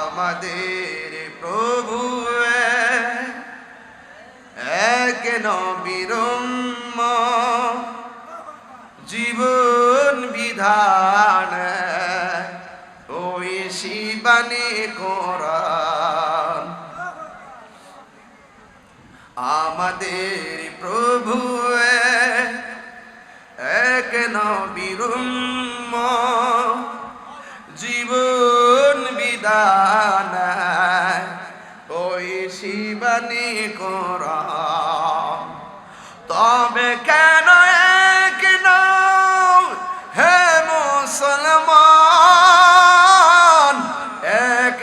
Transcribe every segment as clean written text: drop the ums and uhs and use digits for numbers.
আমাদের প্রভু এক নবীর জীবন বিধান ওই শিবানী কোরআন। আমাদের প্রভু এক নবীর জীবন বিধান ওই শিবানী কোরআন। তবে কেন এক নও হে মুসলমান, এক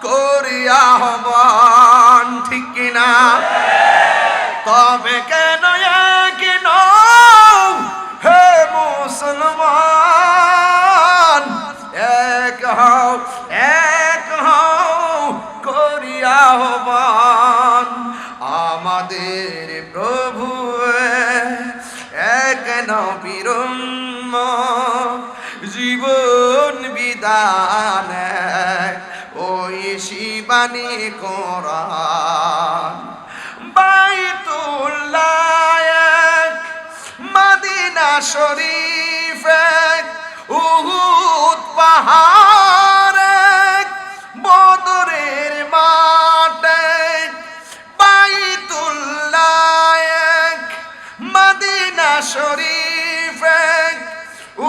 করিয়া আহ্বান, ঠিক কিনা? তবে কেন এক নও হে মুসলমান, এক করিয়া আহ্বান। আমাদের প্রভু এক নবীর জীবন বিধান ওই শিবানী কোরআন। বাইতুল্লাহ এক, মদিনা শরীফ এক, উহুদ পাহাড় এক, বদরের মাঠ এক। বাইতুল্লাহ এক, মদিনা শরীফ এক,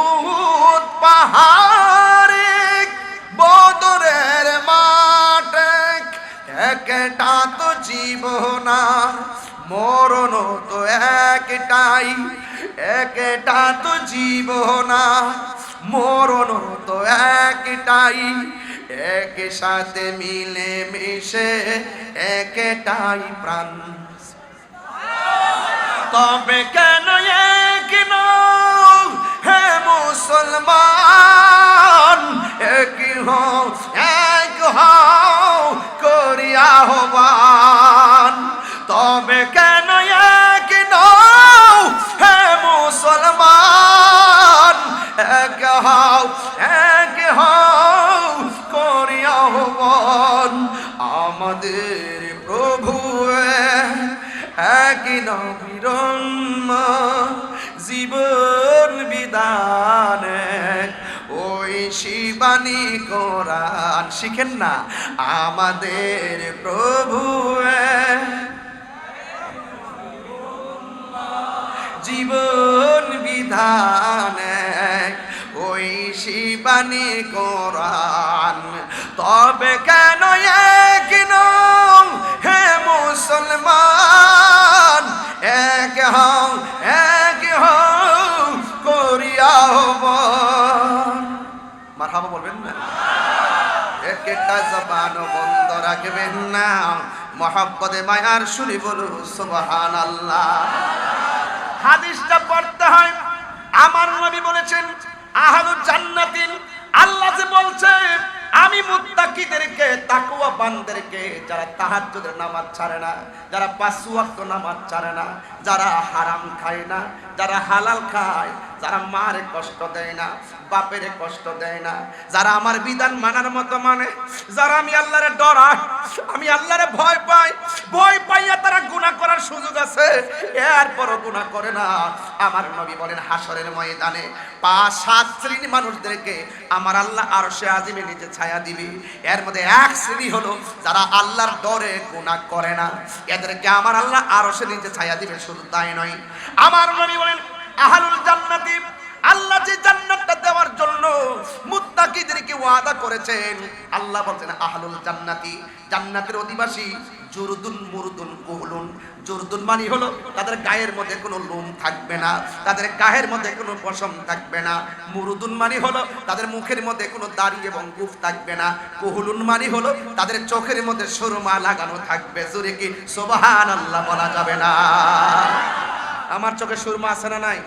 উহুদ পাহাড় এক, বদরের মাঠ এক। একটা তো জীবন আর মরণ তো একটাই, একটা তো জীবন আর মরণ তো একটাই। এক সাথে মিলে মিশে একটাই প্রাণ। তবে কেন এক নও হে মুসলমান, এক হও করিয়া আহ্বান। তবে কেন এক নও হে মুসলমান, এক করিয়া আহ্বান। আমাদের প্রভু এক নবীর জীবন বিধান ওই শিবানী কোরআন। শিখেন না, আমাদের প্রভু জীবন বিধান ওই শিবানী কোরআন। তবে কেন এক নও হে মুসলমান, এক করিয়া আহ্বান। মারহাবা বলবেন না? একটা জবান বন্ধ রাখবেন না, মহব্বতে মায়ার সুরি বলুন সুবহানাল্লাহ। হাদিসটা পড়তে হয়। আমার নবী বলেছেন আহলুল জান্নাতিন, আল্লাহ যে বলছে আমি মুত্তাকিদেরকে, তাকওয়াবানদেরকে, যারা তাহাজ্জুদের নামাজ ছাড়ে না, যারা 5 ওয়াক্ত নামাজ ছাড়ে না, যারা হারাম খায় না, যারা হালাল খায়, যারা মার কষ্ট দেয় না, বাপের কষ্ট দেয় না, যারা আমার বিধান মানার মতো মানে, যারা আমি আল্লাহরে ডরাই, আমি আল্লাহরে ভয় পাই, ভয় পাইয়া তারা গুনাহ করার সুযোগ আছে, এরপরও গুনাহ করে না। আমার নবী বলেন হাসরের ময়দানে 5-7 শ্রেণীর মানুষদেরকে আমার আল্লাহ আরশে আজিমে নিচে ছায়া দিবে। এর মধ্যে এক শ্রেণী হলো যারা আল্লাহর ডরে গুনাহ করে না, এদেরকে আমার আল্লাহ আরশে নিচে ছায়া দিবে। শুধু তাই নয়, আমার নবী বলেন আহলুল জান্নাতি, আল্লাহ যে জান্নাতটা দেওয়ার জন্য মুত্তাকিদেরকে ওয়াদা করেছেন, আল্লাহ বলছেন আহলুল জান্নাতি, জান্নাতের অধিবাসী জুরদুন মুরদুন কুহলুন। জুরদুন মানে হলো তাদের গায়ের মধ্যে কোনো লোম থাকবে না, তাদের গায়ের মধ্যে কোনো পশম থাকবে না। মুরদুন মানে হলো তাদের মুখের মধ্যে কোনো দাড়ি এবং গোঁফ থাকবে না। কুহলুন মানে হলো তাদের চোখের মধ্যে সুরমা লাগানো থাকবে। জোরে কি সুবহানাল্লাহ বলা যাবে না? আমার চোখে সুরমা আছে না নাই?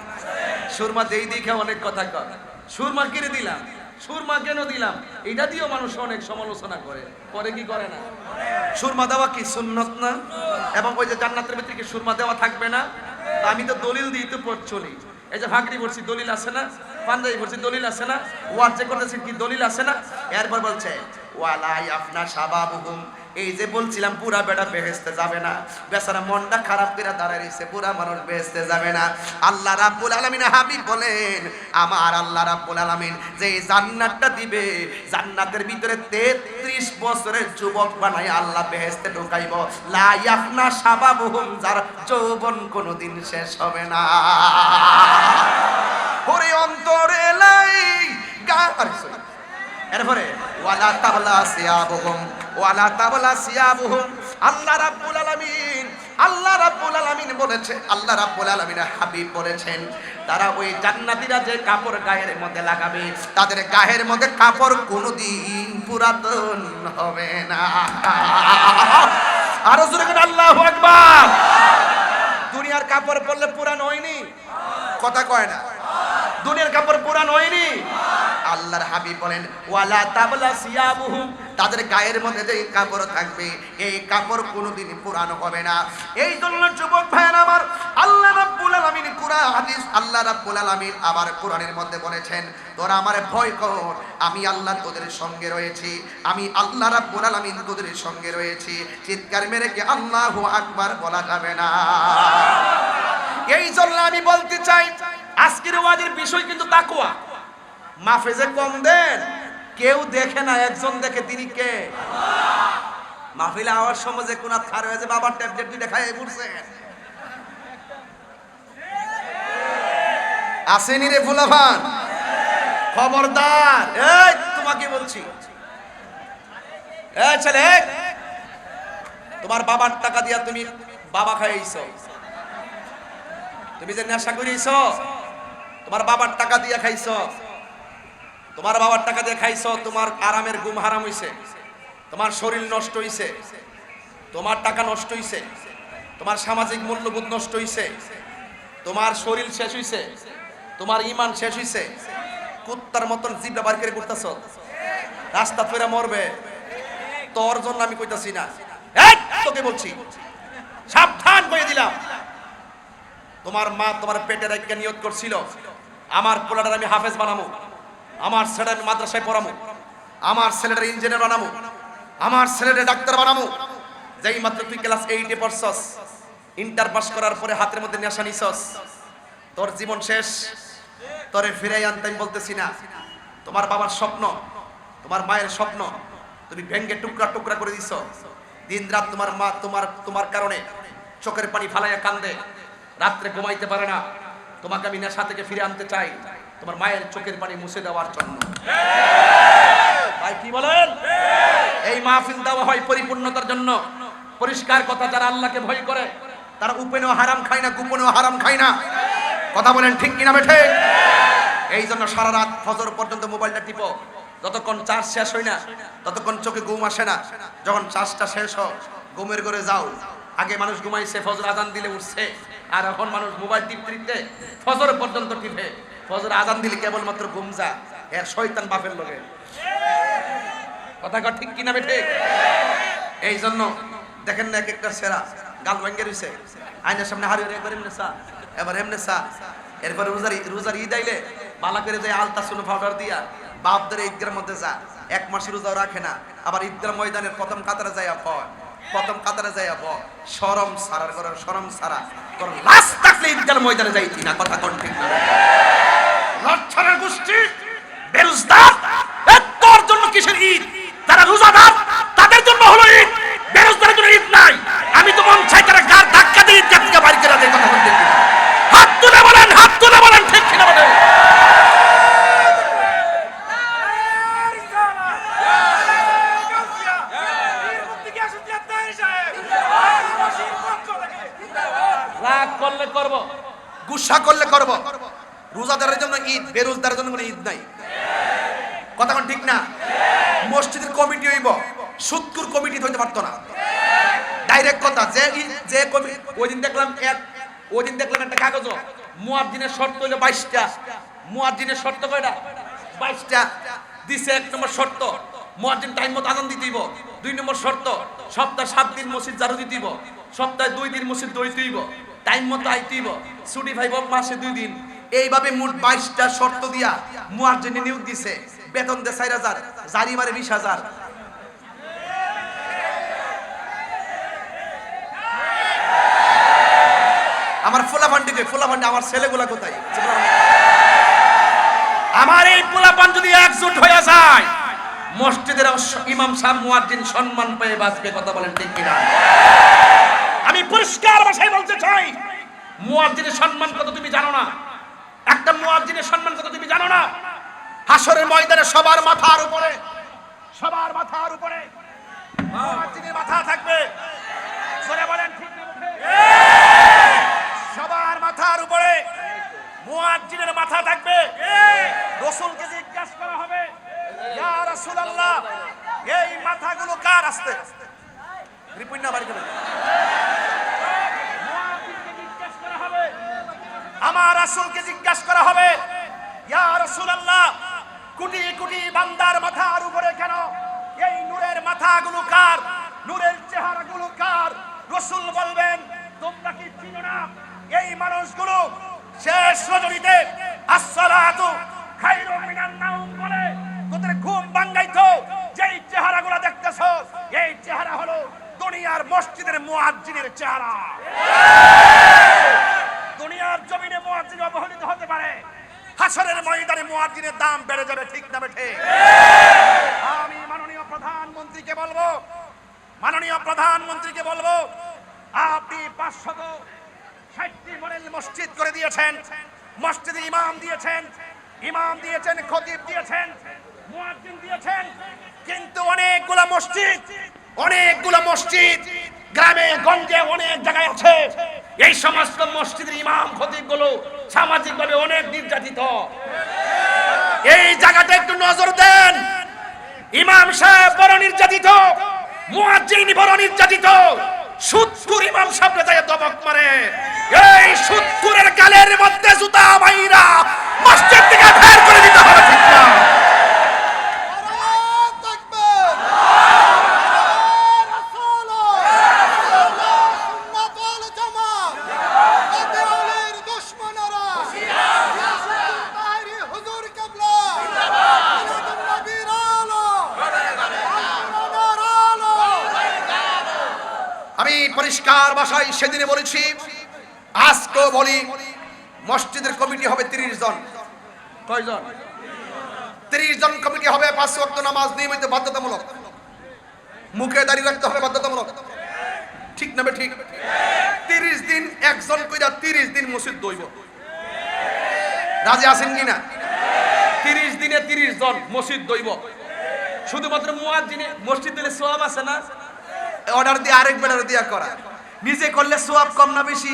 সুরমা দেই দেখে অনেক কথা কয়, সুরমা কিনে দিলাম, সুরমা কেন দিলাম, এটা দিয়েও মানুষ অনেক সমালোচনা করে, করে কি করে না? সুরমা দেওয়া কি সুন্নত না? এবং ওই যে জান্নাতের ভিতরে কি সুরমা দেওয়া থাকবে না? আমি তো দলিল দিই তো চলি, এই যে ভাগরি পড়ছি দলিল আছে না, পাঞ্জাবি পড়ছি দলিল আছে না, ওয়াজ যে করতেছি কি দলিল আছে না। এরপর বলছে ওয়ালাই আফনা শাবাবুহুম, এই যে বলছিলাম পুরা বেটা বেহেশতে যাবে না, বেচারা মনটা খারাপ করে দাঁড়ায় রইছে, পুরা মানুষ বেহেশতে যাবে না। আল্লাহ রাব্বুল আলামিন হাবিব বলেন, আমার আল্লাহ রাব্বুল আলামিন যে জান্নাতটা দিবে, জান্নাতের ভিতরে 33 বছরের যুবক বানায় আল্লাহ বেহেশতে ঢুকাইব। লা ইয়াফনা শাবাবুহুম, যার যৌবন কোনোদিন শেষ হবে না। ওরে অন্তরে লাই গার, এরপরে ওয়ালা তাবলা সিয়াবুহুম, ওয়ালা তাবলা সিয়াবুহুম। আল্লাহ রাব্বুল আলামিন, আল্লাহ রাব্বুল আলামিন বলেছে, আল্লাহ রাব্বুল আলামিন হাবিব বলেছেন, তারা ওই জান্নাতীরা যে কাপড় গায়ের মধ্যে লাগাবে, তাদের গায়ের মধ্যে কাপড় কোনোদিন পুরাতন হবে না। আরো জোরে করে আল্লাহু আকবার। দুনিয়ার কাপড় পরলে পুরান হয়নি, কথা কয় না, দুনিয়ার কাপড় পুরান হয়নি। আল্লাহর হাবিব বলেন ওয়ালা তাবলা সিয়াবুহুম, তাদের গায়ের মধ্যে যে কাপড় থাকবে এই কাপড় কোনোদিন পুরানো হবে না। এই জন্য যুবক ভাইরা আমার, আল্লাহ রাব্বুল আলামিন কুরআন হাদিস, আল্লাহ রাব্বুল আলামিন আবার কোরআনের মধ্যে বলেছেন, তোরা আমারে ভয় কর, আমি আল্লাহ তোদের সঙ্গে রয়েছি, আমি আল্লাহ রাব্বুল আলামিন তোদের সঙ্গে রয়েছি। চিৎকার মেরে কি আল্লাহু আকবার বলা যাবে না? এই জন্য আমি বলতে চাই, আজকের ওয়াজের বিষয় কিন্তু তাকওয়া। মাহফিজে কম দেন, কেউ দেখে না, একজন দেখে, তিনি কে? মাহফিলে আওয়াজ সময় যে কোনা খার হয়েছে, বাবার ট্যাবলেট দুইটা খাইয়ে পড়ছে। আসেনি রে ফুলাফান, খবরদার, এই তোমাকে বলছি, এই ছেলে, তোমার বাবার টাকা দিয়া তুমি বাবা খাইছো, তুমি যে নেশা করিছো, তোমার বাবার টাকা দিয়ে খাইছো, তোমার বাবার টাকা দিয়ে খাইছো, তোমার আরামের ঘুম হারাম হইছে, তোমার শরীর নষ্ট হইছে, তোমার টাকা নষ্ট হইছে, তোমার সামাজিক মূল্যবোধ নষ্ট হইছে, তোমার শরীর শেষ হইছে, তোমার ঈমান শেষ হইছে। কুত্তার মতন জিভটা বার করে ঘুরতাছো, রাস্তা ফেরা মরবে। তোর জন্য আমি কইতাছি না, এই তোকে বলছি, সাবধান করে দিলাম। তোমার মা তোমার পেটে রেখে নিয়ত করছিল, আমার পোলাটার আমি হাফেজ বানাবো, আমার ছেলের মাদ্রাসায় পড়াবো, আমার ছেলেটার ইঞ্জিনিয়ার বানাবো, আমার ছেলেটার ডাক্তার বানাবো। যেই মাত্র তুই ক্লাস 8-এ পড়ছস, ইন্টার পাস করার পরে হাতের মধ্যে নেশা নিছস, তোর জীবন শেষ। তোরে ফিরাই আনতে আমি বলতেছি না। তোমার বাবার স্বপ্ন, তোমার মায়ের স্বপ্ন তুমি ভেঙ্গে টুকরা টুকরা করে দিছো। দিন রাত তোমার মা তোমার কারণে চোখের পানি ফালাইয়া কান্দে, রাত্রে ঘুমাইতে পারে না। তোমাকে আমি নেশা থেকে ফিরে আনতে চাই, তোমার মায়ের চোখের পানি মুছে দেওয়ার জন্য। ভাই কি বলেন? এই মাহফিল দেওয়া হয় পরিপূর্ণতার জন্য। পরিষ্কার কথা, যারা আল্লাহকে ভয় করে তারা উপেনেও হারাম খায় না, গোপনেও হারাম খায় না। কথা বলেন ঠিক কিনা বেঠে? এই জন্য সারা রাত ফজর পর্যন্ত মোবাইলটা টিপো, যতক্ষণ চার্জ শেষ হয় না ততক্ষণ চোখে ঘুম আসে না। যখন চার্জটা শেষ হয় ঘুমের ঘরে যাও। আগে মানুষ ঘুমাইছে, ফজর আজান দিলে উঠছে, আর এখন মানুষ মোবাইল টিপতে ফজর পর্যন্ত টিপে। ফজর আজান দিলে কেবলমাত্র ঘুম যা, এর শয়তান বাপের লগে। কথা ঠিক কিনা বেঠে? এই জন্য দেখেন না, এক একটা সেরা গাল ভাঙ্গে রইছে, আইনের সামনে হারিয়ে একবার এমনি চা, এবার এমনি চা। এরপরে রোজার ঈদ আইলে বালা করে যায় আলতা সুনো পাউডার দিয়া বাপদের ঈদগার মধ্যে যা, 1 মাস রোজাও রাখে না। আবার ঈদগার ময়দানের প্রথম কাতারে যাইয়া পয়, প্রথম কাতারে যাইয়া ব, শরম সারার করে, শরম সারা তোর লাশ থাকলে ঈদগার ময়দানে যাইতি না। কথা কোন ঠিক না? লচ্ছরের গোষ্ঠী বেরোজগার, তোর জন্য কিসের ঈদ? যারা রোজাদার তাদের জন্য হলো ঈদ, বেরোজগারের জন্য ঈদ নাই। আমি তো মন চাই তারা গার ধাক্কা দিয়ে ঈদ জাতিকে বাড়ি করে দেয়। কথা বলতে হাত তুলে বলেন, হাত তুলে বলেন, ঠিক কিনা বলেন? রাগ করলে করব, গুসা করলে করব। রোজাদারের জন্য ঈদ, বেরোজগারের জন্য কোনো ঈদ নাই। কথা কোন ঠিক না? মসজিদের কমিটি হইব, সুদকুর কমিটি হইতে পারতো না। ডাইরেক্ট কথা, যে কমিটি ওই দিন দেখলাম একটা কাগজ, মুয়াজ্জিনের শর্ত হইলো 22টা। মুয়াজ্জিনের শর্ত কয়টা? 22টা দিছে। 1 নম্বর শর্ত, মুয়াজ্জিন টাইম মতো আযান দিতে হইব। 2 নম্বর শর্ত, সপ্তাহে 7 দিন মসজিদ ঝাড়ু দিতে হইব, সপ্তাহে 2 দিন মসজিদ দইতে হইব, টাইম মতো আইতে হইব, ছুটি পাইব মাসে 2 দিন। এইভাবে মোট 22টা শর্ত দিয়া মুয়াজ্জিন নিয়োগ দিছে, বেতন দে 4000, জারি মারে 20000। আমার ফুলাফান্ডি আমার ছেলেগুলা কোথায়? আমার এই ফুলাফান যদি একজোট হয়ে যায়, মসজিদের ইমাম সাহেব মুয়াজ্জিন সম্মান পেয়ে বাঁচবে। কথা বলেন ঠিক কিনা? আমি পরিষ্কার ভাষায় বলতে চাই, মুয়াজ্জিনের সম্মান কত তুমি জানো না? একটা মুয়াজ্জিনের সম্মান কত তুমি জানো না? হাসরের ময়দানে সবার মাথার উপরে মুয়াজ্জিনের মাথা থাকবে। জোরে বলেন ঠিক না? সবার মাথার উপরে মুয়াজ্জিনের মাথা থাকবে। রাসূলকে জিজ্ঞাসা করা হবে, ইয়া রাসূলুল্লাহ, এই মাথাগুলো কার? আসতে রিপুন্না বাড়ি করে মুয়াজ্জিনকে জিজ্ঞাসা করা হবে, আমার রাসূলকে জিজ্ঞাসা করা হবে, ইয়া রাসূলুল্লাহ, কোটি কোটি বান্দার মাথার উপরে কেন এই নূরের মাথাগুলো কার? নূরের চেহারাগুলো কার? রাসূল বলবেন, তোমরা কি চিনো না এই মানুষগুলো শেষ রজনীতে আসসালাতু খায়রুম মিনান নাওম বলে তোদের ঘুম ভাঙাইতো? যেই চেহারাগুলো দেখতেছো, এই চেহারা হলো দুনিয়ার মসজিদের মুয়াজ্জিনের চেহারা। দুনিয়ার জমিনে মুয়াজ্জিন অবহেলিত হতে পারে, হাসরের ময়দানে মুয়াজ্জিনের দাম বেড়ে যাবে। ঠিক না বেঠে? আমি মাননীয় প্রধানমন্ত্রীকে বলবো, আপনি 560টি মডেল মসজিদ করে দিয়েছেন, মসজিদে ইমাম দিয়েছেন, খতিব দিয়েছেন, মুয়াজ্জিন দিয়েছেন, কিন্তু অনেকগুলা মসজিদ গ্রামে গঞ্জে অনেক জায়গায় আছে। এই সমস্ত মসজিদের ইমাম খতিবগুলো সামাজিকভাবে অনেক নির্যাতিত। এই জায়গাটা একটু নজর দেন। ইমাম সাহেব বড় নির্যাতিত, মুয়াজ্জিন বড় নির্যাতিত। সুদখোর ইমাম সাহেব যায় দবক মারে, এই সুদখোরের গালের মধ্যে জুতা মাইরা মসজিদ থেকে বের করে দিতে হবে। ঠিক না? আমি পরিষ্কার ভাষায় সেদিনে বলেছি, আজকেও বলি, মসজিদের কমিটি হবে 30 জন। কয়জন? 30 জন কমিটি হবে। 5 ওয়াক্ত নামাজ নিয়মিত বাধ্যতামূলক, মুখে দাঁড়িয়ে রাখতে হবে বাধ্যতামূলক। ঠিক না? ঠিক। 30 দিন একজন কইরা 30 দিন মসজিদ দইব। রাজি আছেন কিনা? 30 দিনে 30 জন মসজিদ দইব। শুধুমাত্র মুয়াজ্জিনে মসজিদ দিলে সওয়াব আছে না? অর্ডার দিয়ে আরেক বেলার দিয়া করা, নিজে করলে সওয়াব কম না বেশি?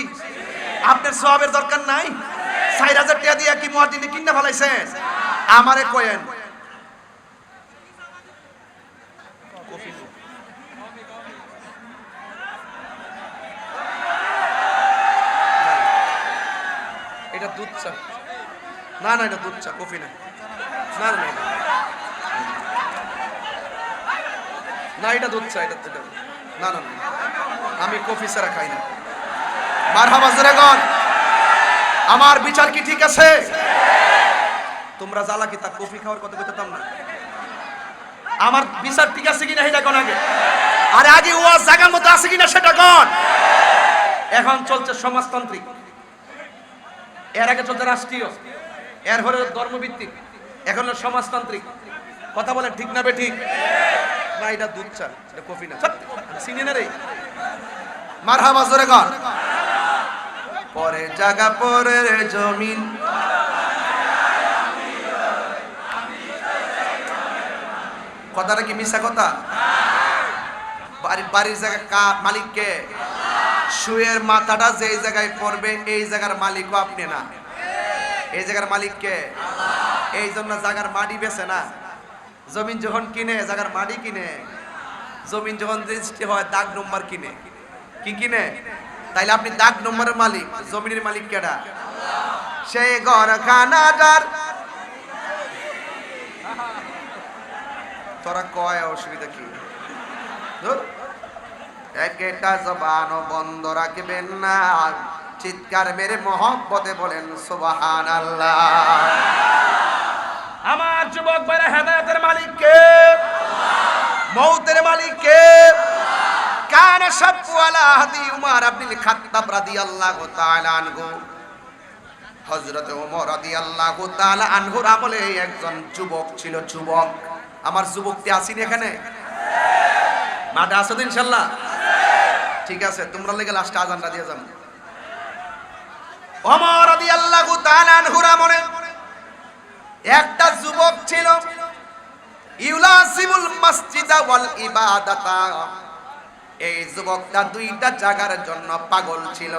আপনার সওয়াবের দরকার নাই? 4000 টাকা দিয়া কি মুয়াজ্জিনে কিনা ফলাইছেন? আমারে কয়েন এটা দুধ চা না, এটা দুধ চা, কফি না। না এটা দুধ চা, এটা না, আমি কফি ছাড়া খাই না। মারহাবা জোরে গন। আমার বিচার কি ঠিক আছে? তোমরা জ্বালা কি তা কফি খাওয়ার কথা কইতাম না? আমার বিচার ঠিক আছে কিনা সেটা কোন আগে, আরে আগে ওয়াজ জায়গার মতো আছে কিনা সেটা কোন। এখন চলছে সমাজতান্ত্রিক, এর আগে চলছে রাষ্ট্রীয়, এর পরে ধর্মভিত্তিক, এখন সমাজতান্ত্রিক। কথা বলেন ঠিক না বেঠিক? না এটা দুধ চা, এটা কফি না। চিনি না রে। মারহাবা জোরে গন। পরে জায়গা পরের জমিন, কথাটা কি মিছা কথা? বাড়ির জায়গা মালিককে, শুয়ের মাথাটা যেই জায়গায় পড়বে এই জায়গার মালিকও আপনি না, এই জায়গার মালিককে। এই জন্য জায়গার মাটি বেছে না, জমিন যখন কিনে জায়গার মাটি কিনে, জমিন যখন রেজিস্ট্রি হয় দাগ নম্বর কিনে। কি কিনে? তাইলে আপনি দাগ নম্বরের মালিক, জমিনের মালিক কেডা? সেই ঘরখানাটার তোরা কয় অসুবিধা কি? একটা জবানও বন্ধ রাখবেন না, চিৎকার মেরে মহব্বতে বলেন সুবহানাল্লাহ। আমার যুবক ভাইরা, হেদায়েতের মালিক কে? মৌতের মালিক কে? কানা শাব্বু আলা হাদি উমর ইবনুল খাত্তাব রাদিয়াল্লাহু তাআলা আনহু। হযরত ওমর রাদিয়াল্লাহু তাআলা আনহুর আমলে একজন যুবক ছিল। যুবক, আমার যুবকটি আছেন এখানে? মাঠে আছো তো ইনশাআল্লাহ? ঠিক আছে, তোমরা লেগে লাস্টে আজানটা দিয়ে যাও। ওমর রাদিয়াল্লাহু তাআলা আনহুর আমলে একটা যুবক ছিল, ইউলাসিমুল মসজিদা ওয়াল ইবাদাতা। এই যুবকটা দুইটা জায়গার জন্য পাগল ছিল।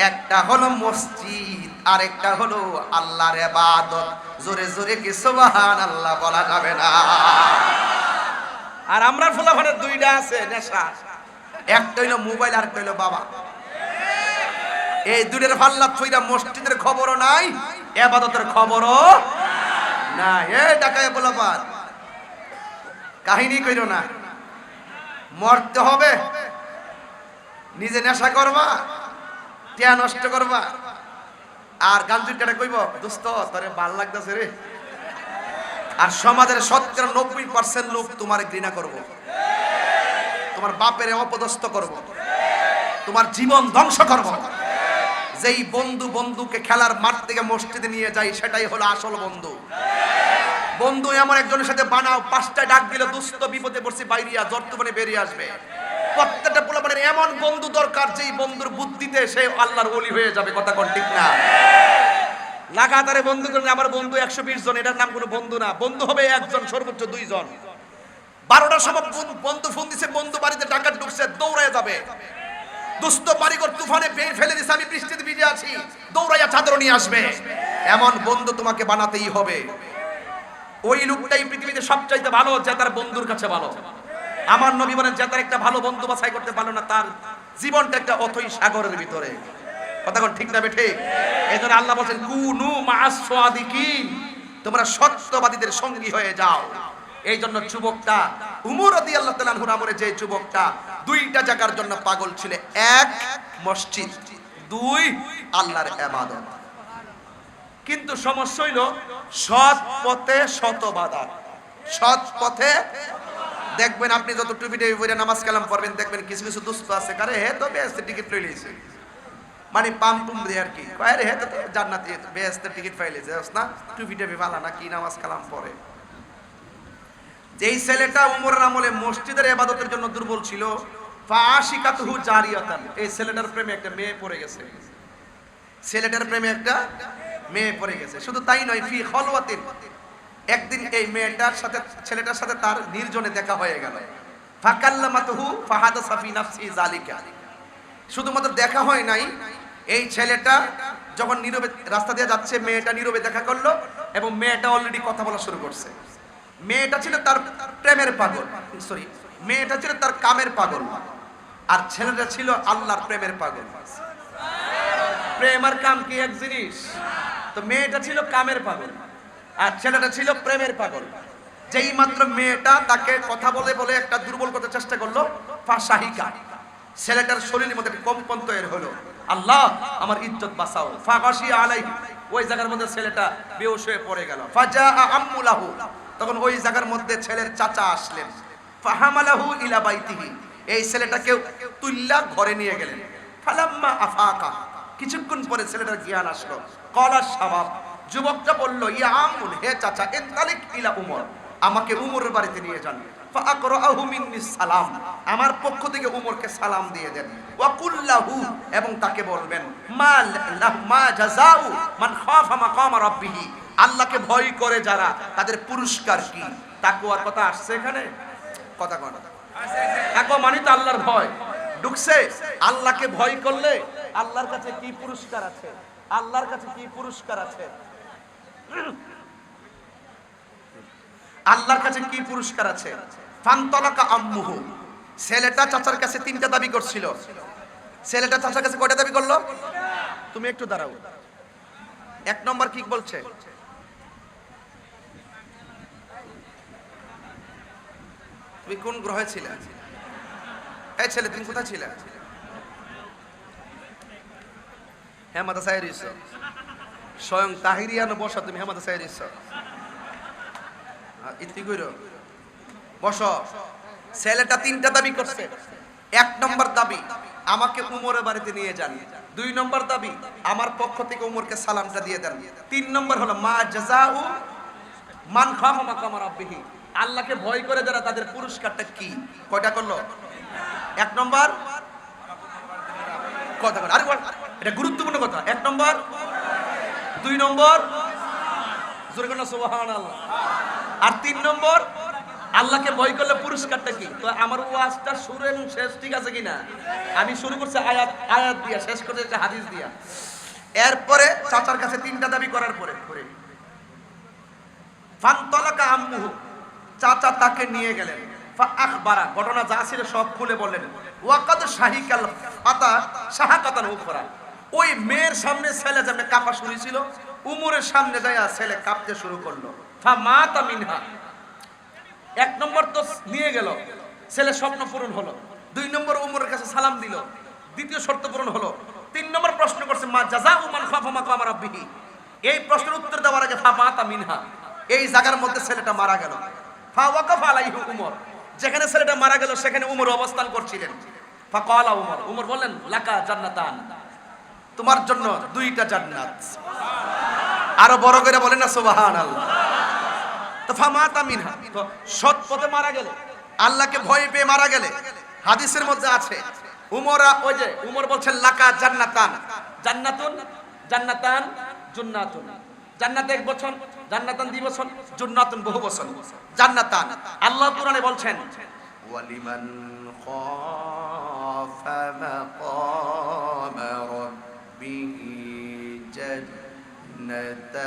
একটা হলো মসজিদ, আর একটা হলো আল্লাহর ইবাদত। জোরে জোরে কি সুবহানাল্লাহ বলা যাবে না? আর আমরা ফুলাফানের দুইটা আছে নেশা, একটা হইলো মোবাইল আর একটা হইলো বাবা। এই দুইটার ফাল্লা থইরা মসজিদের খবরও নাই, ইবাদতের খবরও না। এই টাকায় ফুলাফান কাহিনী কইরো না, মরতে হবে। নিজে নেশা করবা, টিয়া নষ্ট করবা, আর গান দুইটা কইব দোস্ত তোরে ভাল লাগতেছে রে। আর সমাজের 90% লোক তোমার ঘৃণা করব, তোমার বাপের অপদস্থ করব, তোমার জীবন ধ্বংস করব। যেই বন্ধু বন্ধুকে খেলার মাঠ থেকে মসজিদে নিয়ে যায়, সেটাই হলো আসল বন্ধু। বন্ধু এমন একজনের সাথে বানাও, 5টা ডাক দিলে দুস্থ বিপদে পড়ছি বাইরিয়া জর্তমানে বেরিয়ে আসবে। প্রত্যেকটা পোলাপানের এমন বন্ধু দরকার, যেই বন্ধুর বুদ্ধিতে সে আল্লাহর ওলি হয়ে যাবে। কথা কোন ঠিক না? লাগাতারে বন্ধু করেন, আমার বন্ধু 120 জন, এটার নাম কোনো বন্ধু না। বন্ধু হবে একজন, সর্বোচ্চ 2 জন। 12টার সময় বন্ধু ফোন দিছে, বন্ধু বাড়িতে ডাকাত ঢুকছে, দৌড়ায় যাবে। দুস্থ বাড়িঘর তুফানে ফেলে দিছে, আমি বৃষ্টিতে ভিজে আছি, দৌড়াইয়া চাদর নিয়ে আসবে। এমন বন্ধু তোমাকে বানাতেই হবে। ওই লোকটাই পৃথিবীতে সবচাইতে ভালো, যে তার বন্ধুর কাছে ভালো। আমার নবী বলেন, যে তার একটা ভালো বন্ধু বাছাই করতে পারলো না, তার জীবনটা একটা অথই সাগরের ভিতরে। কথা কোন ঠিক না বেঠিক? এইজন্য আল্লাহ বলেন কুনু মা'আস সাদিকিন, তোমরা সত্যবাদীদের সঙ্গী হয়ে যাও। এই জন্য যুবকটা উমর রাদিয়াল্লাহু তাআলা আনহুর আমলে, যে যুবকটা দুইটা জায়গার জন্য পাগল ছিল, 1 মসজিদ, 2 আল্লাহর ইবাদত। কিন্তু সমস্যা হইল সৎ পথে শত বাধা। সৎ পথে দেখবেন, আপনি যত টুপি টেপি পরে নামাজ কালাম পড়বেন, দেখবেন কিছু কিছু দুষ্ট আছে, কারে হে তো বেহেশতের টিকিট লই লইছে, মানে পাম টুম দিয়ে আর কি কয়, রে হে তো জান্নাতে বেহেশতের টিকিট পাই লইছে না, টুপি টেপি ভালো না, কি নামাজ কালাম পড়ে। যেই ছেলেটা উমরের আমলে মসজিদের ইবাদতের জন্য দুর্বল ছিল, ফাশিকাতুহু জারিয়াতান, এই ছেলেটার প্রেমে একটা মেয়ে পড়ে গেছে। ছেলেটার প্রেমে একটা মেয়ে পড়ে গেছে। শুধু তাই নয়, ফি খলওয়াতিন, একদিন এই মেয়েটার সাথে ছেলেটার সাথে তার নির্জনে দেখা হয়ে গেল। ফাকাল্লামাতুহু ফাহাদাসা ফি নাফসি যালিকা, শুধুমাত্র দেখা হয় নাই, এই ছেলেটা যখন নীরবে রাস্তা দিয়ে যাচ্ছে, মেয়েটা নীরবে দেখা করলো, এবং মেয়েটা অলরেডি কথা বলা শুরু করছে। মেয়েটা ছিল তার প্রেমের পাগল, সরি, মেয়েটা ছিল তার কামের পাগল, আর ছেলেটা ছিল আল্লাহর প্রেমের পাগল। প্রেম আর কাম কি এক জিনিস? তো মেয়েটা ছিল কামের পাগল, আর ছেলেটা ছিল প্রেমের পাগল। যেই মাত্র মেয়েটা তাকে কথা বলে বলে একটা দুর্বল করতে চেষ্টা করলো, ফাশাহিকা, ছেলেটার শরীরের মধ্যে কম্পন তৈরি হলো, আল্লাহ আমার ইজ্জত বাঁচাও। ফাগাশি আলাইহি, ওই জায়গার মধ্যে ছেলেটা বেহুশ হয়ে পড়ে গেল। ফাজা আম্মুলাহু, তখন ওই জায়গার মধ্যে ছেলের চাচা আসলেন। ফাহামালাহু ইলা বাইতিহি, এই ছেলেটাকে তুল্লা ঘরে নিয়ে গেলেন। ফালাম্মা আফাকা, কিছুক্ষণ পরে ছেলেটার জ্ঞান আসলো। কলা শাবাব, যুবকটা বলল, ইয়া আম্মুন, হে চাচা, ইনতালিক ইলা উমর, আমাকে উমরের বাড়িতে নিয়ে যান। ফাআকরাহু মিন্নি সালাম, আমার পক্ষ থেকে উমরকে সালাম দিয়ে দেন। ওয়া কুল্লাহু, এবং তাকে বলবেন, মা জাযাউ মান খাফা মাকাম রাব্বিহি, আল্লাহকে ভয় করে যারা, তাদের পুরস্কার কি? তাকওয়ার কথা আসছে এখানে? কথা কোন তাকওয়া মানে তো আল্লাহর ভয়। ঢুকছে, আল্লাহকে ভয় করলে আল্লাহর কাছে কি পুরস্কার আছে? আল্লাহর কাছে কি পুরস্কার আছে? আল্লাহর কাছে কি পুরস্কার আছে? ফান্তলাকা আম্মুহু, ছেলেটা চাচার কাছে 3টা দাবি করছিল। ছেলেটা চাচার কাছে কয়টা দাবি করলো? তুমি একটু দাঁড়াও। 1 নম্বর কি বলছে? তুমি কোন গ্রহে ছিলে? এই ছেলে, তুমি কোথায় ছিলে? হেমাদা চাই রইছ স্বয়ং তাহিরিয়ানো বসা তুমি হেমাদা চাই রইছ ইতি কইর বস। ছেলেটা তিনটা দাবি করছে। এক নম্বর দাবি আমাকে উমরের বাড়িতে নিয়ে যান। দুই নম্বর দাবি আমার পক্ষ থেকে উমরকে সালামটা দিয়ে দেন। তিন নম্বর হলো মা জাযাউ মান খাফা মাকাম রাব্বিহি, আল্লাহকে ভয় করে যারা তাদের পুরস্কারটা কি। কয়টা করলো? এক নম্বর কথা আরে এটা গুরুত্বপূর্ণ কথা। এক নম্বর, দুই নম্বর জোরে কোন সুবহানাল্লাহ, আর তিন নম্বর আল্লাহকে ভয় করলে পুরস্কারটা কি। তো আমার ওয়াজটা শুরু এবং শেষ ঠিক আছে কিনা? আমি শুরু করছি আয়াত আয়াত দিয়া, শেষ করতে একটা হাদিস দিয়া। এরপরে চাচার কাছে তিনটা দাবি করার পরে ফানতালাকা আম্মুহু, চাচা তাকে নিয়ে গেলেন। ফা আখবারা, ঘটনা যা ছিল সব খুলে বললেন। ওয়াকাদ শাহিকাল ফাতা শাহাকাতান উখরা, ওই মেয়ের সামনে ছেলে যেমন কাঁপা শুরু ছিল, উমরের সামনে যায় ছেলে কাঁপতে শুরু করলো। ফা মাতা মিনহা, এক নম্বর তো নিয়ে গেল, ছেলে স্বপ্ন পূরণ হলো। দুই নম্বর উমরের কাছে সালাম দিল, দ্বিতীয় শর্ত পূরণ হলো। তিন নম্বর প্রশ্ন করছে মা জাযাউ মান খাফা মাকাম রাব্বিহি, এই প্রশ্নের উত্তর দেওয়ার আগে ফা মাতা মিনহা, এই জায়গার মধ্যে ছেলেটা মারা গেল। ফা ওয়াকাফা আলাইহি উমর, যেখানে ছেলেটা মারা গেল সেখানে উমর অবস্থান করছিলেন। ফা ক্বালা উমর, উমর বললেন লাকা জান্নাতান, তোমার জন্য দুইটা জান্নাত। আরো বড় করে বলেন না সুবহানাল্লাহ। তো ফা মাতা মিনহা, তো সৎ পথে মারা গেলে, আল্লাহকে ভয় পেয়ে মারা গেলে, হাদিসের মধ্যে আছে উমরা ওই যে উমর বলছেন লাকা জান্নাতান, জান্নাতুন জান্নাতান জুন্নাতুন, জান্নাত এক বছর, জান্নাতান দুই বছর, জুন্নাতুন বহু বছর। জান্নাতান আল্লাহ কোরআনে বলছেন ওয়ালিমান খাফা মাকাম রাব্বিহি জান্নাতান।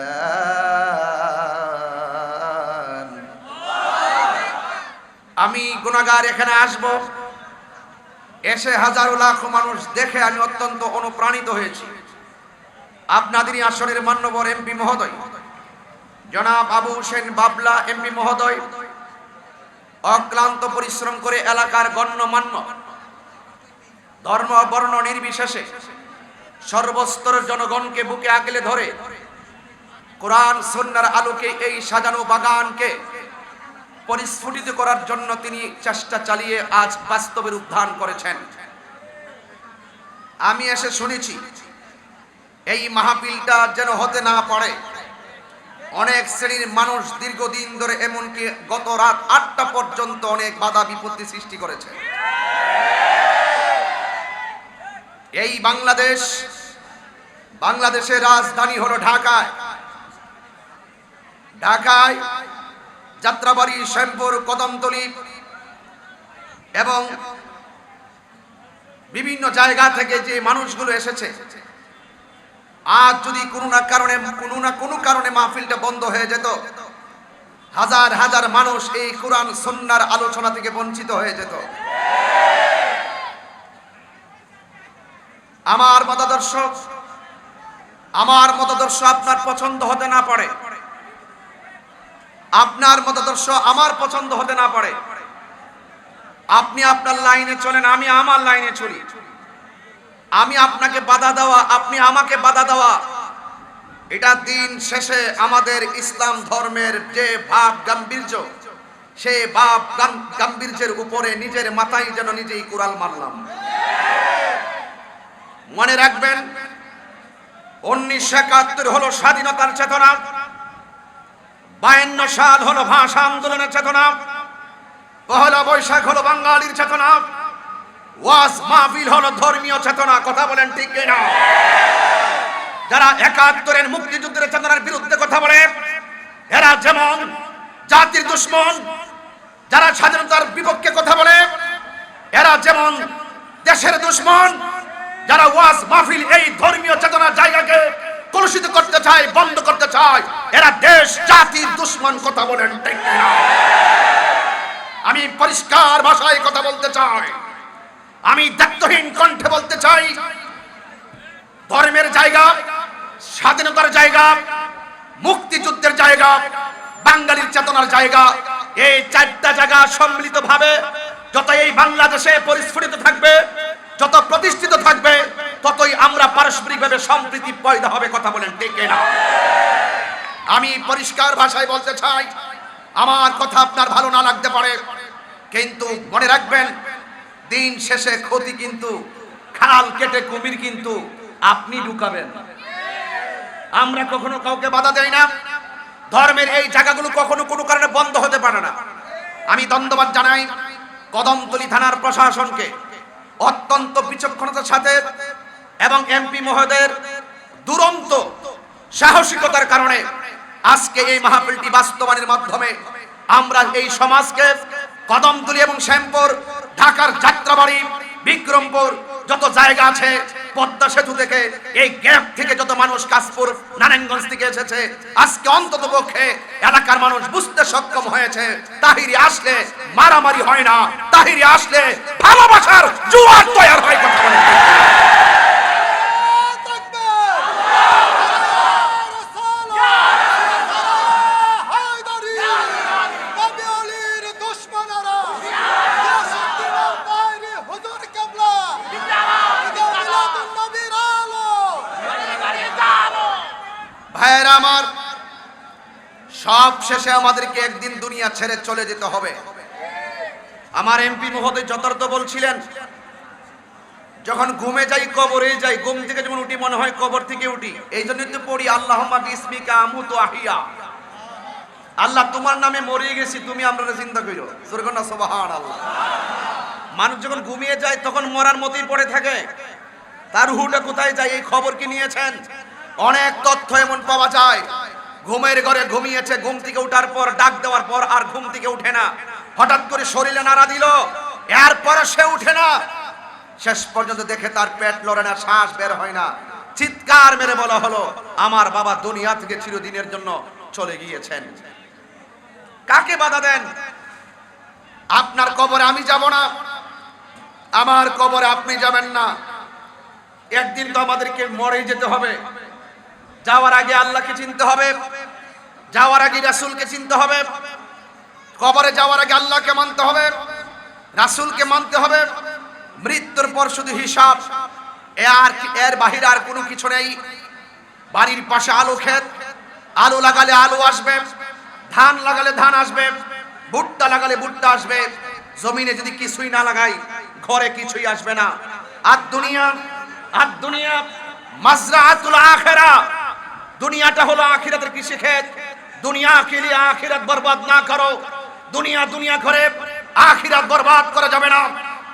আমি গুনাহগার এখানে আসব, এসে হাজারো লাখ মানুষ দেখে আমি অত্যন্ত অনুপ্রাণিত হয়েছি। আপনাদেরই আসনের মান্যবর এমপি মহোদয় জনাব আবু হোসেন বাবলা এমপি মহোদয় অক্লান্ত পরিশ্রম করে এলাকার গণ্যমান্য ধর্ম বর্ণ নির্বিশেষে সর্বস্তরের জনগণকে বুকে আগলে ধরে কোরআন সুন্নাহর আলোকে এই সাজানো বাগানকে পরিস্ফুটিত করার জন্য তিনি চেষ্টা চালিয়ে আজ বাস্তবে উদ্ধার করেছেন। আমি এসে শুনেছি এই মাহফিলটা যেন হতে না পারে, অনেক শ্রেণীর মানুষ দীর্ঘদিন ধরে এমনকি গত রাত ৮টা পর্যন্ত অনেক বাধা বিপত্তি সৃষ্টি করেছে। এই বাংলাদেশের রাজধানী হলো ঢাকায়। ঢাকায় যাত্রাবাড়ি, শ্যামপুর, কদমতলী এবং বিভিন্ন জায়গা থেকে যে মানুষগুলো এসেছে, আজ যদি কোনো না কোনো কারণে মাহফিলটা বন্ধ হয়ে যেত, হাজার হাজার মানুষ এই কোরআন সুন্নাহর আলোচনা থেকে বঞ্চিত হয়ে যেত। আমার মতাদর্শ আপনার পছন্দ হতে না পারে, আপনার মতাদর্শ আমার পছন্দ হতে না পারে। আপনি আপনার লাইনে চলেন, আমি আমার লাইনে চলি। আমি আপনাকে বাধা দেওয়া, আপনি আমাকে বাধা দেওয়া, এটা দিন শেষে আমাদের ইসলাম ধর্মের যে ভাব গাম্ভীর্য, সেই ভাব গাম্ভীর্যের উপরে নিজের মাথায় যেন নিজেই কুড়াল মারলাম। মনে রাখবেন 1971 হলো স্বাধীনতার চেতনা, 52 সাল হলো ভাষা আন্দোলনের চেতনা, পহেলা বৈশাখ হলো বাঙালির চেতনা, ওয়াজ মাহফিল হলো ধর্মীয় চেতনা। কথা বলেন ঠিক কিনা? যারা 71-এর মুক্তিযুদ্ধের চেতনার বিরুদ্ধে কথা বলে এরা যেমন জাতির দুশ্মন, যারা স্বাধীনতার বিপক্ষে কথা বলে এরা যেমন দেশের দুশ্মন, যারা ওয়াজ মাহফিল এই ধর্মীয় চেতনার জায়গাকে কলুষিত করতে চায়, বন্ধ করতে চায়, এরা দেশ জাতির দুশ্মন। কথা বলেন ঠিক কিনা? আমি পরিষ্কার ভাষায় কথা বলতে চাই, আমি দায়িত্বহীন কণ্ঠে বলতে চাই, ধর্মের জায়গা, স্বাধীনতার জায়গা, মুক্তিযুদ্ধের জায়গা, বাঙালির চেতনার জায়গা, এই চারটা জায়গা সম্মিলিতভাবে যত এই বাংলাদেশে পরিস্ফুটিত থাকবে, যত প্রতিষ্ঠিত থাকবে, ততই আমরা পারস্পরিকভাবে সম্প্রীতি পয়দা হবে। কথা বলেন ঠিক না? আমি পরিষ্কার ভাষায় বলতে চাই, আমার কথা আপনার ভালো না লাগতে পারে, কিন্তু মনে রাখবেন দিন শেষে ক্ষতি কিন্তু খাল কেটে কুমির কিন্তু আপনি ঢুকাবেন। আমরা কখনো কাউকে বাধা দেই না। ধর্মের এই জায়গাগুলো কখনো কোনো কারণে বন্ধ হতে পারে না। আমি ধন্যবাদ জানাই কদমতলী থানার প্রশাসনকে অত্যন্ত বিচক্ষণতার সাথে এবং এমপি মহোদয়ের দুরন্ত সাহসিকতার কারণে আজকে এই মাহফিলটি বাস্তবায়নের মাধ্যমে আমরা এই সমাজকে কদমতলী এবং শ্যামপুর, ঢাকার যাত্রাবাড়ি, বিক্রমপুর যত জায়গা আছে, পদ্মা সেতু থেকে এই গ্যাপ থেকে যত মানুষ, কাশপুর, নারায়ণগঞ্জ থেকে এসেছে, আজকে অন্তত পক্ষে এলাকার মানুষ বুঝতে সক্ষম হয়েছে তাহিরি আসলে মারামারি হয় না, তাহিরি আসলে ভালোবাসার জোয়ার তৈরি হয়। কথা বলে ভাইয়েরা আমার, সব শেষে আমাদেরকে একদিন দুনিয়া ছেড়ে চলে যেতে হবে। আমার এমপি মহোদয় যথার্থ বলছিলেন, যখন ঘুমে যাই কবরে যাই, ঘুম থেকে যখন উঠি মনে হয় কবর থেকে উঠি। এই জন্য তো পড়ি আল্লাহুম্মা বিসমিকা আমুতু আহিয়া, আল্লাহ তোমার নামে মরে গেছি, তুমি আমরা চিন্তা করো। সুবহানাল্লাহ, সুবহানাল্লাহ। মানুষ যখন ঘুমিয়ে যায় তখন মরার মতোই পড়ে থাকে, তার রুহটা কোথায় যায় এই খবর কি নিয়েছেন? অনেক তথ্য এমন পাওয়া যায়, ঘুমের ঘরে ঘুমিয়েছে, ঘুম থেকে ওঠার পর ডাক দেওয়ার পর আর ঘুম থেকে উঠে না, হঠাৎ করে শরীরে নাড়া দিল, এরপরে সে উঠে না, শেষ পর্যন্ত দেখে তার পেট লড়ে না, শ্বাস বের হয় না, চিৎকার মেরে বলা হলো আমার বাবা দুনিয়া থেকে চিরদিনের জন্য চলে গিয়েছেন। কাকে বাধা দেন? আপনার কবরে আমি যাব না, আমার কবরে আপনি যাবেন না। একদিন তো আমাদেরকে মরে যেতে হবে। যাওয়ার আগে আল্লাহকে চিনতে হবে, যাওয়ার আগে রাসূলকে চিনতে হবে, কবরে যাওয়ার আগে আল্লাহকে মানতে হবে, রাসূলকে মানতে হবে। মৃত্যুর পর শুধু হিসাব, এর বাহিরে আর কোনো কিছু নেই। বাড়ির পাশে আলু ক্ষেত, আলু লাগালে আলু আসবে, ধান লাগালে ধান আসবে, ভুট্টা লাগালে ভুট্টা আসবে। জমিনে যদি কিছুই না লাগাই ঘরে কিছুই আসবে না। আর দুনিয়া মাজরাআতুল আখিরা, দুনিয়াটা হলো আখিরাতের কৃষিক্ষেত। দুনিয়া কে লিয়ে আখিরাত বরবাদ না করো। दुनिया करे आखिरत बर्बाद करा जाबे ना।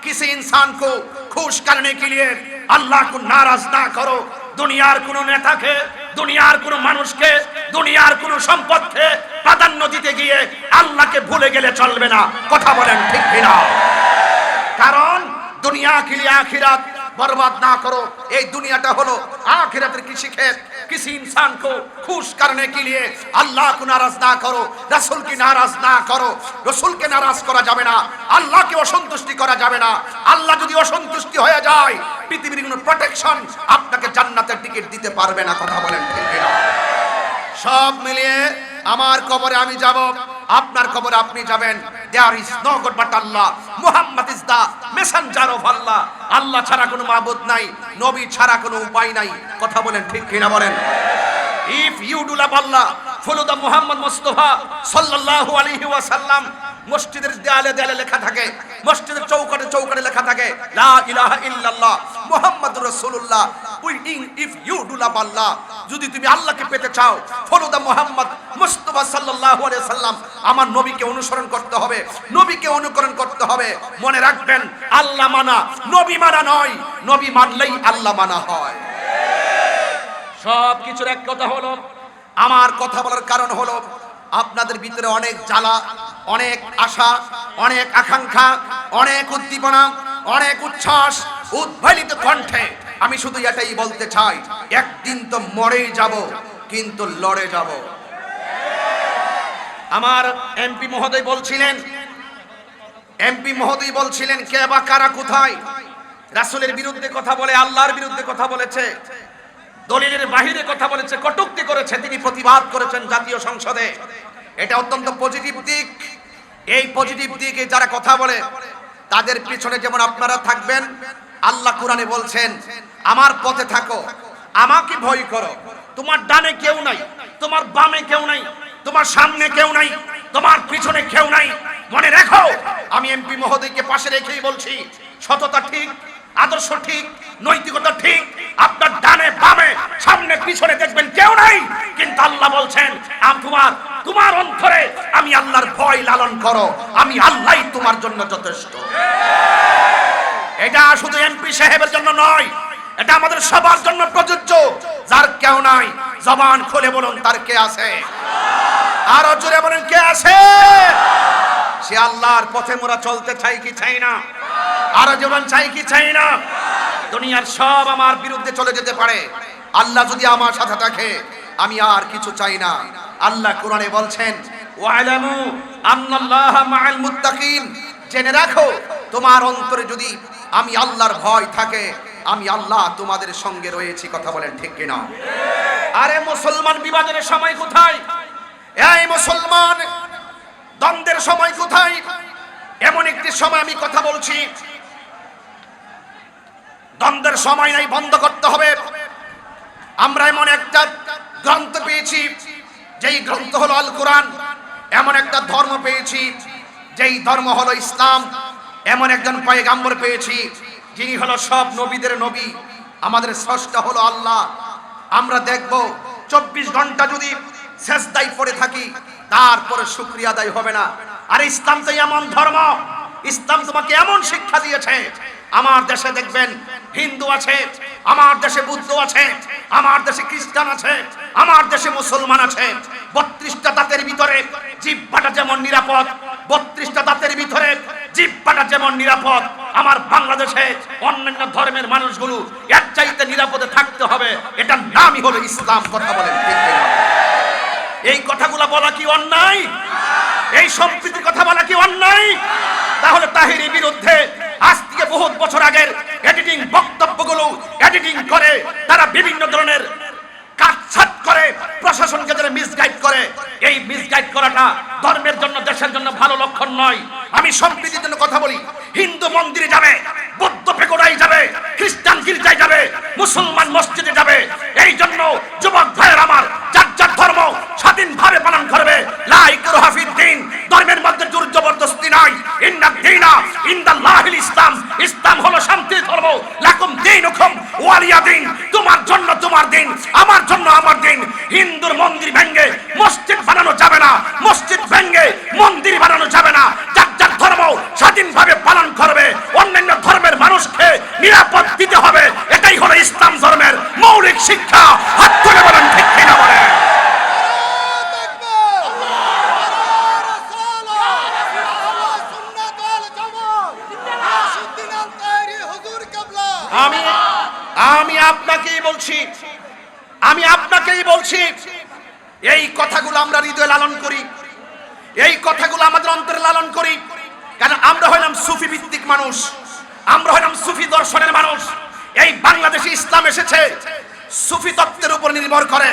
किसी इंसान को खुश करने के लिए अल्लाह को नाराज ना करो। दुनियार कोनो नेता के, दुनियार कोनो मानुष के, दुनियार कोनो सम्पद के प्राधान्य दीते गिये अल्लाह के भूले गेले चलबे ना। कथा बोलेन ठीक किना? कारण दुनिया के लिए आखिरत बर्बाद ना करो। ये दुनियाटा हलो आखिरतेर कृषि खेत। किसी इंसान को खुश करने के लिए अल्लाह को नाराज ना करो, रसूल की नाराज ना करो। रसूल के नाराज करा जाबे ना, अल्लाह के असंतुष्टि करा जाबे ना। अल्लाह यदि असंतुष्टि হয়ে যায় পৃথিবীর কোনো প্রটেকশন আপনাকে জান্নাতের টিকিট দিতে পারবে না। কথা বলেন ঠিক কিনা? সব মিলিয়ে আমার কবরে আমি যাব, আপনার কবরে আপনি যাবেন। There is no God but Allah. Muhammad is the messenger of Allah. আল্লাহ ছাড়া কোনো মাবুদ নাই, নবী ছাড়া কোনো উপায় নাই। কথা বলেন ঠিক কিনা বলেন? If you do love Allah, follow the Muhammad Mustafa sallallahu alaihi wasallam. মসজিদের দেয়ালে দেয়ালে লেখা থাকে, মসজিদের চৌকাঠে চৌকাঠে লেখা থাকে লা ইলাহা ইল্লাল্লাহ মুহাম্মাদুর রাসূলুল্লাহ। If you do love Allah, যদি তুমি আল্লাহকে পেতে চাও, ফলো দা মুহাম্মদ মুস্তাফা সাল্লাল্লাহু আলাইহি ওয়াসাল্লাম। আমার নবীকে অনুসরণ করতে হবে, নবীকে অনুকরণ করতে হবে। মনে রাখবেন, আল্লাহ মানা নবী মানা নয়, নবী মানলেই আল্লাহ মানা হয়। সব কিছুর এক কথা হলো, আমার কথা বলার কারণ হলো আপনাদের ভিতরে অনেক জ্বালা, অনেক আশা, অনেক আকাঙ্ক্ষা, অনেক উদ্দীপনা, অনেক উচ্ছ্বাস উদ্বেলিত কণ্ঠে আমি শুধু এটাই বলতে চাই, একদিন তো মরেই যাব, কিন্তু লড়ে যাব। আমার এমপি মহোদয় বলছিলেন কে বা কারা কোথায় রাসূলের বিরুদ্ধে কথা বলে, আল্লাহর বিরুদ্ধে কথা বলেছে, দলিলের বাহিরে কথা বলেছে, কটূক্তি করেছে, তিনি প্রতিবাদ করেছেন জাতীয় সংসদে। এটা অত্যন্ত পজিটিভ দিক। এই পজিটিভ দিকে যারা কথা বলে তাদের পিছনে যেমন আপনারা থাকবেন, আল্লাহ কোরআনে বলছেন আমার পথে থাকো, আমাকে ভয় করো। তোমার ডানে কেউ নাই, তোমার বামে কেউ নাই, তোমার সামনে কেউ নাই, তোমার পিছনে কেউ নাই। মনে রাখো, আমি এমপি মহোদয়কে পাশে রেখেই বলছি, সততা ঠিক, আদর্শ ঠিক, নৈতিকতা ঠিক। আপনার ডানে বামে সামনে পিছনে দেখবেন কেউ নাই, কিন্তু আল্লাহ বলছেন তোমার অন্তরে আমি আল্লাহর ভয় লালন করো, আমি আল্লাহই তোমার জন্য যথেষ্ট। এটা শুধু এমপি সাহেবের জন্য নয়, এটা আমাদের সবার জন্য প্রযোজ্য। যার কেউ নাই জবান খুলে বলুন তার কে আছে? আরো জোরে বলেন কে আছে? সে আল্লাহর পথে মোরা চলতে চাই কি চাই না? আরো জীবন চাই কি চাই না? দুনিয়ার সব আমার বিরুদ্ধে চলে যেতে পারে, আল্লাহ যদি আমার সাথে থাকে আমি আর কিছু চাই না। আল্লাহ কোরআনে বলছেন ওয়ালামু আন্নাল্লাহা মাআল মুত্তাকিন, জেনে রাখো তোমার অন্তরে যদি আমি আল্লাহর ভয় থাকে, আমি আল্লাহ তোমাদের সঙ্গে রয়েছি। কথা বলেন ঠিক কিনা? আরে মুসলমান বিভাজনের সময় কোথায়? এই মুসলমান দ্বন্দ্বের সময় কোথায়? এমন একটি সময় আমি কথা বলছি, দ্বন্দ্বের সময় নাই, বন্ধ করতে হবে। আমরা এমন একটা গ্রন্থ পেয়েছি, যেই গ্রন্থ হলো আল কোরআন। এমন একটা ধর্ম পেয়েছি, যেই ধর্ম হলো ইসলাম। এমন একজন পয়গাম্বর পেয়েছি, যিনি হলো সব নবীদের নবী, আমাদের স্রষ্টা হলো আল্লাহ। আমরা দেখব 24 ঘন্টা যদি সেজদায় পড়ে থাকি, তারপরে শুকরিয়া আদায় হবে না। আর ইসলাম তো এমন ধর্ম, ইসলাম তোমাকে এমন শিক্ষা দিয়েছে। আমার দেশে দেখবেন হিন্দু আছে, আমার দেশে বুদ্ধ আছে, আমার দেশে খ্রিস্টান আছে, আমার দেশে মুসলমান আছে। 32টা দাঁতের ভিতরে জিহ্বাটা যেমন নিরাপদ, 32টা দাঁতের ভিতরে জিহ্বাটা যেমন নিরাপদ, আমার বাংলাদেশে অন্যান্য ধর্মের মানুষগুলো এর চাইতে নিরাপদে থাকতে হবে। এটার নামই হলো ইসলাম। কথা বলেন ঠিক কিনা? এই কথাগুলো বলা কি অন্যায়? এই সম্প্রীতির কথা বলা কি অন্যায়? তাহলে তাহিরের বিরুদ্ধে আজ থেকে বহুত বছর আগের এডিটিং বক্তব্যগুলো এডিটিং করে তারা বিভিন্ন ধরনের কাটছাট করে প্রশাসনকে যারা মিসগাইড করে, এই মিসগাইড করাটা ধর্মের জন্য, দেশের জন্য ভালো লক্ষণ নয়। আমি সম্প্রীতির জন্য কথা বলি। হিন্দু মন্দিরে যাবে, বৌদ্ধ পেগোডায় যাবে, খ্রিস্টান গির্জায় যাবে, মুসলমান মসজিদে যাবে। এই জন্য যুবক ভাইয়ের আমার, যার যার ধর্ম স্বাধীনভাবে পালন করবে। লা ইকরাহা ফিদ্দীন, ধর্মের মধ্যে জোর জবরদস্তি নাই। ইন্নাদ দীনা ইনদাল্লাহিল ইসলাম, ইসলাম হলো শান্তির ধর্ম। লাকুম দীনুকুম ওয়ালিয়া দীন, তোমার জন্য তোমার দিন, আমার জন্য আমার দিন। হিন্দুর মন্দির ভেঙে মসজিদ বানানো যাবে না, মসজিদ ভেঙে মন্দির বানানো যাবে না। যার যার ধর্ম স্বাধীনভাবে পালন করবে, অন্যান্য ধর্মের মানুষকে নিরাপদ দিতে হবে। এটাই হলো ইসলাম ধর্মের মৌলিক শিক্ষা। হাত তুলে বলেন ঠিক কিনা বলেন? আমি আপনাকেই বলছি, আমি আপনাকেই বলছি, এই কথাগুলো আমরা হৃদয়ে লালন করি, এই কথাগুলো আমাদের অন্তরে লালন করি। কারণ আমরা হইলাম সুফি ভিত্তিক মানুষ, আমরা হইলাম সুফি দর্শনের মানুষ। এই বাংলাদেশে ইসলাম এসেছে সুফি তত্ত্বের উপর নির্ভর করে।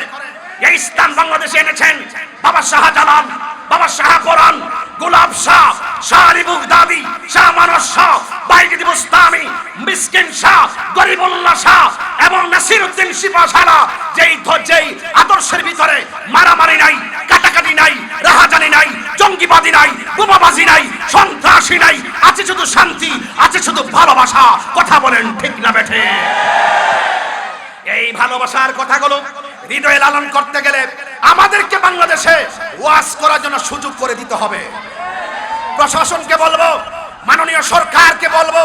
এই ইসলাম বাংলাদেশে এনেছেন বাবা শাহজালাল, বাবা শাহপরান, গোলাপ শাহ, শাহ আলী বুগদাদি, শাহ মানস শাহ, বাইজিদ বুস্তামি, মিসকিন শাহ, গরিবুল্লাহ শাহ এবং নাসিরউদ্দিন শিফা শাহ। যেই আদর্শের ভিতরে মারামারি নাই, কাটাকাটি নাই, রাহাজানি নাই, জঙ্গিবাদী নাই, বোমাবাজি নাই, সন্ত্রাসী নাই, আছে শুধু শান্তি, আছে শুধু ভালোবাসা। কথা বলেন ঠিক না বেঠে? এই ভালোবাসার কথাগুলো হৃদয়ে লালন করতে গেলে আমাদেরকে বাংলাদেশে ওয়াজ করার জন্য সুযোগ করে দিতে হবে। প্রশাসনকে বলবো, মাননীয় সরকারকে বলবো,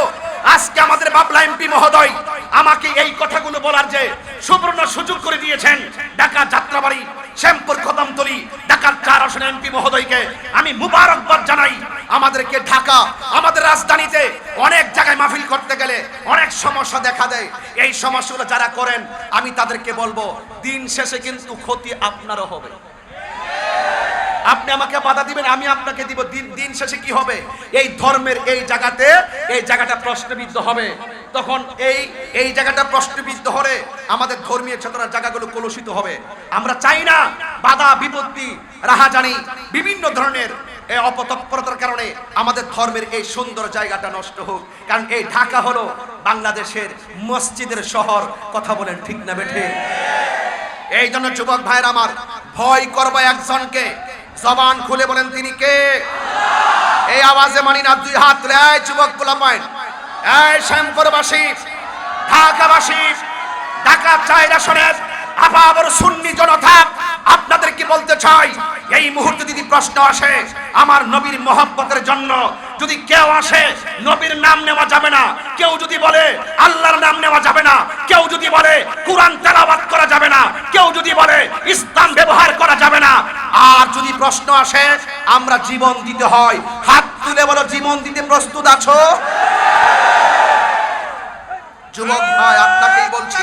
আজকে আমাদের বাবলা এমপি মহোদয় আমাকে এই কথাগুলো বলার যে সুবর্ণ সুযোগ করে দিয়েছেন। ঢাকা যাত্রাবাড়ি, শ্যামপুর, কদমতলী, ঢাকার 4 আসনে এমপি মহোদয়কে আমি মুবারকবাদ জানাই। আমাদেরকে ঢাকা, আমাদের রাজধানীতে অনেক জায়গায় মাহফিল করতে গেলে অনেক সমস্যা দেখা দেয়। এই সমস্যাগুলো যারা করেন আমি তাদেরকে বলবো, দিন শেষে কিন্তু ক্ষতি আপনারও হবে। আপনি আমাকে বাধা দিবেন, আমি আপনাকে দিব, দিন শেষে কি হবে? এই ধর্মের এই জায়গাটা প্রশ্নবিদ্ধ হবে। তখন এই জায়গাটা প্রশ্নবিদ্ধ হলে আমাদের ধর্মীয় চেতনার জায়গাগুলো কলুষিত হবে। আমরা চাই না বাধা বিপত্তি, রাহাজানি, বিভিন্ন ধরনের অপতৎপরতার কারণে আমাদের ধর্মের এই সুন্দর জায়গাটা নষ্ট হোক। কারণ এই ঢাকা হলো বাংলাদেশের মসজিদের শহর। কথা বলেন ঠিক না বেঠে? এই জন্য যুবক ভাইরা আমার, ভয় করবে একজনকে, জবান খুলে বলেন তিনি কে? এই আওয়াজে মানি না, দুই হাত তুলে এই যুবক পোলাপাইন, এই শ্যামপুরবাসী, ঢাকাবাসী, ঢাকা 4 আসনের আপাবর সুন্নি জনতা, আপনাদেরকে বলতে চাই, এই মুহূর্তে যদি প্রশ্ন আসে আমার নবীর মহব্বতের জন্য, যদি কেউ আসে নবীর নাম নেওয়া যাবে না, কেউ যদি বলে আল্লাহর নাম নেওয়া যাবে না, কেউ যদি বলে কুরআন তেলাওয়াত করা যাবে না, কেউ যদি বলে ইসলাম ব্যবহার করা যাবে না, আর যদি প্রশ্ন আসে আমরা জীবন দিতে হয়, হাত তুলে বলো জীবন দিতে প্রস্তুত আছো? যুবক ভাই আপনাকেই বলছি,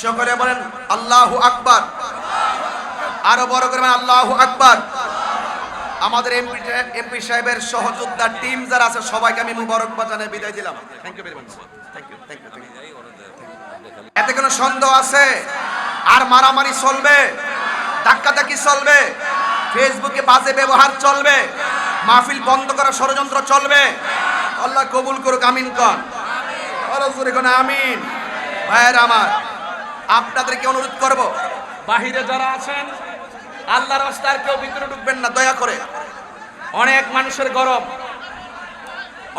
সকলে বলেন আল্লাহু আকবার, আরো বড় করে বলেন আল্লাহু আকবার। আমাদের এমপি সাহেবের সহযোদ্ধা টিম যারা আছে সবাইকে আমি মুবারকবাদ জানিয়ে বিদায় দিলাম। Thank you very much, thank you, thank you. এতে কোনো সন্দেহ আছে? আর মারামারি চলবে, ধাক্কাধাক্কি চলবে, ফেসবুকে বাজে ব্যবহার চলবে, মাহফিল বন্ধ করার ষড়যন্ত্র চলবে? আল্লাহ কবুল করুক, আমিন কন, আমিন। ভাইয়েরা আমার, আপনাদেরকে অনুরোধ করব, বাহিরে যারা আছেন আল্লাহর রাস্তায় কেউ ভিতরে ঢুকবেন না দয়া করে। অনেক মানুষের গরম,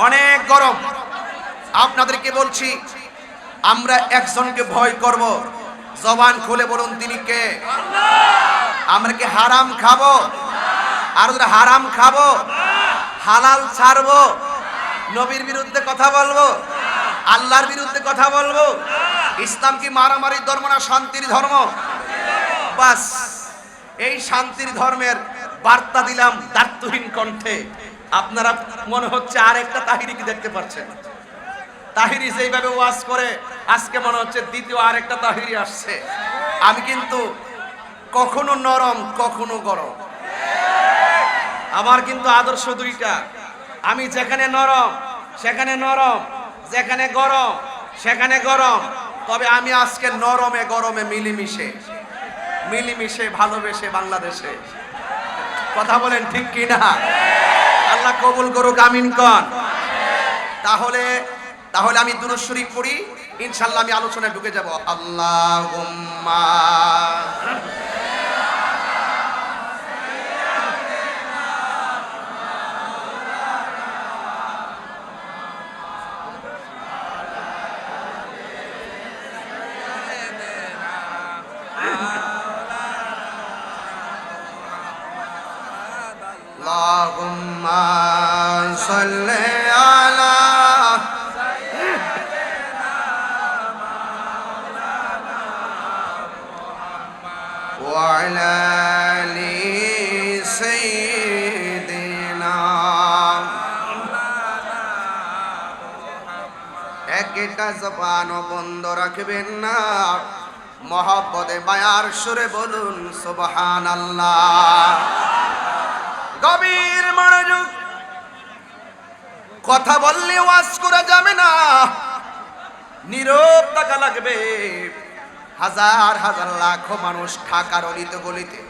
অনেক গরম। আপনাদেরকে বলছি, আমরা একজনকে ভয় করব, জবান খুলে বলুন তিনি কে? আমরা কি হারাম খাবো? আর যারা হারাম খাবো, হালাল ছাড়বো, নবীর বিরুদ্ধে কথা বলবো, আল্লাহর বিরুদ্ধে কথা বলবো? ইসলাম কি মারামারির ধর্ম না শান্তির ধর্ম? বাস এই শান্তির ধর্মের বার্তা দিলাম দার্থহীন কণ্ঠে। আপনারা মনে হচ্ছে আরেকটা তাহিরিকে দেখতে পাচ্ছেন। তাহিরি যেইভাবে ওয়াজ করে আজকে মনে হচ্ছে দ্বিতীয় আরেকটা তাহিরি আসছে। আমি কিন্তু কখনো নরম কখনো গরম, আমার কিন্তু আদর্শ দুইটা। আমি যেখানে নরম সেখানে নরম, যেখানে গরম সেখানে গরম। তবে আমি আজকে নরমে গরমে মিলিমিশে ভালোবেসে বাংলাদেশে। কথা বলেন ঠিক কি না? আল্লাহ কবুল করুক, আমিন কন। তাহলে আমি দুরূদ শরীফ পড়ি, ইনশাআল্লাহ আমি আলোচনায় ঢুকে যাব। আল্লাহুম্মা আল্লাহুম্মা সাল্লি আলা ওয়া আলা আলি সাইয়্যিদিনা। একটা জবান বন্ধ রাখবেন না, মহব্বতে মায়ার সুরে বলুন সুবহানাল্লাহ। গভীর মনোযোগ, কথা বললে ওয়াজ করা যাবে না, নীরব থাকা লাগবে। হাজার হাজার লাখো মানুষ ঢাকার অলিতে গলিতে।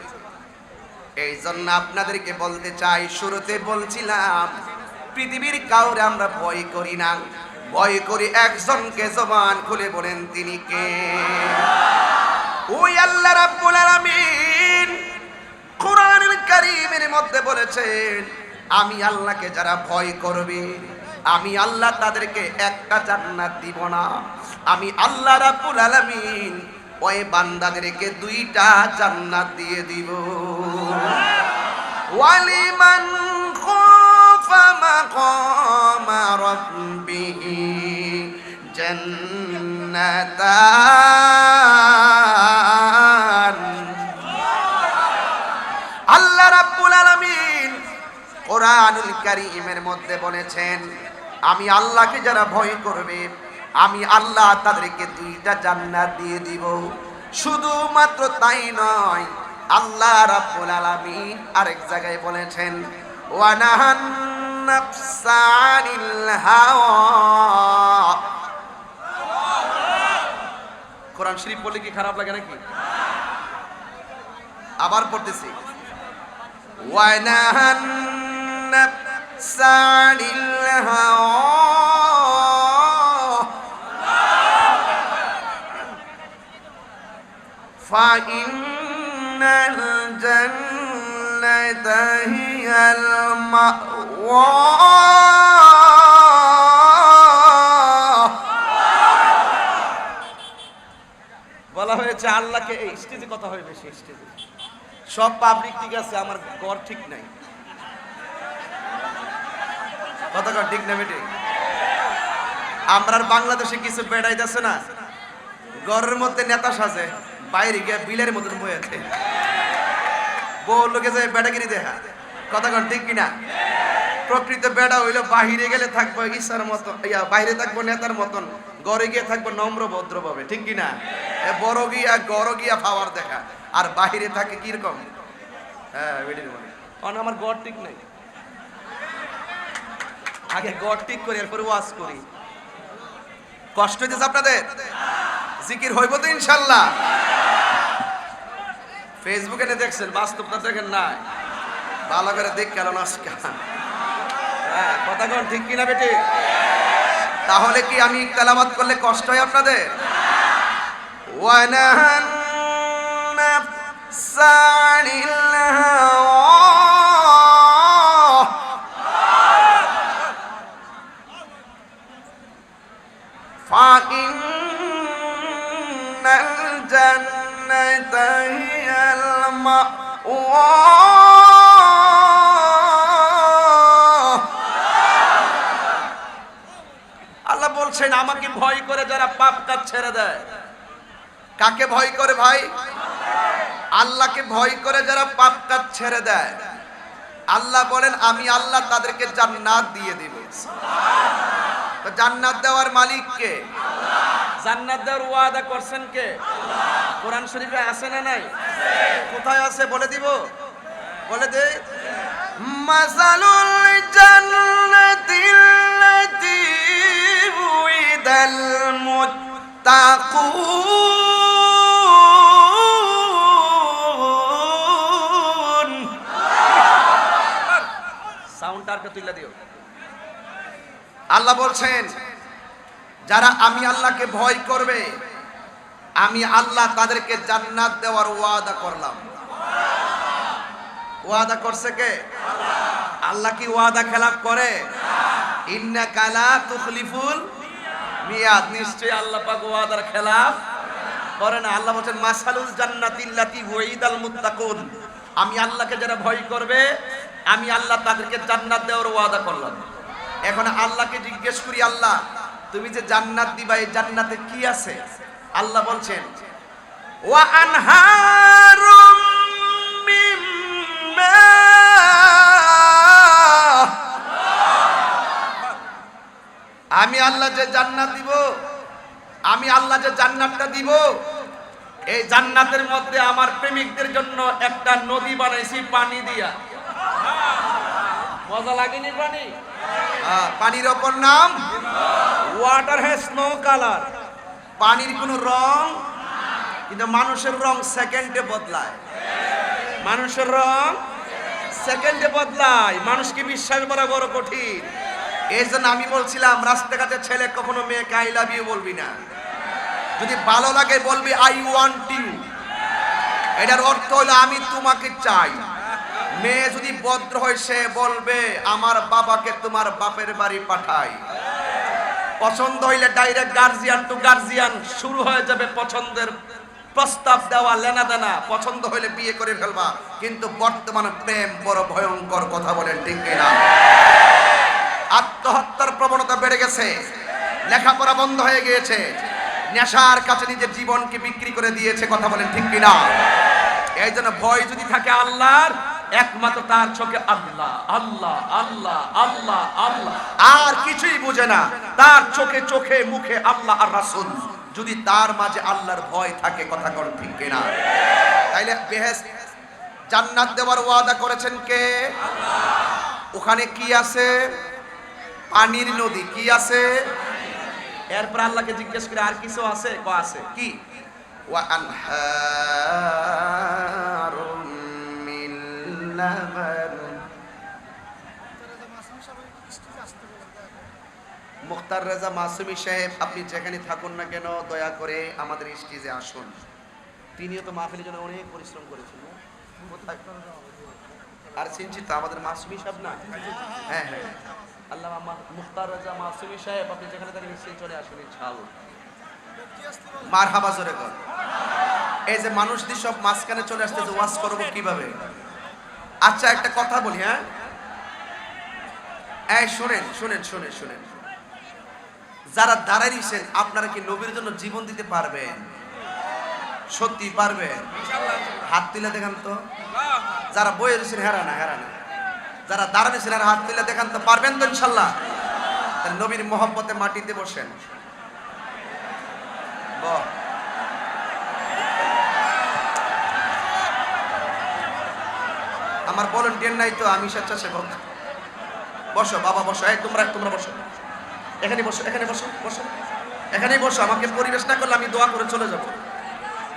এই জন্য আপনাদেরকে বলতে চাই, শুরুতে বলছিলাম পৃথিবীর কাউরে আমরা ভয় করি না, ভয় করি একজনকে। জবান খুলে বলেন তিনি কে? ওই আল্লাহ রাব্বুল আলামিন কোরআনুল কারীমের মধ্যে বলেছেন, আমি আল্লাহকে যারা ভয় করবে আমি আল্লাহ তাদেরকে একটা জান্নাত দিব না, আমি আল্লাহ রাব্বুল আলামিন ওই বান্দাদেরকে দুইটা জান্নাত দিয়ে দিব। ওয়ালিমান খাফা মাকামা রাব্বিহি জান্নাতান। আল্লাহ রাব্বুল আলামিন কোরআনুল কারীমের মধ্যে বলেছেন, আমি আল্লাহকে যারা ভয় করবে আমি আল্লাহ তাদেরকে 2টা জান্নাত দিয়ে দিব। শুধুমাত্র তাই নয়, আল্লাহ রাব্বুল আলামিন আরেক জায়গায় বলেছেন ওয়ানাহান নাফসা আনিল হাওয়া। কোরআন শরীফ বললে কি খারাপ লাগে নাকি? আবার পড়তেছি ওয়ানাহান নাফসা আনিল হাওয়া فإن الجنة هي المأوى। বলা হয়েছে আল্লাহকে এই স্টেজে কথা হয় বেশি, স্টেজে সব পাবলিক ঠিক আছে, আমার ঘর ঠিক নাই। কথা কর ঠিক না বেটি? আমরা বাংলাদেশে কিছু বেড়াইতেছে না, ঘরের মধ্যে নেতা সাজে, বাইরে গিয়ে বিলের মতন বয়েছে, বউ লোকে যায় বেড়াগিরি দেখা। কথা কন ঠিক কিনা? প্রকৃত বেড়া হইলো বাহিরে গেলে থাকবো ঈশার মতন, বাইরে থাকবো নেতার মতন, ঘরে গিয়ে থাকবো নম্র ভদ্র ভাবে, ঠিক কিনা? বড় গিয়া গড় গিয়া পাওয়ার দেখা, আর বাহিরে থাকে কিরকম? হ্যাঁ বেটির মানে আমার গড় ঠিক নাই, আগে গড় ঠিক করি এরপরে ওয়াজ করি। কষ্ট হইতেছে আপনাদের? জিকির হইব তো ইনশাল্লাহ। ফেসবুকে দেখছেন, বাস্তবতা দেখেন না, ভালো করে দেখ কেন নস্কা। হ্যাঁ কথা কন ঠিক কিনা বেটি? তাহলে কি আমি তেলাওয়াত করলে কষ্ট হয় আপনাদের? ওয়ানাহান নাফসা আনিল হাওয়া ফাইন্নাল জান্নাতা হিয়াল মাওয়া। আল্লাহ বলছেন আমাকে ভয় করে যারা পাপ কাজ ছেড়ে দেয়। কাকে ভয় করে ভাই? আল্লাহকে ভয় করে যারা পাপ কাজ ছেড়ে দেয়, আল্লাহ বলেন আমি আল্লাহ তাদেরকে জান্নাত দিয়ে দিব। তো জান্নাত দেওয়ার মালিক কে? জান্নাত দেওয়ার ওয়াদা করছেন কে? কোরআন শরীফে আছে না নাই? কোথায় আছে বলে দিব? বলে দে। মাসালুল জান্নাতিল্লাতী উইদাল মুত্তাকুন। সাউন্ডটাকে তুইলা দিও। আল্লাহ বলছেন যারা আমি আল্লাহকে ভয় করবে আমি আল্লাহ তাদেরকে জান্নাত দেওয়ার ওয়াদা করলাম। ওয়াদা করছে কে? আল্লাহ কি ওয়াদা খেলাফ করে? ইন্নাকা লা তুখলিফুল মিয়াদ। নিশ্চয়ই আল্লাহ পাক ওয়াদার খেলাফ করে না। আল্লাহ বলেন মাসালুল জান্নাতিল্লাতী ওয়াইদাল মুত্তাকুন। আমি আল্লাহকে যারা ভয় করবে আমি আল্লাহ তাদেরকে জান্নাত দেওয়ার ওয়াদা করলাম। এখন আল্লাহকে জিজ্ঞেস করি, আল্লাহ তুমি যে জান্নাত দিবা এই জান্নাতে কি আছে? আল্লাহ বলছেন ওয়া আনহারুম মিন মা। আমি আল্লাহ যে জান্নাত দিব, আমি আল্লাহ যে জান্নাতটা দিব, এই জান্নাতের মধ্যে আমার প্রেমিকদের জন্য একটা নদী বানাইছি পানি দিয়া। মজা লাগেনি পানি? পানির অপর নাম ওয়াটার হ্যাজ নো কালার। পানির কোনো রং, কিন্তু মানুষের রং সেকেন্ডে বদলায়। মানুষের রং সেকেন্ডে বদলায়। মানুষকে বিশ্বাস করা বড় কঠিন। এই জন্য আমি বলছিলাম রাস্তাঘাটে ছেলে কখনো মেয়েকে আই লাভ ইউ বলবি না। যদি ভালো লাগে বলবি আই ওয়ান্ট ইউ। এটার অর্থ হলো আমি তোমাকে চাই। মেয়ে যদি ভদ্র হয় সে বলবে আমার বাবাকে তোমার বাপের বাড়ি পাঠাই। পছন্দ হইলে ডাইরেক্ট গার্জিয়ান টু গার্জিয়ান শুরু হয়ে যাবে পছন্দের প্রস্তাব দেওয়া, লেনা দেনা। পছন্দ হইলে বিয়ে করে ফেলবা। কিন্তু বর্তমানে প্রেম বড় ভয়ঙ্কর, কথা বলেন ঠিক কিনা? আত্মহত্যার প্রবণতা বেড়ে গেছে, লেখাপড়া বন্ধ হয়ে গিয়েছে, নেশার কাছে নিজের জীবনকে বিক্রি করে দিয়েছে, কথা বলেন ঠিক কিনা? এই জন্য ভয় যদি থাকে আল্লাহর, একমাত্র তার চোখে আল্লাহ আল্লাহ আল্লাহ আল্লাহ আল্লাহ, আর কিছুই বুঝে না। তার চোখে চোখে মুখে আল্লাহ আর রাসূল। যদি তার মাঝে আল্লাহর ভয় থাকে, কথা কোন ঠিক কিনা? তাইলে বেহেশত জান্নাত দেওয়ার ওয়াদা করেছেন কে? আল্লাহ। ওখানে কি আছে? পানির নদী। কি আছে? এরপর আল্লাহকে জিজ্ঞেস করে আর কিছু আছে? আছে কি? ওয়া আনহারুম মিন লাবান। মুখতার রেজা মাসুমি সাহেব, আপনি যেখানে থাকুন না কেন দয়া করে আমাদের স্টেজে আসুন। তিনিও তো মাহফিলের জন্য অনেক পরিশ্রম করেছেন। আর চিনছি তো আমাদের মাসুমি সাহেব না? হ্যাঁ হ্যাঁ, আল্লাহ মুখতার রেজা মাসুমি সাহেব, আপনি যেখানে থাকেন নিশ্চয়ই চলে আসুন ইনশাআল্লাহ। মারহাবা জোরে কর। এই যে মানুষদের সব মাঝখানে চলে আসতেছে, ওয়াজ করবো কিভাবে? আচ্ছা একটা কথা বলি, হ্যাঁ এই শুনেন শুনেন শুনেন শুনেন, যারা দাঁড়াইছেন আপনারা কি নবীর জন্য জীবন দিতে পারবেন? সত্যি পারবেন? হাত তুলে দেখান তো। যারা বয়ে রয়েছেন হেরা না, হেরা না। যারা দাঁড়াইছেন আর হাত তুলে দেখান তো, পারবেন তো ইনশাল্লাহ? তাহলে নবীর মহব্বতে মাটিতে বসেন। আমার ভলান্টিয়ার নাই তো, আমি স্বেচ্ছাসেবক। বসো বাবা বসো, এই তোমরা তোমরা বসো, এখানে বসো, এখানে বসো, বসো এখানেই বসো। আমাকে পরিবেশ না করলে আমি দোয়া করে চলে যাব।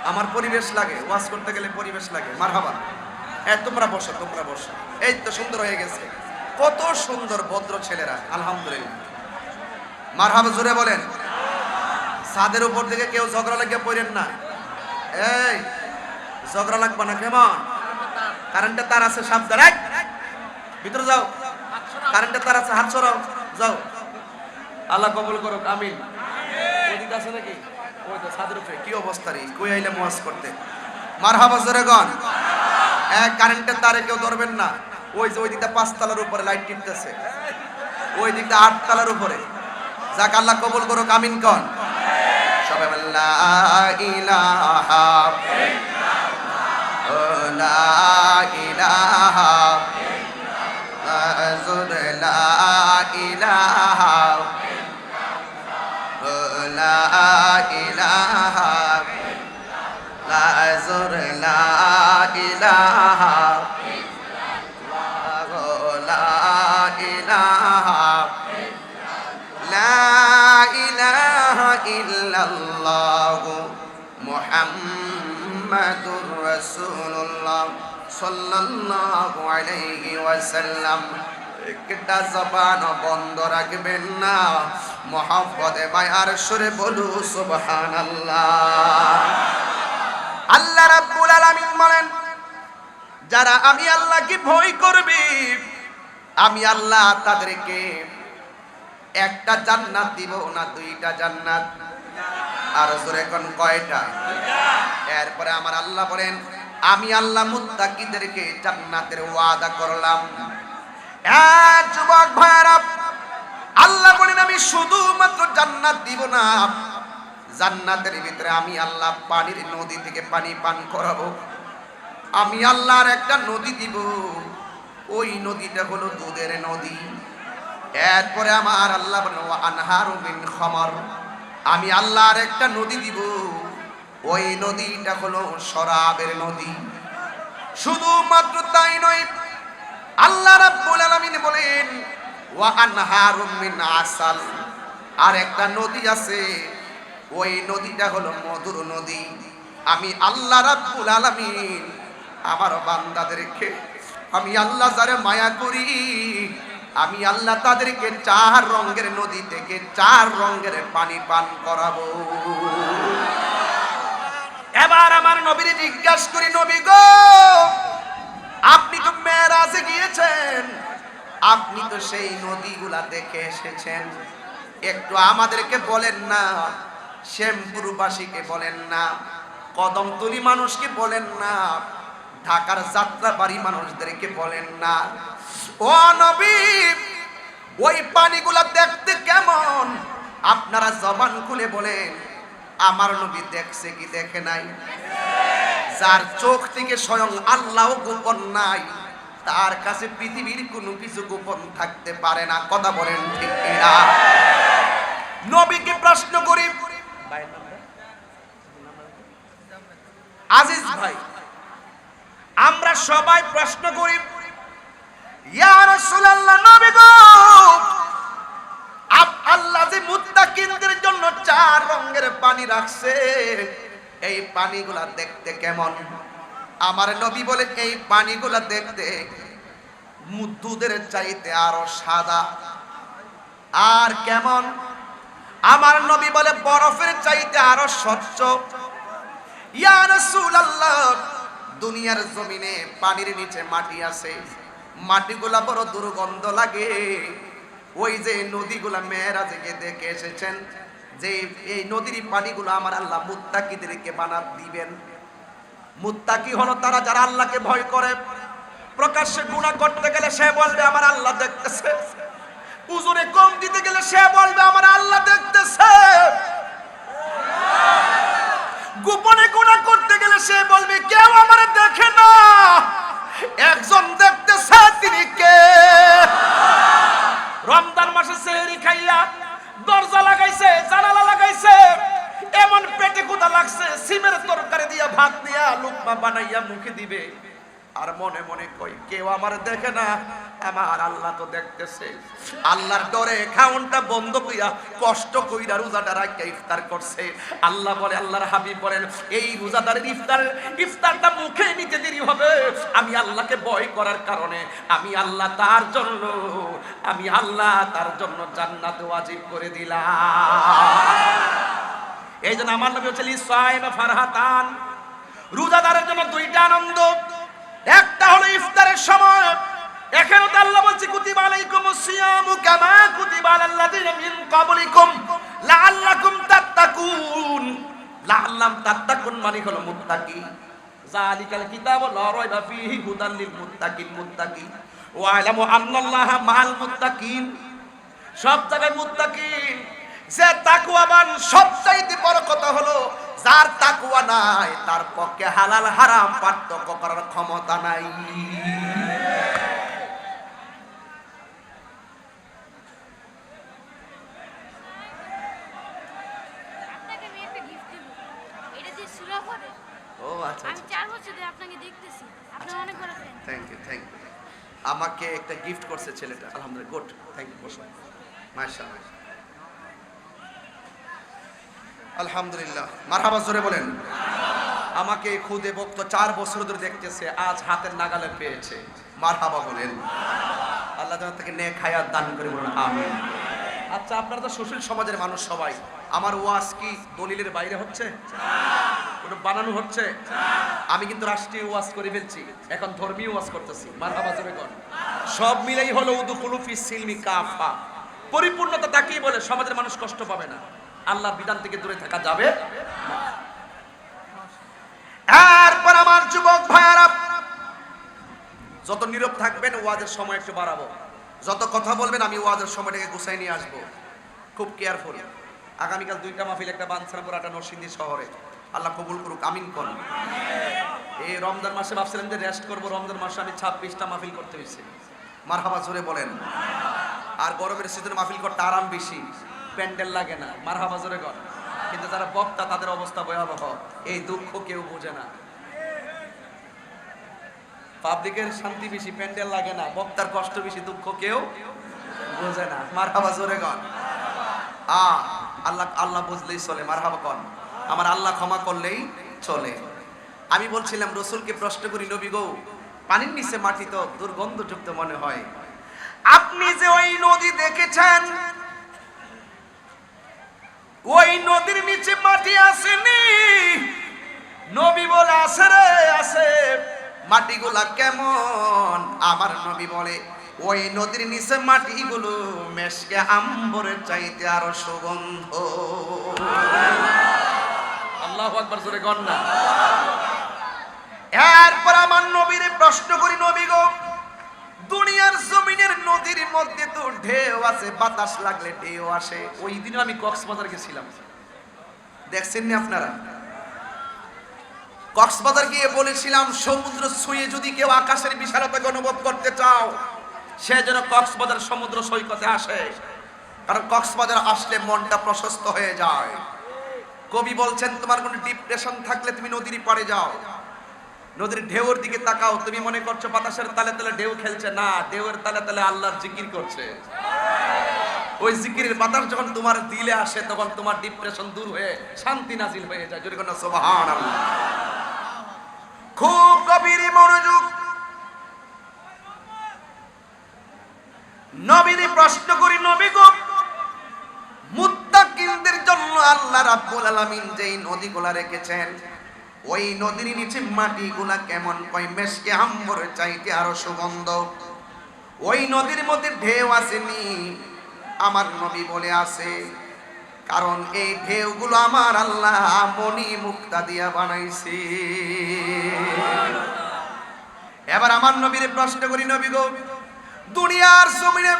আমার পরিবেশ লাগে, ওয়াজ করতে গেলে পরিবেশ লাগে। মারহাবা। তোমরা বসো, তোমরা বসো। এই তো সুন্দর হয়ে গেছে, কত সুন্দর ভদ্র ছেলেরা, আলহামদুলিল্লাহ। মারহাবা জোরে বলেন। ছাদের উপর থেকে কেউ ঝগড়া লাগিয়ে পড়েন না। এই ঝগড়া লাগবে না, কেমন? কারেন্টের তার আছে, সাবধান। ভিতরে যাও, কারেন্টের তার আছে, হাত সরাও, যাও। আল্লাহ কবুল করো, আমিন। ওইদিকে আছে নাকি? ওই তো ছাদের উপরে। কি অবস্থা রে, কই আইলে ওয়াজ করতে? মারহাবা জোরে গন। কারেন্টের তারে কেউ ধরবেন না। ওই যে ওই দিকটা 5 তলার উপরে লাইট টিপতেছে, ওই দিকটা 8 তলার উপরে। যাক আল্লাহ কবুল করো, আমিন কন। সবাই লা ইলাহা ইল্লাল্লাহ, লা ইলাহা ইল্লাল্লাহ, লা ইলাহা ইল্লাল্লাহ মুহাম্মাদুর রাসূলুল্লাহ সাল্লাল্লাহু আলাইহি ওয়াসাল্লাম। একটা জবান বন্ধ রাখবেন না, মুহাব্বতে মায়ার সুরে বলু সুবহানাল্লাহ। আল্লাহ রাব্বুল আলামিন বলেন, যারা আমি আল্লাহকে ভয় করবে, আমি আল্লাহ তাদেরকে একটা জান্নাত দিব না, 2টা জান্নাত। আর জোরে কোন কয়টা? এরপরে আমার আল্লাহ বলেন, আমি আল্লাহ মুত্তাকিদেরকে জান্নাতের ওয়াদা করলাম। যুবক ভাইরা, আল্লাহ বলেন আমি শুধুমাত্র জান্নাত দিব না, জান্নাতের ভিতরে আমি আল্লাহ পানির নদী থেকে পানি পান করাবো। আমি আল্লাহর একটা নদী দিব, ওই নদীটা হলো দুধের নদী। এরপরে আমার আল্লাহ বলেন ওয়া আনহারু মিন খামার, আমি আল্লাহর একটা নদী দিব, ওই নদীটা হলো শরাবের নদী। শুধুমাত্র তাই নয়, আল্লাহ রাব্বুল আলামিন বলেন ওয়া আনহারু মিন আসাল, আর একটা নদী আছে, ওই নদীটা হলো মধুর নদী। আমি আল্লাহ রাব্বুল আলামিন আমার বান্দাদেরকে, আমি আল্লাহ যারে মায়া করি, আমি আল্লাহ তাদেরকে 4 রঙের নদী থেকে 4 রঙের পানি পান করাবো। এবার আমার নবীরে জিজ্ঞাসা করি, নবী গো, আপনি তো মেরাজে গিয়েছেন, আপনি তো সেই নদীগুলা দেখে এসেছেন, একটু আমাদেরকে বলেন না, শ্যামপুরবাসীকে বলেন না, কদমতলী মানুষকে বলেন না, ঢাকার যাত্রাবাড়ি মানুষদেরকে বলেন না, ও নবী ওই পানিগুলা দেখতে কেমন? আপনারা জবান খুলে বলেন, আমার নবী দেখছে কি দেখে নাই? যার চোখ থেকে স্বয়ং আল্লাহ গোপন নাই, তার কাছে পৃথিবীর কোনো কিছু গোপন থাকতে পারে না। কথা বলেন ঠিক কিনা? নবীকে প্রশ্ন করি, আজিজ ভাই, আমরা সবাই প্রশ্ন করি, ইয়া রাসূলুল্লাহ, নবী গো, আল্লাহ যে মুত্তাকিনদের জন্য 4 রঙের পানি রাখছে, এই পানিগুলা দেখতে কেমন? আমার নবী বলে, এই পানিগুলা দেখতে দুধের চাইতে আরো সাদা। আর কেমন? আমার নবী বলে, বরফের চাইতে আরো স্বচ্ছ। ইয়া রাসূলুল্লাহ, দুনিয়ার জমিনে পানির নিচে মাটি আছে, মাটিগুলা বড় দুর্গন্ধ লাগে। ওই যে নদীগুলা মেরাজে গিয়ে দেখে এসেছেন, যে এই নদীর পানিগুলো আমার আল্লাহ মুত্তাকিদেরকে বানাত দিবেন। মুত্তাকি হলো তারা যারা আল্লাহকে ভয় করে। প্রকাশ্যে গুনাহ করতে গেলে সে বলবে আমার আল্লাহ দেখতেছে, উজুরে কম দিতে গেলে সে বলবে আমার আল্লাহ দেখতেছে, গোপনে গুনাহ করতে গেলে সে বলবে কেউ আমারে দেখে না, একজন দেখতেছে, তিনি কে? রমজান মাসে সেহরি খাইয়া দরজা লাগাইছে, জানালা লাগাইছে, এমন পেটে ক্ষুধা লাগছে, সিমের তরকারি দিয়া ভাত দিয়া লুকমা বানাইয়া মুখে দিবে, আর মনে মনে কই কেউ আমার দেখে না, আমার আল্লাহ তো দেখতেছে। আল্লাহর ডরে খাউনটা বন্ধ কইরা কষ্ট কইরা রোজাটা রাখিয়া ইফতার করছে। আল্লাহ বলে, আল্লাহর হাবিব বলেন, এই রোজাদারের ইফতারটা মুখে নিতে দেরি হবে, আমি আল্লাহকে ভয় করার কারণে আমি আল্লাহ তার জন্য জান্নাত ওয়াজিব করে দিলাম। এই জন্য আমার নবী হচ্ছে লিসাইম ফারহাতান, রোজাদারের জন্য 2টা আনন্দ। একটা হলো ইফতারের সময়, এখানে তো আল্লাহ বলছে কুতিবা আলাইকুমুস সিয়ামু কামা কুতিবা আলাল্লাযিনা মিন ক্বাবলিকুম লাআল্লাকুম তাত্তাকুন। লাআল্লাম তাত্তাকুন মানে হলো মুত্তাকি। যালিকাল কিতাবু লা রাইবা ফীহি হুদাল লিল মুত্তাকিন। মুত্তাকি ওয়া আলামু আন্নাল্লাহা মাআল মুত্তাকিন। সব জায়গায় মুত্তাকিন, যে তাকওয়াবান সবচাইতে বড় কথা হলো যার তাকওয়া নাই তার পক্ষে হালাল হারাম পার্থক্য করার ক্ষমতা নাই। আপনাকে আমি একটা গিফট দেব, এটা দিয়ে সূরা পড়ে। ও আচ্ছা, আমি 4 বছর ধরে আপনাকে দেখতেছি, আপনি অনেক বড় ফ্যান। Thank you. আমাকে একটা গিফট করছে ছেলেটা, আলহামদুলিল্লাহ, গুড, থ্যাংক ইউ। বসো, মাশাআল্লাহ, আলহামদুলিল্লাহ, মারহাবা, জোরে বলেন। আমাকে খুদে বক্ত 4 বছর ধরে দেখতেছে, আজ হাতের নাগালে পেয়েছে, মারহাবা বলেন। আল্লাহ যেন তাকে নেক হায়াত দান করে, বলেন আমিন। আচ্ছা, আপনারা তো সুশীল সমাজের মানুষ সবাই, আমার ওয়াজ কি দলিলের বাইরে হচ্ছে? ওটা বানানো হচ্ছে? আমি কিন্তু রাষ্ট্রীয় ওয়াজ করে ফেলছি, এখন ধর্মীয় ওয়াজ করতেছি, মারহাবা জোরে কর। সব মিলেই হলো উদখুলু ফিস সিলমি কাফা, পরিপূর্ণতা তাকেই বলে সমাজের মানুষ কষ্ট পাবে না, আল্লাহ বিধান থেকে দূরে থাকা যাবে না। এরপর আমার যুবক ভাইয়ারা, যত নীরব থাকবেন ওয়াজের সময় একটু বাড়াবো, যত কথা বলবেন আমি ওয়াজের সময়টাকে গুছাই নিয়ে আসবো, খুব কেয়ারফুল। আগামীকাল 2টা মাহফিল, একটা বানসারামপুর, একটা নরসিংদী শহরে, আল্লাহ কবুল করুক, আমিন করুন। এই রমজান মাসে ভাবছিলাম যে রেস্ট করবো, রমজান মাসে আমি 26টা মাহফিল করতে হয়েছে, মারহাবা জোরে বলেন। আর গরমের সিজনে মাহফিল করতে আরাম বেশি, প্যান্ডেল লাগে না, মারহাবা জোরে কর। কিন্তু যারা বক্তা তাদের অবস্থা ভয়াবহ, এই দুঃখ কেউ বোঝে না। পাবলিকের শান্তি বেশি, প্যান্ডেল লাগে না, বক্তার কষ্ট বেশি, দুঃখ কেউ বোঝে না, মারহাবা জোরে কর। আল্লাহ বুঝলেই চলে, মারহাবা কর। আমার আল্লাহ ক্ষমা করলেই চলে। আমি বলছিলাম রসুলকে প্রশ্ন করি, নবী গো, পানির নিচে মাটি তো দুর্গন্ধযুক্ত মনে হয়, আপনি যে ওই নদী দেখেছেন, ওই নদীর নিচে মাটি আসেনি? নবী বলে আছে রে, আছে। মাটিগুলা কেমন? আমার নবী বলে ওই নদীর নিচে মাটিগুলো মেশকে আম্বরের চাইতে আরো সুগন্ধ। আল্লাহু আকবার, জোরে কর না। এরপর আমার নবীরে প্রশ্ন করি, নবী গো, দুনিয়ার জমিনের নদীর মধ্যে তো ঢেউ আছে, বাতাস লাগলে ঢেউ আসে। ওই দিনও আমি কক্সবাজার গেছিলাম, দেখছেন না আপনারা? কক্সবাজার গিয়ে বলেছিলাম সমুদ্র ছুঁয়ে যদি কেউ আকাশের বিশালতাকে অনুভব করতে চাও, সে যেন কক্সবাজার সমুদ্র সৈকতে আসে, কারণ কক্সবাজার আসলে মনটা প্রশস্ত হয়ে যায়। কবি বলছেন, তোমার কোনো ডিপ্রেশন থাকলে তুমি নদীর পাড়ে যাও, নদীর ঢেউর দিকে তাকাও, তুমি মনে করছো বাতাসের তালে তালে ঢেউ খেলছে, না, ঢেউয়ের তালে তালে আল্লাহর জিকির করছে। ওই জিকিরের বাতাস যখন তোমার দিলে আসে, তখন তোমার ডিপ্রেশন দূর হয়ে শান্তি নাজিল হয়ে যায়। যদি কোনো সুবহানাল্লাহ। খুব গভীর মনোযোগ। নবীকে প্রশ্ন করি, নবী গো, মুত্তাকিনদের জন্য আল্লাহ রাব্বুল আলামিন যেই নদীগুলা রেখেছেন, ওই নদীর নিচে মাটিগুলা কেমন? কয় মেশকে আম্বরের চাইতে আরো সুগন্ধ। ওই নদীর মধ্যে ঢেউ আসেনি? আমার নবী বলে আছে, কারণ এই ঢেউগুলো আমার আল্লাহ মনি মুক্তা দিয়া বানাইছে। এবার আমার নবীর প্রশ্ন করি, নবী গো, দুনিয়ার জমিনে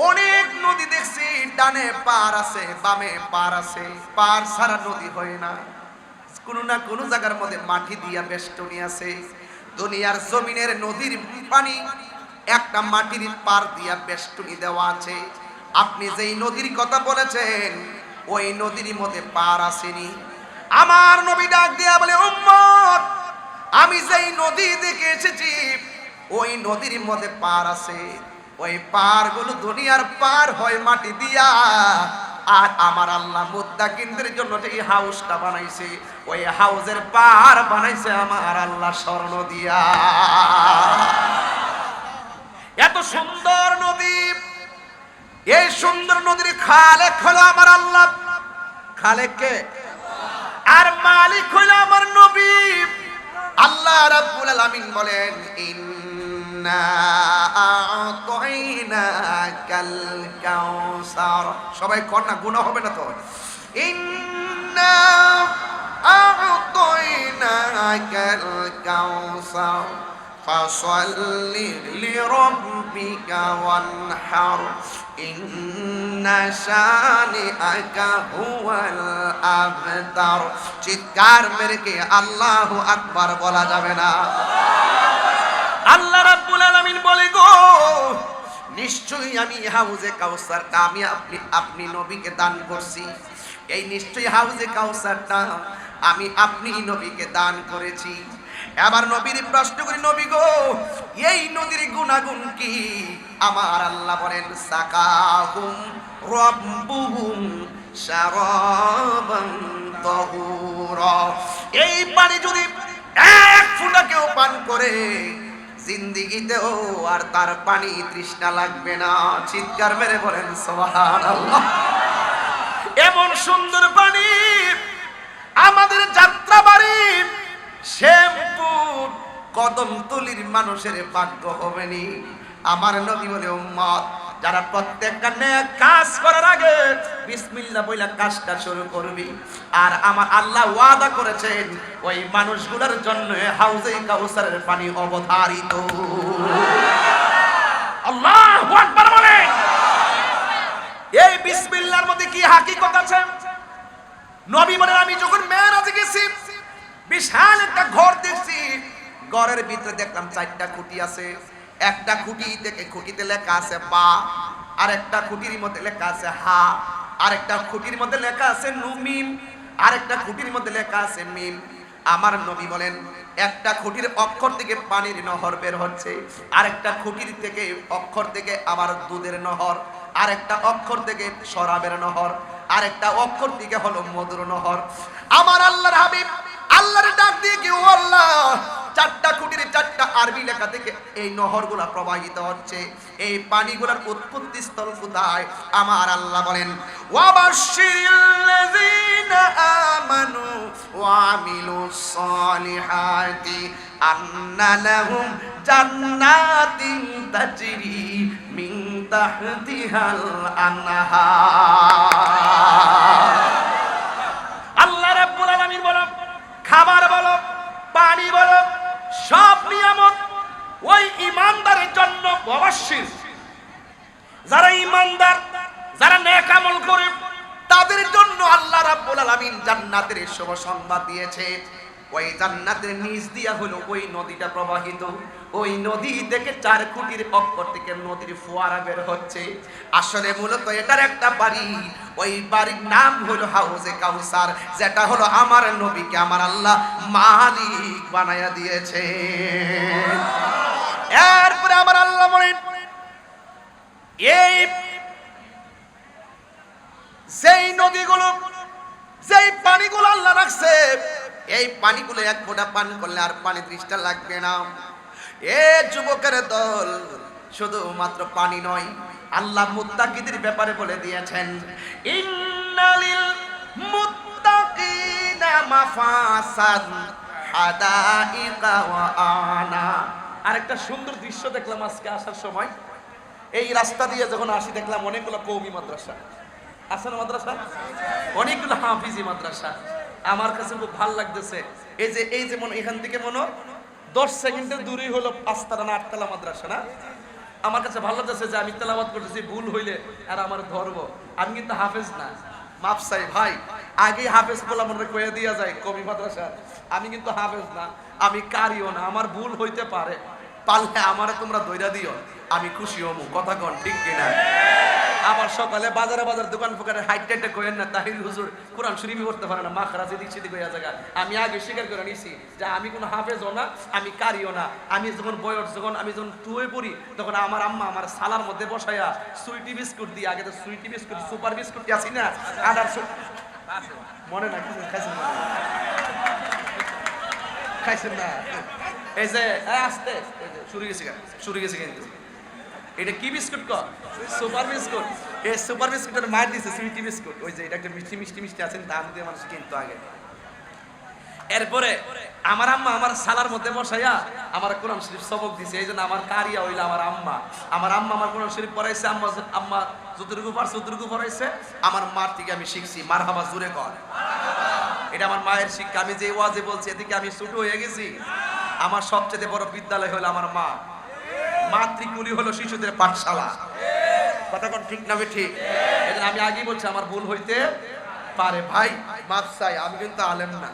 অনেক নদী দেখছি, ডানে পার আছে, বামে পার আছে, পার ছাড়া নদী হয় না। কোন না কোন জায়গার মধ্যে মাটি দিয়া বেষ্টনী আছে। দুনিয়ার জমিনের নদীর পানি একটা মাটির পার দিয়া বেষ্টনী দেওয়া আছে। আপনি যেই নদীর কথা বলেছেন, ওই নদীর মধ্যে পার আসেনি। আমার নবী ডাক দিয়া বলে, উম্মত, আমি যেই নদী দেখে এসেছি, ওই নদীর মধ্যে পার আছে। ওই পারগুলো দুনিয়ার পার হয় মাটি দিয়া। আর আমার আল্লাহ মুত্তাকিনদের জন্য যে হাউসটা বানাইছে, ওই হাউজের পার বানাইছে আমার আল্লাহ স্বর্ণ দিয়া। এত সুন্দর নদী, এই সুন্দর নদীর খালেক হলো আমার আল্লাহ। খালেক কে? আর মালিক হলো আমার নবী। আল্লাহ রাব্বুল আলামিন বলেন, ইন্না আ'তাইনাকাল কাউসার। সবাই কর না, গুনাহ হবে না তো। ইন্না আ'তাইনাকাল কাউসার ফাসাল্লি লিরাব্বিকা ওয়ানহার ইন্না শানিআকা হুয়াল আবতার। চিৎকার মেরে কে আল্লাহু আকবার বলা যাবে না? আল্লাহ রাব্বুল আলামিন বলে, গো, নিশ্চয়ই আমি হাউজে কাউসারটা আপনি নবীকে দান করছি। এই নিশ্চয়ই হাউজে কাউসারটা আপনি নবীকে দান করেছি। এবার নবীর প্রশ্ন করি, নবী গো, এই নদীর গুণাগুণ কি? আমার আল্লাহ বলেন, সাকাহুম রাব্বুহুম শারাবান তাহুরা। এই পানি যদি এক ফোঁটা কেউ পান করে, জিন্দেগিতেও আর তার পানি তৃষ্ণা লাগবে না। চিৎকার মেরে বলেন সুবহানাল্লাহ। এমন সুন্দর পানি আমাদের যাত্রাবাড়ি শ্যামপুর কদমতলির মানুষের ভাগ্য হবে নি। আমার নবী বলে, উম্মত, যারা প্রত্যেকটা নেক কাজ করার আগে বিসমিল্লাহ বইলা কাজটা শুরু করবি, আর আমার আল্লাহ ওয়াদা করেছেন ওই মানুষগুলোর জন্য হাউজে কাউসারের পানি অবধারিত। আল্লাহু আকবার বলে। এই বিসমিল্লাহর মধ্যে কি হাকিকত আছে? নবী বলেন, আমি যখন মেরাজে গেছি, বিশাল একটা ঘর দেখছি। ঘরের ভিতরে দেখলাম 4টা খুঁটি আছে। একটা খুঁটি থেকে খুঁটিতে লেখা আছে বা, আর একটা খুঁটির মধ্যে লেখা আছে হা, আর একটা খুঁটির মধ্যে লেখা আছে নুমিম, আর একটা খুঁটির মধ্যে লেখা আছে মিম। আমার নবী বলেন, একটা খুঁটির অক্ষর থেকে পানির নহর বের হচ্ছে, আর একটা খুঁটির থেকে অক্ষর থেকে আবার দুধের নহর, আর একটা অক্ষর থেকে শরাবের নহর, আর একটা অক্ষর থেকে হলো মধুর নহর। আমার আল্লাহর হাবিব আল্লাহর ডাক দিয়ে কি, ও আল্লাহ, 4টা খুঁটির 4টা আরবি লেখা থেকে এই নহরগুলা প্রবাহিত হচ্ছে। এই পানিগুলোর উৎপত্তি স্থল কোথায়? আমার আল্লাহ বলেন, ওয়াবাশশিরিল্লাযীনা আমানু ওয়া আমিলুস সালিহাতি আন্না লাহুম জান্নাতিন তাজরি মিন তাহতিহাল আনহার। আল্লাহ রাব্বুল আলামিন বলেন, খাবার বলো, পানি বলো, সব নিয়ামত ওই ইমানদারের জন্য অবশ্যই। যারা ইমানদার, যারা নেক আমল করে, তাদের জন্য আল্লাহ রাব্বুল আলামিন জান্নাতের শুভ সংবাদ দিয়েছে। ওই জান্নাতের নিচ দিয়া হলো ওই নদীটা প্রবাহিত। ওই নদী থেকে 4 কোটির অক্ষর থেকে নদীর ফোয়ারা বের হচ্ছে। আসলে মূলত এটার একটা বাড়ি, ওই বাড়ির নাম হলো হাউজে কাউসার, যেটা হলো আমার নবীকে আমার আল্লাহ মালিক বানায়া দিয়েছে। এরপরে আমার আল্লাহ বলেন, এই যেই নদীগুলো, যেই পানিগুলো আল্লাহ রাখছে, এই পানিগুলো এক ফোঁটা পান করলে আর পানি তৃষ্ণা লাগবে না। এ যুবকের দল, শুধুমাত্র পানি নয়, আল্লাহ মুত্তাকিদের ব্যাপারে বলে দিয়েছেন, ইন্নালিল মুত্তাকিনা মাফাসান হাদাইকা ওয়া আনা। আরেকটা সুন্দর দৃশ্য দেখলাম আজকে আসার সময়। এই রাস্তা দিয়ে যখন আসি দেখলাম অনেকগুলো কওমি মাদ্রাসা আছে না, মাদ্রাসা অনেকগুলো হাফিজি মাদ্রাসা। আমার কাছে খুব ভালো লাগতেছে। এই যে মনে এখান থেকে মনে 10 সেকেন্ডের দূরেই হলো 5তলা না 8তলা মাদ্রাসা না। আমার কাছে ভালো লাগতেছে যে আমি তেলাওয়াত করতেছি, ভুল হইলে আর আমার ধরব। আমি কিন্তু হাফেজ না, মাফ চাই ভাই। আগে হাফেজ বলা মনে কয়ে দিয়া যায় কওমি মাদ্রাসা। আমি কিন্তু হাফেজ না, আমি কারিও না, আমার ভুল হইতে পারে। পারলে আমারে তোমরা দইরা দিও, আমি খুশি হমু। কথা কন ঠিক কিনা? আবার সকালে বাজারে দোকান ফোকানে হাইটে কইেন না, তাহির হুজুর কোরআন শরীফই পড়তে পারে না, মাখরাজ এদিক সেদিক হইয়া জায়গা। আমি আগে স্বীকার করে নিছি যে আমি কোনো হাফেজও না, আমি কারিও না। আমি যখন আমি যখন টুয়ে পড়ি, তখন আমার আম্মা আমার সালার মধ্যে বসাইয়া সুইটি বিস্কুট দিয়ে, আগে তো সুইটি বিস্কুট সুপার বিস্কুট আসি না, আদার মনে না কিছু খাইছেন না। এই যে আস্তে শুরু গেছে কিন্তু এটা কি বিস্কুট কর? Super biscuit. এই সুপার বিস্কুটের মার দিছে সুইটি বিস্কুট। ওই যে এটা একটা মিষ্টি আছেন, দাম দিয়ে মানুষ কিন্তু আগে। এরপরে আমার আম্মা আমার সালার মধ্যে বসাইয়া আমার কোরআন শরীফ সবক দিছে। এই জন্য আমার কারিয়া হইলো আমার আম্মা। আমার কোরআন শরীফ পড়াইছে, আম্মা যতটুকু পারছে ততটুকু পড়াইছে। আমার মার থেকে আমি শিখছি। মারহাবা জোরে কর। এটা আমার মায়ের শিক্ষা। আমি যে ওয়াজে বলছি এদিকে আমি ছোট হয়ে গেছি। আমার সবচেয়ে বড় বিদ্যালয় হলো আমার মা। মাতৃকুলি হলো শিশুদের পাঠশালা। কথা কোন ঠিক না ঠিক? এজন্য আমি আগেই বলছি আমার ভুল হইতে পারে ভাই, মাফ চাই। আমি কিন্তু আলেম না,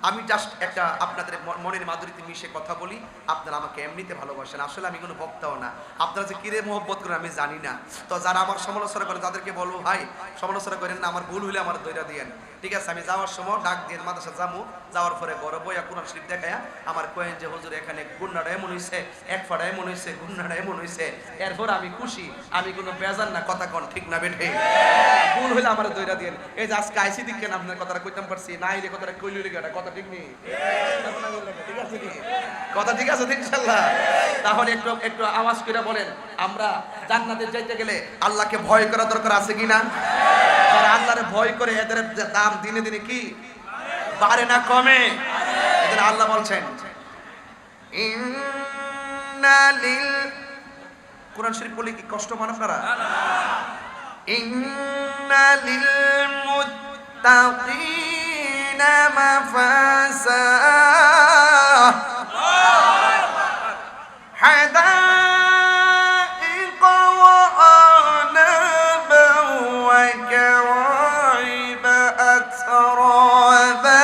আমি জাস্ট একটা আপনাদের মনের মাধুরীতে মিশে কথা বলি। আপনারা আমাকে এমনিতে ভালোবাসেন। আসলে আমি কোনো বক্তাও না। আপনারা যে কিরে মহব্বত করেন আমি জানি না। তো যারা আমার সমালোচনা করে তাদেরকে বলবো, ভাই সমালোচনা করেন না, আমার ভুল হইলে আমার দইরা দিয়েন, ঠিক আছে? আমি যাওয়ার সময় ডাক দিয়ে মাদ্রাসা যাবো, যাওয়ার পরে বড় বইয়া কোরআন শরীফ দেখায়া আমার কয়েন যে হুজুর এখানে গুন্নাটা এমন হইছে, এক ফাড়া এমন হইছে, গুন্নাটা এমন হইছে, এরপর আমি খুশি। আমি কোনো বেজার না। কথা কন ঠিক না বেঠে? ভুল হইলে আমার দইরা দিয়েন। এই যে আজকে আইসি দিকেন আপনার কথাটা কইতাম পারছি না, এই কথাটা কইলি লেগে কথা ঠিক নেই। ঠিক আছে নি? কথা ঠিক আছে ইনশাআল্লাহ? তাহলে একটু আওয়াজ করে বলেন, আমরা জান্নাতে যাইতে গেলে আল্লাহকে ভয় করা দরকার আছে কিনা? যারা আল্লাহরে ভয় করে এদের দাম দিনে দিনে কি বাড়ে না কমে? এদের আল্লাহ বলছেন ইন্নালিল, কোরআন শরীফ বলে কি কষ্ট পান আপনারা? ইন্নালিল মুত্তাকিনা মাফাসা হাদাইকা ওয়া আনাবা ওয়া কাওয়াইবা আতরাবা।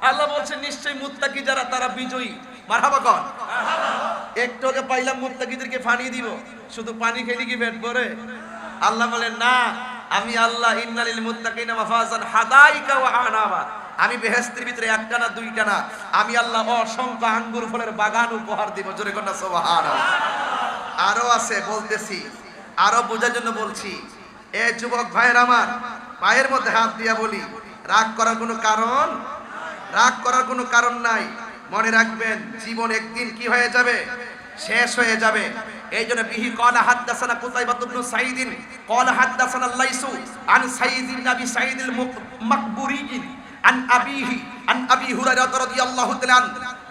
আল্লাহ বলছেন নিশ্চয়ই মুত্তাকি যারা তারা বিজয়ী। মারহাবা কন। একটু আগে পাইলাম মুত্তাকিদেরকে পানি দিব, শুধু পানি খেলে কি পেট ভরে? আল্লাহ বলেন না, আমি আল্লাহ ইন্নালিল মুত্তাকিনা মাফাজান হাদাইকা ওয়া আনাবা। আমি বেহেশতের ভিতরে একটা না দুইটা না, আমি আল্লাহ অসংখ্য আঙ্গুর ফলের বাগান উপহার দিব। জোরে কন্যা সুবহানাল্লাহ। আরো আছে বলতেছি, আরো বোঝার জন্য বলছি। এ যুবক ভাইয়ের আমার, পায়ের মধ্যে হাত দিয়া বলি, রাগ করার কোনো কারণ, রাগ করার কোনো কারণ নাই। মনে রাখবেন জীবন একদিন কি হয়ে যাবে? শেষ হয়ে যাবে। এই জন্য বিহি ক্বালা হাদাসানা কুতাইবা ইবনে সাঈদ ক্বালা হাদাসানা লাইসু আন সাঈদিন নবী সাঈদুল মাকবুরিয়িন আন আবি হুরায়রা রাদিয়াল্লাহু তাআলা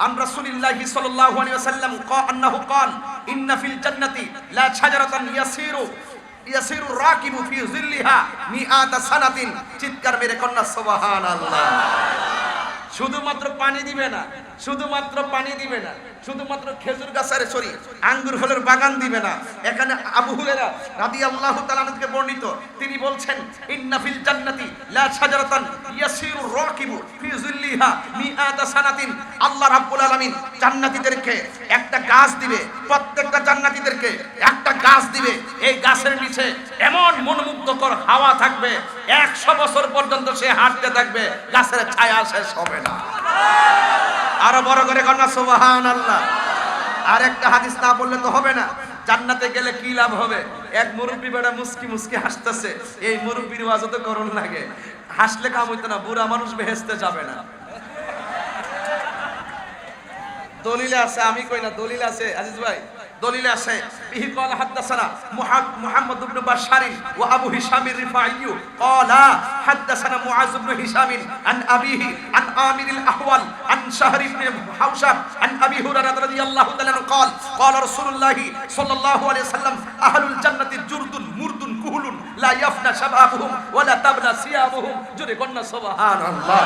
আন রাসূলিল্লাহি সাল্লাল্লাহু আলাইহি ওয়াসাল্লাম আন্নাহু ক্বাল ইন্না ফিল জান্নাতি লা শাজারাতান ইয়াসিরু রাকিবু ফি যিল্লিহা মিআতা সানাতিন। চিৎকার মেরে কন্যা সুবহানাল্লাহ। শুধুমাত্র পানি দিবে না, শুধুমাত্র পানি দিবে না, শুধুমাত্র খেজুর গাছের সরি আঙ্গুর ফলের বাগান দিবে না। এখানে আবু হুরায়রা রাদিয়াল্লাহু তাআলা থেকে বর্ণিত, তিনি বলছেন ইন্না ফিল জান্নাতি লা শাজারাতান ইয়াসিরু রাকিবু ফি যিল্লিহা মিআতা সানাতিন। আল্লাহ রাব্বুল আলামিন জান্নাতীদেরকে একটা গাছ দিবে, প্রত্যেকটা জান্নাতীদেরকে একটা গাছ দিবে। এই গাছের নিচে এমন মনোমুগ্ধকর হাওয়া থাকবে, 100 বছর পর্যন্ত সে হাঁটতে থাকবে, গাছের ছায়া শেষ হবে না। আরো বড় করে কন্যা সুবহানাল্লাহ। আর একটা হাদিস না বললে তো হবে না, জান্নাতে গেলে কি লাভ হবে? এক মুরব্বী বেটা মুস্কি মুস্কি হাসতেছে, এই মুরব্বীর ওয়াজও তো করুন লাগে, হাসলে কাম হইতো না, বুড়া মানুষ বেহেশতে যাবে না। দলিলে আছে, আমি কই না, দলিল আছে আজিজ ভাই, দলিল আছে। বিহি قال حدثنا محمد بن بشار وابو هشام الرفاعي قال حدثنا معاذ بن هشام عن ابيه عن عامر الاحول عن شهر بن حوشب عن ابي هريره رضي الله تعالى عنه قال قال رسول الله صلى الله عليه وسلم اهل الجنه جرد مرد كهل لا يفنى شبابهم ولا تبلى ثيابهم। জোরে কন্যা সুবহানাল্লাহ।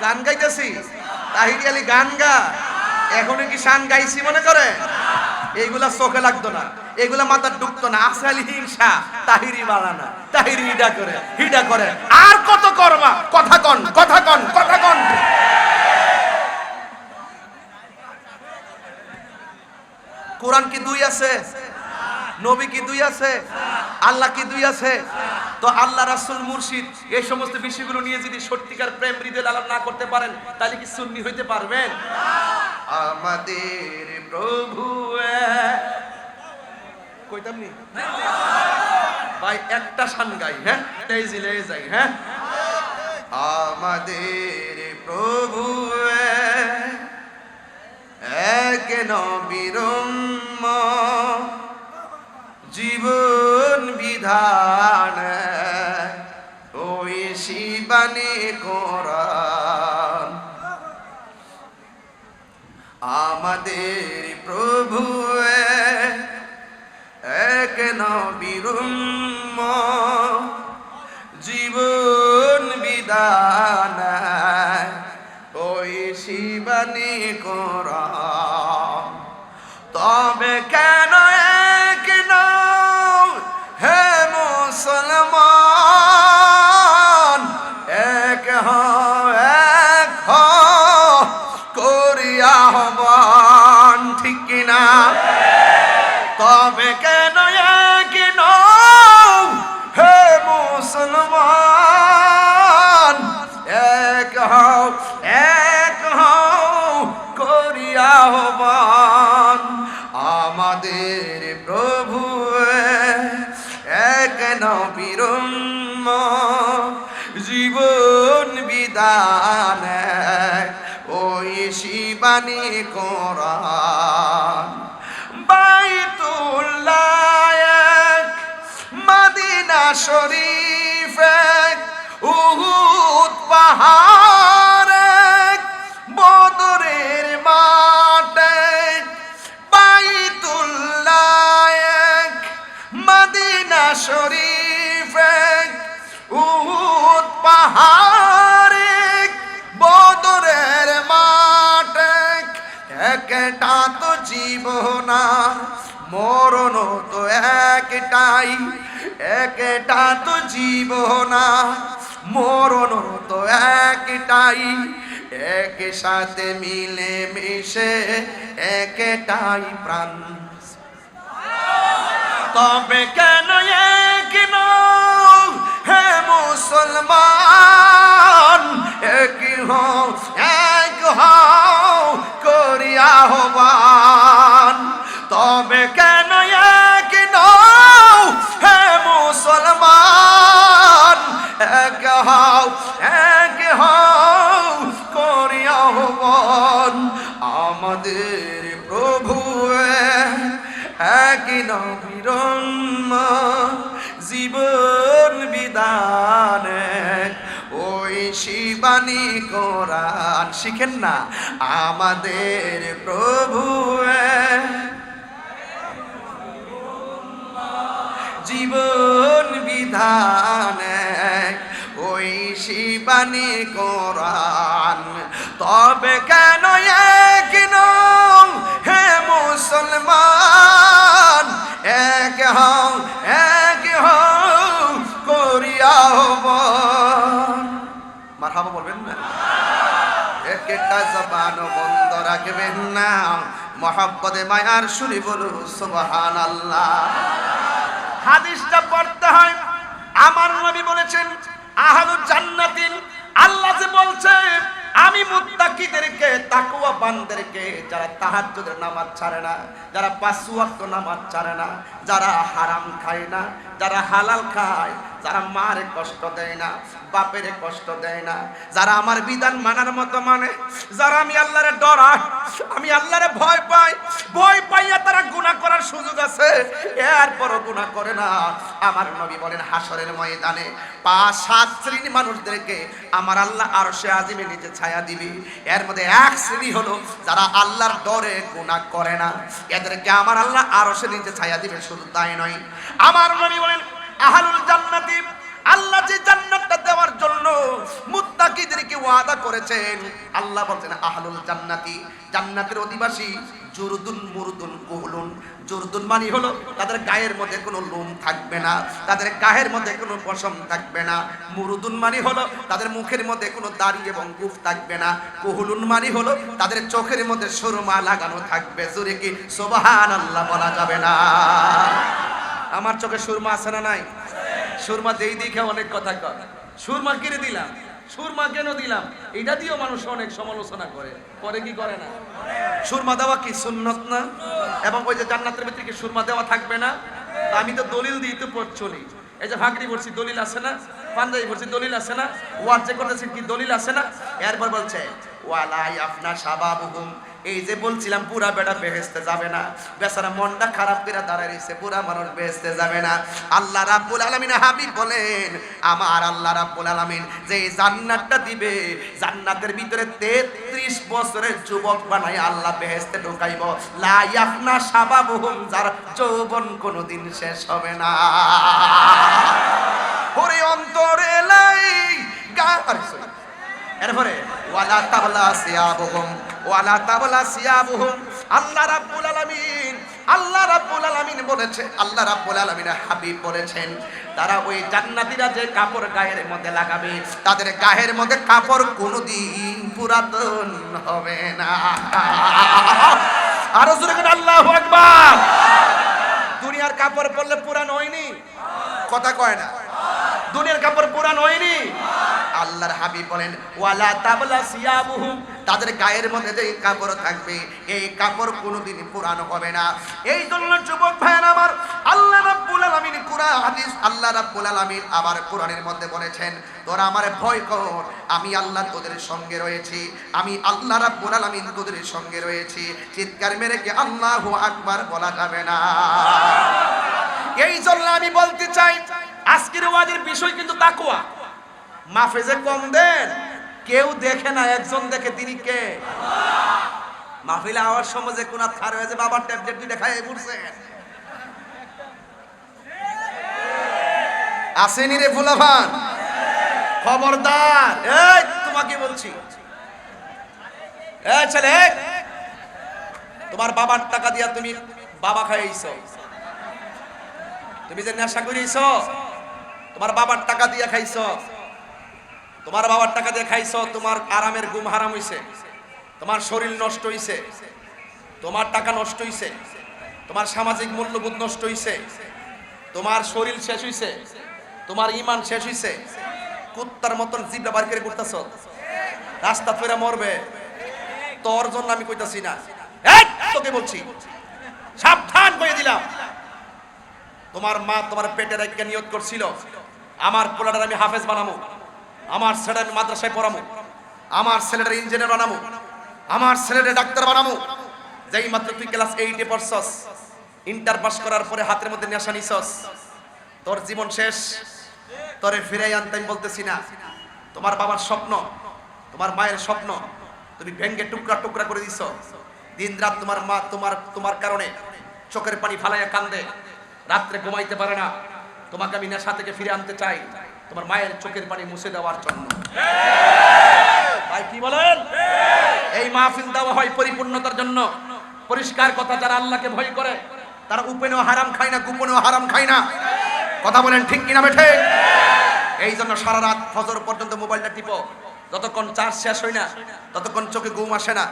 গান গাইতেছি, তাহিরি আলী গান গা, এখনো কি শান গাইছি মনে করে? এইগুলা চোখে লাগতো না, এগুলা মাথার ঢুকতো না। আসলে হিংসা, তাহিরি বাড়ানা, তাহিরি হিডা করে, হিডা করে, আর কত করবা? কথা কন, কথা কন, কথা কন। কোরআন কি দুই আছে? নবী কি দুই আছে? আল্লাহ কি দুই আছে? তো আল্লাহ রাসূল মুর্শিদ এই সমস্ত বিষয়গুলো নিয়ে যদি সত্যিকার প্রেম হৃদয় লালন না করতে পারেন, তাহলে কি সুন্নি হইতে পারবেন? আমাদের প্রভু কইতাম নি ভাই, একটা শান গাই, হ্যাঁ এই জিলে যাই, হ্যাঁ আমাদের প্রভু এক নবীর জীবন বিধান ওই শিবানী কোরআন। আমাদের প্রভু এক নবীর জীবন বিধান ওই শিবানী কোরআন। তবে কেন এক নও হে মুসলমান, এক হও, এক হও করিয়া আহ্বান, ঠিক কিনা? তবে কেন এক নও হে মুসলমান, এক হও, এক হও করিয়া আহ্বান। আমাদের প্রভু এক নবীর জীবন বিধান ওই শিবানী কোরআন। বাইতুল্লাহ এক, মদিনা শরীফ এক, উহুদ পাহাড় এক, বদরের মাঠ এক। বাইতুল্লাহ এক, মদিনা শরীফ এক, উহুদ পাহাড় এক, বদরের মাঠ এক। একটা তো জীবন মরণ তো একটাই, একটা তো জীবন মরণ তো একটাই, একসাথে মিলে মিশে একটাই প্রাণ। তবে কেন এক নও হে মুসলমান, এক হও, এক হও করিয়া আহ্বান। তবে কেন এক নও হে মুসলমান, এক হও, এক হও করিয়া আহ্বান। আমাদের প্রভু এক নবীর জীবন বিধান ওই শিবানী কোরআন। শিখেন না, আমাদের প্রভু জীবন বিধান ঐশী বাণী কোরআন। তবে কেন এক নও হে মুসলমান, এক হও করিয়া আহ্বান। মারহাবা বলবেন না? একটা জবানও বন্ধ রাখবেন না, মহব্বতে মায়ার সুরি বলুন সুবহানাল্লাহ। হাদিসটা পড়তে হয়। আমার নবী বলেছেন আহলুল জান্নাতিন, আল্লাহ যে বলছে আমি মুত্তাকিদেরকে, তাকওয়াবানদেরকে, যারা তাহাজ্জুদের নামাজ ছাড়ে না, যারা 5 ওয়াক্ত নামাজ ছাড়ে না, যারা হারাম খায় না, যারা হালাল খায়, যারা মারে কষ্ট দেয় না, বাপের কষ্ট দেয় না, যারা আমার বিধান মানার মতো মানে, যারা আমি আল্লাহরে ডরায়, আমি আল্লাহরে ভয় পাই, ভয় পাইয়া তারা গুনাহ করার সুযোগ আছে, এরপরও গুনাহ করে না। আমার নবী বলেন হাসরের ময়দানে 5-7 শ্রেণীর মানুষদেরকে আমার আল্লাহ আরশে আজিমে নিচে ছায়া দিবে। এর মধ্যে এক শ্রেণী হলো যারা আল্লাহর ডরে গুনাহ করে না, এদেরকে আমার আল্লাহ আরশে নিচে ছায়া দিবে। শুধু তাই নয়, আমার নবী বলেন আহলুল জান্নাতি, আল্লাহ যে জান্নাতটা দেওয়ার জন্য মুত্তাকিদেরকে ওয়াদা করেছেন, আল্লাহ বলছেন আহলুল জান্নাতি, জান্নাতের অধিবাসী জুরদুন মুরদুন কুহলুন। জুরদুন মানে হলো তাদের গায়ের মধ্যে কোনো লোম থাকবে না, তাদের গায়ের মধ্যে কোনো পশম থাকবে না। মুরদুন মানে হলো তাদের মুখের মধ্যে কোনো দাড়ি এবং গোঁফ থাকবে না। কুহলুন মানে হলো তাদের চোখের মধ্যে সুরমা লাগানো থাকবে। জোরে কি সুবহানাল্লাহ বলা যাবে না? আমার চোখে সুরমা আছে না নাই? সুরমা দেই দেখে অনেক কথা কয়, সুরমা কিনে দিলাম, সুরমা কেন দিলাম, এটা দিয়েও মানুষ অনেক সমালোচনা করে, করে কি করে না? সুরমা দেওয়া কি সুন্নত না? এবং ওই যে জান্নাতের ভিতরে কি সুরমা দেওয়া থাকবে না? আমি তো দলিল দিই তো চলি, এই যে ভাগরি পড়ছি দলিল আছে না, পাঞ্জাবি পড়ছি দলিল আছে না, ওয়াজ যে করতেছি কি দলিল আছে না? এরপর বলছে ওয়ালা ইয়াফনা শাবাবুহুম, এই যে বলছিলাম পুরা বেটা বেহেশতে যাবে না, বেচারা মনটা খারাপ করে দাঁড়ায় রইছে, পুরা মানুষ বেহেশতে যাবে না। আল্লাহ রাব্বুল আলামিন হাবিব বলেন আমার আল্লাহ রাব্বুল আলামিন যে জান্নাতটা দিবে, জান্নাতের ভিতরে 33 বছরের যুবক বানায় আল্লাহ বেহেশতে ঢুকাইব। লা ইয়াফনা শাবাবুহুম, যার যৌবন কোনোদিন শেষ হবে না। ওরে অন্তরে লাই এরপরে ওয়ালা তাবলা সিয়াবুহুম, ওয়ালা তাবলা সিয়াবুহুম। আল্লাহ রাব্বুল আলামিন বলেছে, আল্লাহ রাব্বুল আলামিন হাবিব বলেছেন তারা ওই জান্নাতীরা যে কাপড় গায়ের মধ্যে লাগাবে, তাদের গায়ের মধ্যে কাপড় কোনোদিন পুরাতন হবে না। আরো জোরে করে আল্লাহু আকবার। দুনিয়ার কাপড় পরলে পুরান হয়নি, কথা কয় না, দুনিয়ার কাপড় পুরান হয়নি। আল্লাহর হাবিব বলেন ওয়ালা তাবলা সিয়াবুহুম, তাদের গায়ের মধ্যে যে কাপড় থাকবে এই কাপড় কোনোদিন পুরানো হবে না। এই জন্য যুবক ভাইয়েরা আমার, আল্লাহ রাব্বুল আলামিন কুরআন হাদিস, আল্লাহ রাব্বুল আলামিন আবার কোরআনের মধ্যে বলেছেন তোরা আমারে ভয় কর, আমি আল্লাহ তোদের সঙ্গে রয়েছি, আমি আল্লাহ রাব্বুল আলামিন তোদের সঙ্গে রয়েছি। চিৎকার মেরে কি আল্লাহু আকবার বলা যাবে না? এই জন্য আমি বলতে চাই আজকের ওয়াজের বিষয় কিন্তু তাকওয়া। মাহফিজে কম দেন, কেউ দেখে না, একজন দেখে, তিনি কে? মাহফিলে আওয়াজ সমাজে কোন খার হয়েছে, বাবার ট্যাবলেট দুইটা খাইয়ে পড়ছেন, আসেনি রে ফুলাভান? খবরদার, এই তোমাকে বলছি, এই ছেলে, তোমার বাবার টাকা দিয়া তুমি বাবা খাইছো, তুমি যে নেশা করিছো, তোমার বাবার টাকা দিয়ে খাইছো, তোমার বাবার টাকা দিয়ে খাইছো, তোমার আরামের ঘুম হারাম হইছে, তোমার শরীর নষ্ট হইছে, তোমার টাকা নষ্ট হইছে, তোমার সামাজিক মূল্যবোধ নষ্ট হইছে, তোমার শরীর শেষ হইছে, তোমার ঈমান শেষ হইছে। কুত্তার মতন জিভটা বার করে করতেছ, রাস্তা ফেরা মরবে। তোর জন্য আমি কইতাছি না, এই তোকে বলছি, সাবধান করে দিলাম। তোমার মা তোমার পেটে রেখে নিয়ত করছিল আমার পোলাটার আমি হাফেজ বানাবো, আমার ছেলের মাদ্রাসায় পড়াবো, আমার ছেলের ইঞ্জিনিয়ার বানাবো, আমার ছেলের ডাক্তার বানাবো। যেই মাত্র তুই ক্লাস 8-এ পড়ছস, ইন্টার পাস করার পরে হাতের মধ্যে নেশা নিছস, তোর জীবন শেষ। তোরে ফিরাই আনতে আমি বলতেছি না, তোমার বাবার স্বপ্ন, তোমার মায়ের স্বপ্ন তুমি ভেঙ্গে টুকরা টুকরা করে দিছ। দিন রাত তোমার মা তোমার কারণে চোখের পানি ফালাইয়া কান্দে, রাত্রে ঘুমাইতে পারে না। তোমাকে আমি নেশা থেকে ফিরে আনতে চাই, তোমার মায়ের চোখের পানি মুছে দেওয়ার জন্য। ভাই কি বলেন? এই মাহফিল দেওয়া হয় পরিপূর্ণতার জন্য। পরিষ্কার কথা, যারা আল্লাহকে ভয় করে তারা উপেনেও হারাম খায় না, গোপনেও হারাম খায় না। কথা বলেন ঠিক কিনা বেঠে? এই জন্য সারা রাত ফজর পর্যন্ত মোবাইলটা টিপো, যতক্ষণ চার্জ শেষ হয় না ততক্ষণ চোখে ঘুম আসে না।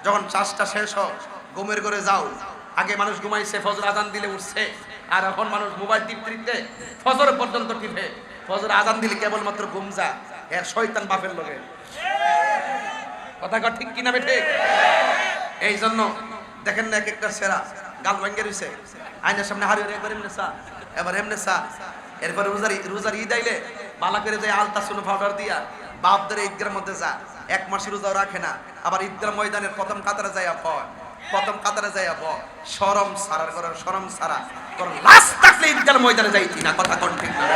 যখন চার্জটা শেষ হয় ঘুমের ঘরে যাও। আগে মানুষ ঘুমাইছে, ফজর আজান দিলে উঠছে, আর এখন মানুষ মোবাইল টিপতে টিপতে ফজর পর্যন্ত টিপে। ফজর আজান দিলে কেবলমাত্র ঘুম যা, এর শয়তান বাপের লগে। কথা কর ঠিক কিনা বেঠে? এই জন্য দেখেন না, এক একটা সেরা গাল ভাঙ্গে রইছে, আয়নার সামনে হারিয়ে একবার এমনি চা, এবার এমনি চা। এরপরে রোজার ঈদ আইলে বালা করে যায় আলতা সুনো পাউডার দিয়া বাপদের ঈদগার মধ্যে যা, এক মাস রোজাও রাখে না। আবার ঈদগার ময়দানের প্রথম কাতারে যায় প্রথম কাতারে যায় শরম সারার করার শরম সারা তোর লাশ থাকলে ঈদগার ময়দানে যাইতি না। কথা কোন ঠিক না?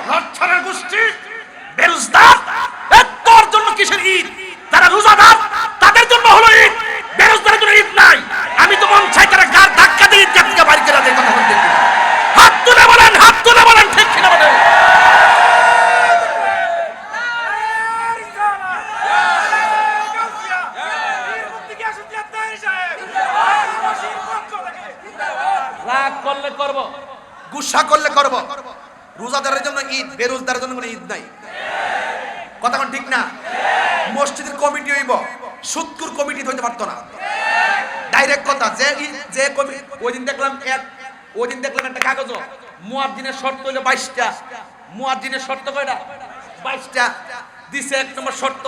লচ্ছারের গোষ্ঠী বেরোজগার, তোর জন্য কিসের ঈদ? যারা রোজাদার তাদের জন্য হলো ঈদ, বেরোজগারের জন্য ঈদ নাই। আমি তো মন চাই তারা গার ধাক্কা দিয়ে ঈদগাহ থেকে বাড়ি করে দেয়। কথা বলতে হাত তুলে বলেন, হাত তুলে বলেন ঠিক কিনা বলেন? রাগ করলে করব, গুসা করলে করব। রোজাদারের জন্য ঈদ, বেরোজগারের জন্য কোনো ঈদ নাই। কথা কোন ঠিক না? মসজিদের কমিটি হইব, সুদকুর কমিটি হইতে পারতো না। ডাইরেক্ট কথা, যে কমিটি ওই দিন দেখলাম একটা কাগজ, মুয়াজ্জিনের শর্ত হইলো 22টা। মুয়াজ্জিনের শর্ত কয়টা? 22টা দিছে। 1 নম্বর শর্ত,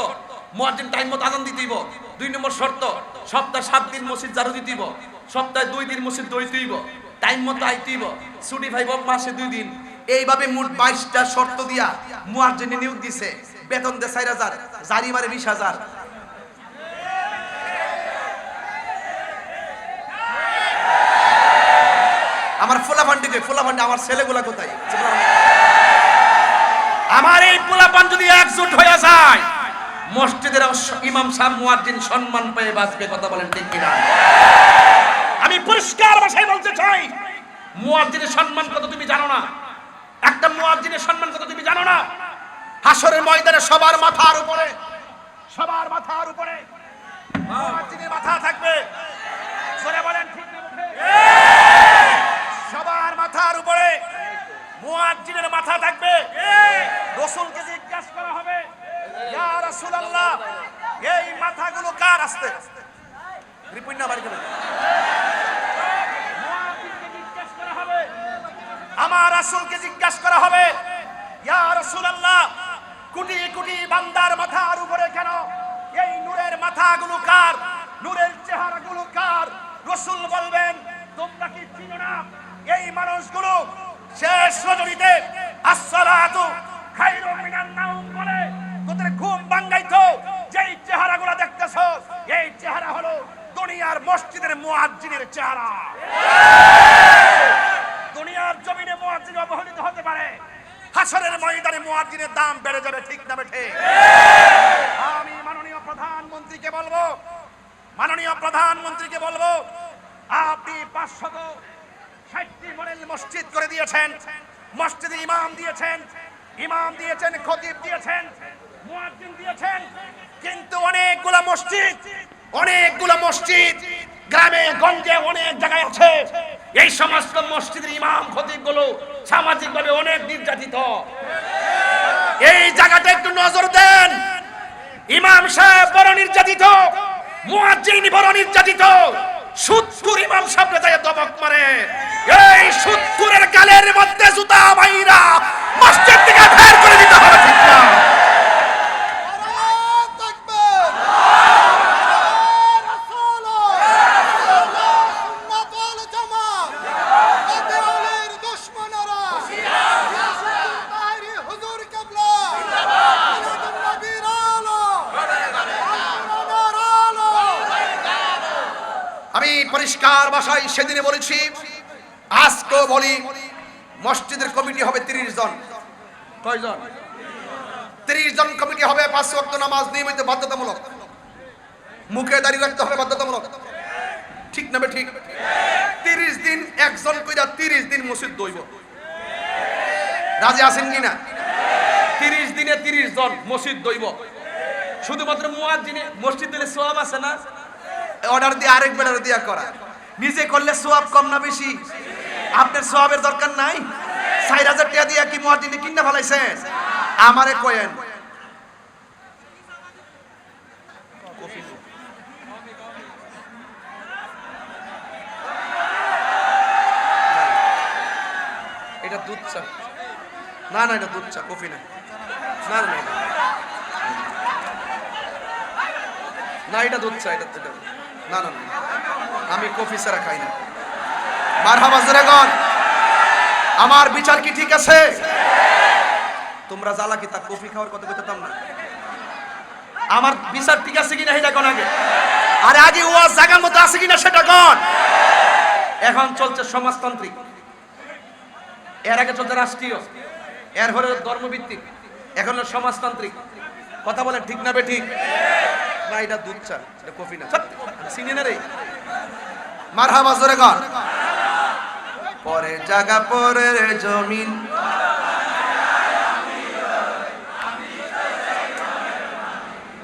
মুয়াজ্জিন টাইম মতো আজান দিতে হইব। 2 নম্বর শর্ত, সপ্তাহে 7 দিন মসজিদ ঝাড়ু দিতে হইব। সপ্তাহে 2 দিন মসজিদ দইতে হইব। টাইম মতো আইতে হইব। ছুটি পাইব মাসে 2 দিন। এইভাবে মোট 22টা শর্ত দিয়া মুয়াজ্জিনে নিয়োগ দিছে। বেতন দে 4000, জারি মারে 20000। আমার ফুলাফান্ডি আমার ছেলেগুলা কোথায়? আমার এই ফুলাফান যদি একজোট হয়ে যায়, মসজিদের ইমাম সাহেব মুয়াজ্জিন সম্মান পেয়ে বাঁচবে। কথা বলেন ঠিক কিনা? আমি পরিষ্কার ভাষায় বলতে চাই, মুয়াজ্জিনের সম্মান কত তুমি জানো না? একটা মুয়াজ্জিনের সম্মান কত তুমি জানো না? হাসরের ময়দানে সবার মাথার উপরে মুয়াজ্জিনের মাথা থাকবে। সরে বলেন ঠিক না? সবার মাথার উপরে মুয়াজ্জিনের মাথা থাকবে। রাসূলকে জিজ্ঞাসা করা হবে, ইয়া রাসূলুল্লাহ, এই মাথাগুলো কার? আসতে রিপুন না বাড়ি যাবে। মুয়াজ্জিনকে জিজ্ঞাসা করা হবে, আমার রাসূলকে জিজ্ঞাসা করা হবে, ইয়া রাসূলুল্লাহ, কোটি কোটি বান্দার মাথার উপরে কেন এই নূরের মাথাগুলো কার? নূরের চেহারাগুলো কার? রাসূল বলবেন, তোমরা কি চিনো না এই মানুষগুলো শেষ রজনীতে আসসালাতু খায়রুম মিনান নাওম বলে তোদের ঘুম ভাঙাইতো। যেই চেহারাগুলো দেখতেছো, এই চেহারা হলো দুনিয়ার মসজিদের মুয়াজ্জিনের চেহারা। দুনিয়ার জমিনে মুয়াজ্জিন অবহেলিত হতে পারে, হাসরের ময়দানে মুয়াজ্জিনের দাম বেড়ে যাবে। ঠিক না বেঠে? আমি মাননীয় প্রধানমন্ত্রীকে বলবো, আপনি 560টি মডেল মসজিদ করে দিয়েছেন। মসজিদে ইমাম দিয়েছেন, খতিব দিয়েছেন, মুয়াজ্জিন দিয়েছেন, কিন্তু অনেকগুলা মসজিদ গ্রামে গঞ্জে অনেক জায়গায় আছে। এই সমস্ত মসজিদের ইমাম খতিবগুলো সামাজিকভাবে অনেক নির্যাতিত। এই জায়গাটা একটু নজর দেন। ইমাম সাহেব বড় নির্যাতিত, মুয়াজ্জিন বড় নির্যাতিত। সুদখোর ইমাম সাহেবকে যায় দবক মারে। এই সুদখোরের গালের মধ্যে জুতা মাইরা মসজিদ থেকে বের করে দিতে হবে। ঠিক না? আমি পরিষ্কার ভাষায় সেদিনে বলেছি, আজকেও বলি, মসজিদের কমিটি হবে 30 জন। কয়জন? 30 জন কমিটি হবে। 5 ওয়াক্ত নামাজ নিয়মিত বাধ্যতামূলক। মুখে দাঁড়িয়ে রাখতে হবে বাধ্যতামূলক। ঠিক না? ঠিক। 30 দিন একজন কইরা 30 দিন মসজিদ দইব। রাজি আছেন কিনা? 30 দিনে 30 জন মসজিদ দইব। শুধুমাত্র মুয়াজ্জিনে মসজিদ দিলে সওয়াব আছে না? অর্ডার দিয়ে আরেক বেলার দিয়া করা, নিজে করলে সওয়াব কম না বেশি? আপনার সওয়াবের দরকার নাই? 4000 টাকা দিয়া কি মুয়াজ্জিনে কিনা ফলাইছেন? আমারে কয়েন এটা দুধ চা? না না, এটা দুধ চা, কফি না। না না না, এটা দুধ চা, এটা না না না, আমি কফি ছাড়া খাই না। মারহাবা জোরে গন। আমার বিচার কি ঠিক আছে? তোমরা জ্বালা কি তা কফি খাওয়ার কথা কইতাম না? আমার বিচার ঠিক আছে কিনা সেটা কোন আগে। আরে আগে ওয়াজ জায়গার মতো আছে কিনা সেটা কোন। এখন চলছে সমাজতান্ত্রিক, এর আগে চলছে রাষ্ট্রীয়, এর হলো ধর্মভিত্তিক, এখন হলো সমাজতান্ত্রিক। কথা বলেন ঠিক না বেঠিক? না, এটা দুধ চা, এটা কফি না। চিনি না রে। মারহাবা জোরে গন। পরে জায়গা পরের জমিন,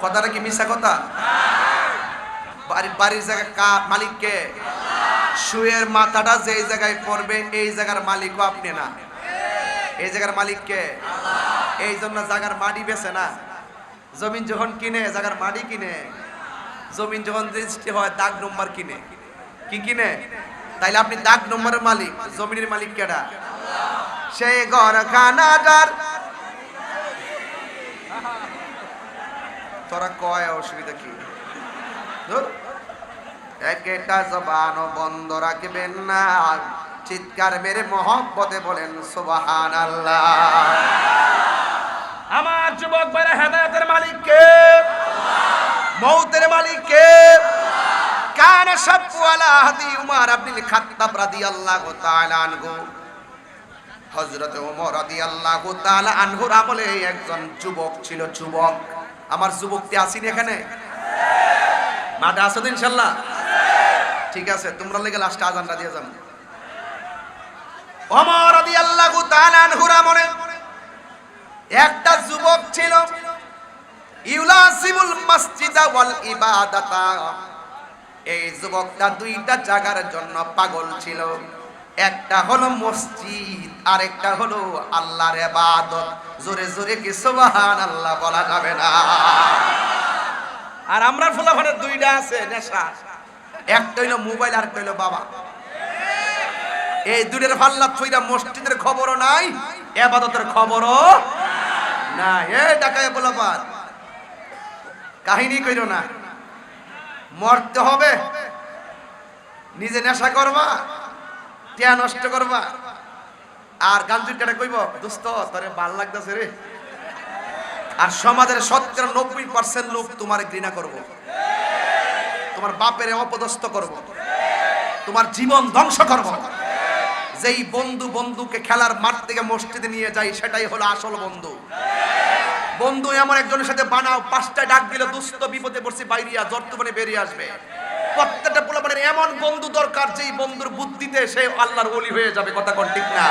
কথাটা কি মিশা কথা? বাড়ির জায়গা কার মালিক কে? শুয়ের মাথাটা যেই জায়গায় পড়বে এই জায়গার মালিকও আপনি না, এই জায়গার মালিক কে? এই জন্য জায়গার মাটি বেছে না। জমিন যখন কিনে জায়গার মাটি কিনে, জমিন যখন রেজিস্ট্রি হয় দাগ নম্বর কিনে। কি কিনে? তাইলে আপনি দাগ নম্বরের মালিক, জমিনের মালিক কেডা? সেই ঘরখানাটার তোরা কয় অসুবিধা কি? একটা জবানও বন্ধ রাখবেন না, চিৎকার মেরে মহব্বতে বলেন সুবহানাল্লাহ। আমার যুবক ভাইরা, হেদায়েতের মালিক কে? মৌতের মালিক কে? কানা শাব্বু আলা হাদি উমর ইবনুল খাত্তাব রাদিয়াল্লাহু তাআলা আনহু। হযরত ওমর রাদিয়াল্লাহু তাআলা আনহুর আমলে একজন যুবক ছিল। যুবক, আমার যুবকটি আসেনি এখানে? মাঠে আসো তো ইনশাআল্লাহ? ঠিক আছে, তোমরা লেগে লাস্টে আজানটা দিয়ে যাবো। ওমর রাদিয়াল্লাহু তাআলা আনহুর আমলে একটা যুবক ছিল, ইউলাসিমুল মসজিদা ওয়াল ইবাদাতা। এই যুবকটা দুইটা জায়গার জন্য পাগল ছিল, একটা হলো মসজিদ আর একটা হলো আল্লাহর ইবাদত। জোরে জোরে কি সুবহানাল্লাহ বলা যাবে না? আর আমরা ফুলাফানের দুইটা আছে নেশা, একটা হইলো মোবাইল আর একটা হইলো বাবা। এই দুইটার পাল্লা থইরা মসজিদের খবরও নাই, ইবাদতের খবরও না। এ ডাকায় বলাবার কাহিনী কইরো না, মরতে হবে। নিজে নেশা করবা, টিয়া নষ্ট করবা, আর গান দুইটা কইব দোস্ত তোরে ভাল লাগতেছে রে। আর সমাজের 90% লোক তোমার ঘৃণা করব, তোমার বাপের অপদস্থ করব, তোমার জীবন ধ্বংস করব। যেই বন্ধু বন্ধুকে খেলার মাঠ থেকে মসজিদে নিয়ে যায় সেটাই হলো আসল বন্ধু। বন্ধু এমন একজনের সাথে বানাও, 5টা ডাক দিলে দুস্থ বিপদে পড়ছি বাইরিয়া জর্তুমানে বেরিয়ে আসবে। প্রত্যেকটা পোলাপানের এমন বন্ধু দরকার যেই বন্ধুর বুদ্ধিতে সে আল্লাহর ওলি হয়ে যাবে। কথা কোন ঠিক না?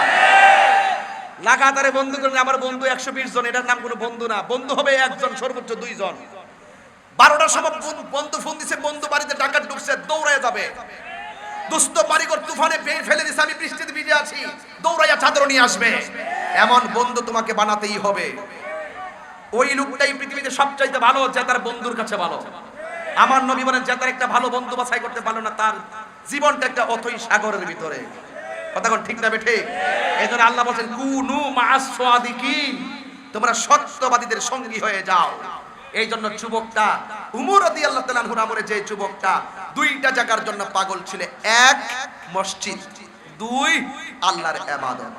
লাগাতারে বন্ধু করেন, আমার বন্ধু 120 জন, এটার নাম কোনো বন্ধু না। বন্ধু হবে একজন, সর্বোচ্চ 2 জন। 12টার সময় বন্ধু ফোন দিছে, বন্ধু বাড়িতে ডাকাত ঢুকছে, দৌড়ায় যাবে। দুস্থ বাড়িঘর তুফানে ফেলে দিছে, আমি বৃষ্টিতে ভিজে আছি, দৌড়াইয়া চাদর নিয়ে আসবে। এমন বন্ধু তোমাকে বানাতেই হবে। ওই লোকটাই পৃথিবীতে সবচাইতে ভালো যে তার বন্ধুর কাছে ভালো। আমার নবী বলেন, যে তার একটা ভালো বন্ধু বাছাই করতে পারলো না, তার জীবনটা একটা অথই সাগরের ভিতরে। কথা কোন ঠিক না বেঠে? এইজন্য আল্লাহ বলেন কুনু মা'আস সাদিকিন, তোমরা সত্যবাদীদের সঙ্গী হয়ে যাও। এই জন্য যুবকটা উমর রাদিয়াল্লাহু তাআলা আনহুর আমরে যে যুবকটা 2টা জায়গার জন্য পাগল ছিল, 1 মসজিদ, 2 আল্লাহর ইবাদত।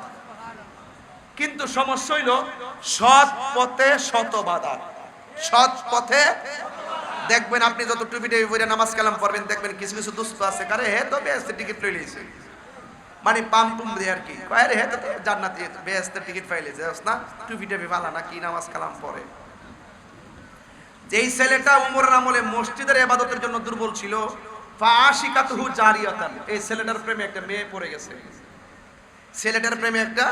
কিন্তু সমস্যা হইল সৎ পথে শত বাধা। সৎ পথে দেখবেন আপনি যত টুপিটে পরে নামাজ কালাম পড়বেন, দেখবেন কিছু কিছু দুষ্ট আছে, কারে হে তো বেহেশতের টিকিট লই লইছে, মানে পাম টুম দিয়ে আর কি কয় রে হে তো জান্নাতে বেহেশতের টিকিট পাইলেছে না, টুপিটে ভালা না কি নামাজ কালাম পড়ে। যেই ছেলেটা উমরের আমলে মসজিদের ইবাদতের জন্য দুর্বল ছিল, ফাশিকাতুহু জারিয়াতান, এই ছেলেটার প্রেমে একটা মেয়ে পড়ে গেছে। ছেলেটার প্রেমে একটা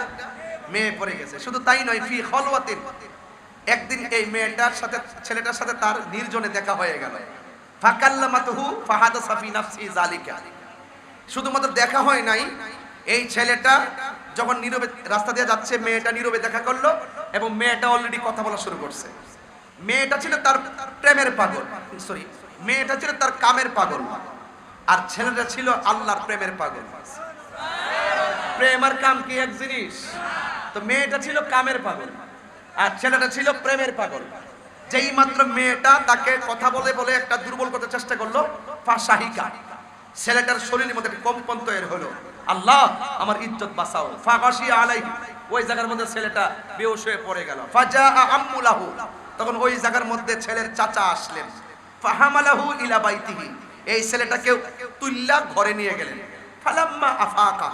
মেয়ে পড়ে গেছে। শুধু তাই নয়, ফি খলওয়াতিন, একদিন এই মেয়েটার সাথে ছেলেটার সাথে তার নির্জনে দেখা হয়ে গেল। ফাকাল্লামাতুহু ফাহাদাসা ফি নাফসি যালিকা। শুধুমাত্র দেখা হয় নাই, এই ছেলেটা যখন নীরবে রাস্তা দিয়ে যাচ্ছে, মেয়েটা নীরবে দেখা করলো এবং মেয়েটা অলরেডি কথা বলা শুরু করছে। মেয়েটা ছিল তার প্রেমের পাগল, সরি, মেয়েটা ছিল তার কামের পাগল, আর ছেলেটা ছিল আল্লাহর প্রেমের পাগল। প্রেম আর কাম কি এক জিনিস? তো মেয়েটা ছিল কামের পাগল আর ছেলেটা ছিল প্রেমের পাগল। যেই মাত্র মেয়েটা তাকে কথা বলে বলে একটা দুর্বল করতে চেষ্টা করলো, ফাশাহিকা, ছেলেটার শরীরের মধ্যে কম্পন তৈরি হলো, আল্লাহ আমার ইজ্জত বাঁচাও। ফাগাশি আলাইহি, ওই জায়গার মধ্যে ছেলেটা বেহুশ হয়ে পড়ে গেল। ফাজা আম্মুলাহু, তখন ওই জায়গার মধ্যে ছেলের চাচা আসলেন। ফাহামালাহু ইলা বাইতিহি, এই ছেলেটাকে তুল্লা ঘরে নিয়ে গেলেন। ফালাম্মা আফাকা,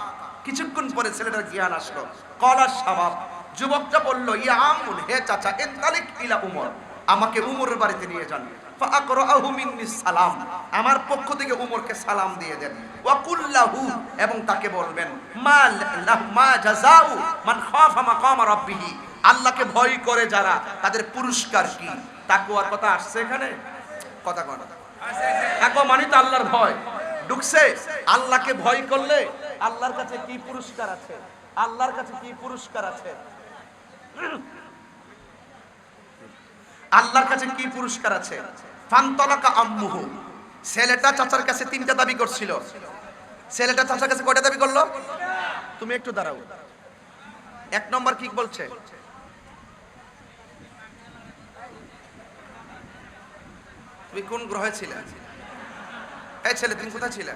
কিছুক্ষণ পরে ছেলেটার জ্ঞান আসলো। কলা শাবাব, যুবকটা বলল, ইয়া আমুল, হে চাচা, ইনতালিক ইলা উমর, আমাকে উমরের বাড়িতে নিয়ে যান। ফাআকরাহু মিন্নিস সালাম, আমার পক্ষ থেকে উমরকে সালাম দিয়ে দেন। ওয়াকুল লাহু, এবং তাকে বলবেন, মা জাযাউ মান খাফা মাকাম রাব্বিহি, আল্লাহকে ভয় করে যারা তাদের পুরস্কার কি। তাকওয়ার কথা আসছে এখানে, কথা কয় না? তাকওয়া মানে তো আল্লাহর ভয়। ঢুকছে, আল্লাহকে ভয় করলে আল্লাহর কাছে কি পুরস্কার আছে? আল্লাহর কাছে কি পুরস্কার আছে? আল্লাহর কাছে কি পুরস্কার আছে? ফানতালাকা আম্মুহু, ছেলেটা চাচার কাছে তিনটা দাবি করছিল। ছেলেটা চাচার কাছে কয়টা দাবি করলো? তুমি একটু দাঁড়াও। এক নম্বর কি বলছে? তুমি কোন গ্রহে ছিলে? এই ছেলে, তুমি কোথায় ছিলে?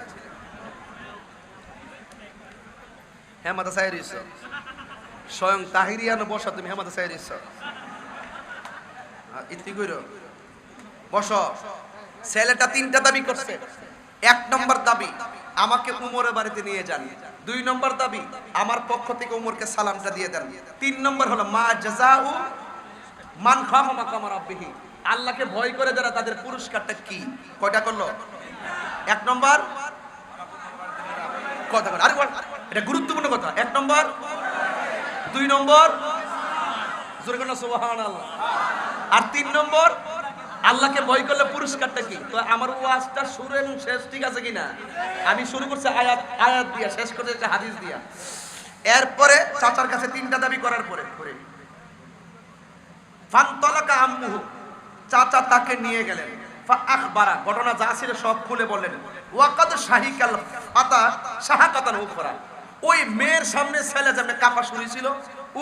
হ্যাঁ, মাদ্রাসায় রইছো। স্বয়ং তাহিরিয়ানো বসা, তুমি হ্যাঁ মাদ্রাসায় রইছো। ইতি কইরো বসো। ছেলেটা তিনটা দাবি করছে। এক নম্বর দাবি, আমাকে উমরের বাড়িতে নিয়ে যান। দুই নম্বর দাবি, আমার পক্ষ থেকে উমরকে সালামটা দিয়ে দেন। তিন নম্বর হলো মা জাযাউ মান খাফা মাকাম রাব্বিহি, আল্লাহকে ভয় করে যারা তাদের পুরস্কারটা কি। কয়টা করলো? এক নম্বর কথা বল, আরে এটা গুরুত্বপূর্ণ কথা। এক নম্বর, দুই নম্বর, জোরে বলো সুবহানাল্লাহ, আর তিন নম্বর, আল্লাহকে ভয় করলে পুরস্কারটা কি। তো আমার ওয়াজটা শুরু এবং শেষ ঠিক আছে কিনা? আমি শুরু করছি আয়াত দিয়া, শেষ করতে একটা হাদিস দিয়া। এরপরে চাচার কাছে তিনটা দাবি করার পরে ফানতালাকা আম্মুহু, চাচা তাকে নিয়ে গেলেন। ফাআখবারা, ঘটনা যা ছিল সব খুলে বললেন। ওয়াকাদ শাহিকাল ফাতা শাহাকাতান উখরা, ওই মেয়ের সামনে ছেলে যেমন কাঁপা শুরু ছিল,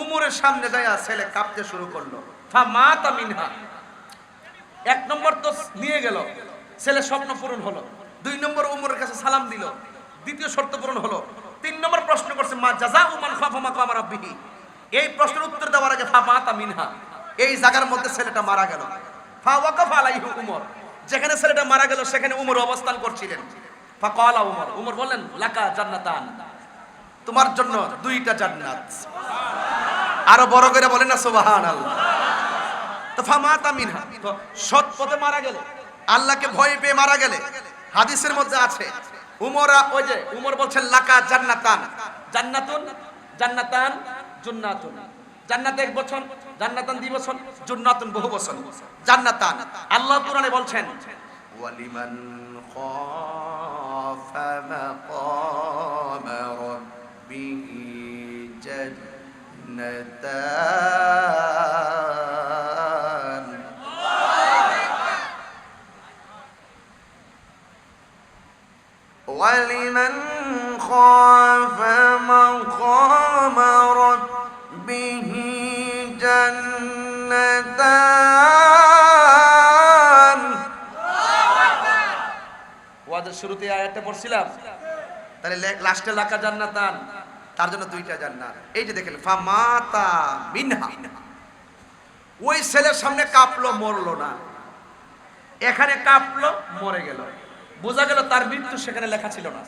উমরের সামনে যায়া ছেলে কাঁপতে শুরু করলো। ফামাতা মিনহা, এক নম্বর তো নিয়ে গেল, ছেলে স্বপ্ন পূরণ হলো। দুই নম্বর উমরের কাছে সালাম দিল, দ্বিতীয় শর্ত পূরণ হলো। তিন নম্বর প্রশ্ন করছে, মা জাযাউ মান খাফা মাকাম রাব্বিহি, এই প্রশ্নের উত্তর দেওয়ার আগে ফামাতা মিনহা, এই জায়গার মধ্যে ছেলেটা মারা গেল। ফাওয়াকাফা আলাইহি উমর, যেখানে ছেলেটা মারা গেল সেখানে উমর অবস্থান করছিলেন। ফাকালা উমর, উমর বললেন, লাকা জান্নাতান, তোমার জন্য দুইটা জান্নাত। আরো বড় করে বলেন না সুবহানাল্লাহ। তো ফামাতা মিনহা, তো সৎ পথে মারা গেলে, আল্লাহকে ভয় পেয়ে মারা গেলে, হাদিসের মধ্যে আছে ওই যে উমর বলছেন, লাকা জান্নাতান, জান্নাতুন, জান্নাতান, জুন্নাতুন, জান্নাত এক বছর, জান্নাতান দুই বছর, জুন্নাতুন বহু বছর, জান্নাতান। আল্লাহ কোরআনে বলছেন, ওয়ালিমান খাফা মাকাম রাব্বিহি জান্নাতান, ওয়ালিমান খাফা মাকাম রাব্বিহি জান্নাতান। ওয়াজের শুরুতে আয়াতটা পড়ছিলাম, তাহলে লাস্টে লাকা জান্নাতান, তার জন্য দুইটা জান্নাত। এই যে দেখেন, ফামাতা মিনহা, ওই ছেলের সামনে কাঁপলো, মরলো না, এখানে কাঁপলো, মরে গেল। বোঝা গেল তার মৃত্যু সেখানে লেখা ছিল না,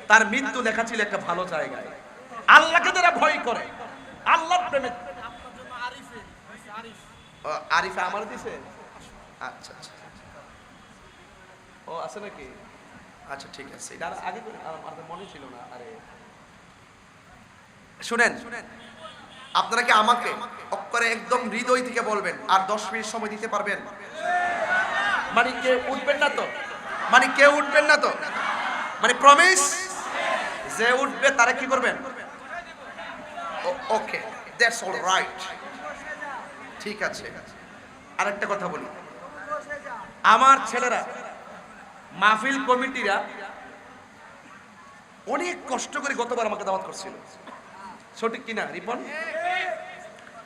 তার মৃত্যু লেখা ছিল একটা ভালো জায়গায়। আল্লাহকে যারা ভয় করে, আল্লাহর প্রেমে। আরিফে আমার দিছে, আচ্ছা আচ্ছা, ও আছে নাকি? আচ্ছা ঠিক আছে, এটা আগে আমার মনে ছিল না। আরে শুনেন, আপনারা কি আমাকে করে একদম হৃদয় থেকে বলবেন। আর 10 মিনিট সময় দিতে পারবেন? মানে কেউ উঠবেন না তো? মানে কেউ উঠবেন না তো? মানে প্রমিস? যে উঠবে তারা কি করবেন? ওকে, দ্যাটস অল রাইট, ঠিক আছে। আরেকটা কথা বলি, আমার ছেলেরা মাহফিল কমিটিরা অনেক কষ্ট করে গতবার আমাকে দাওয়াত করছিল, সঠিক কিনা রিপন?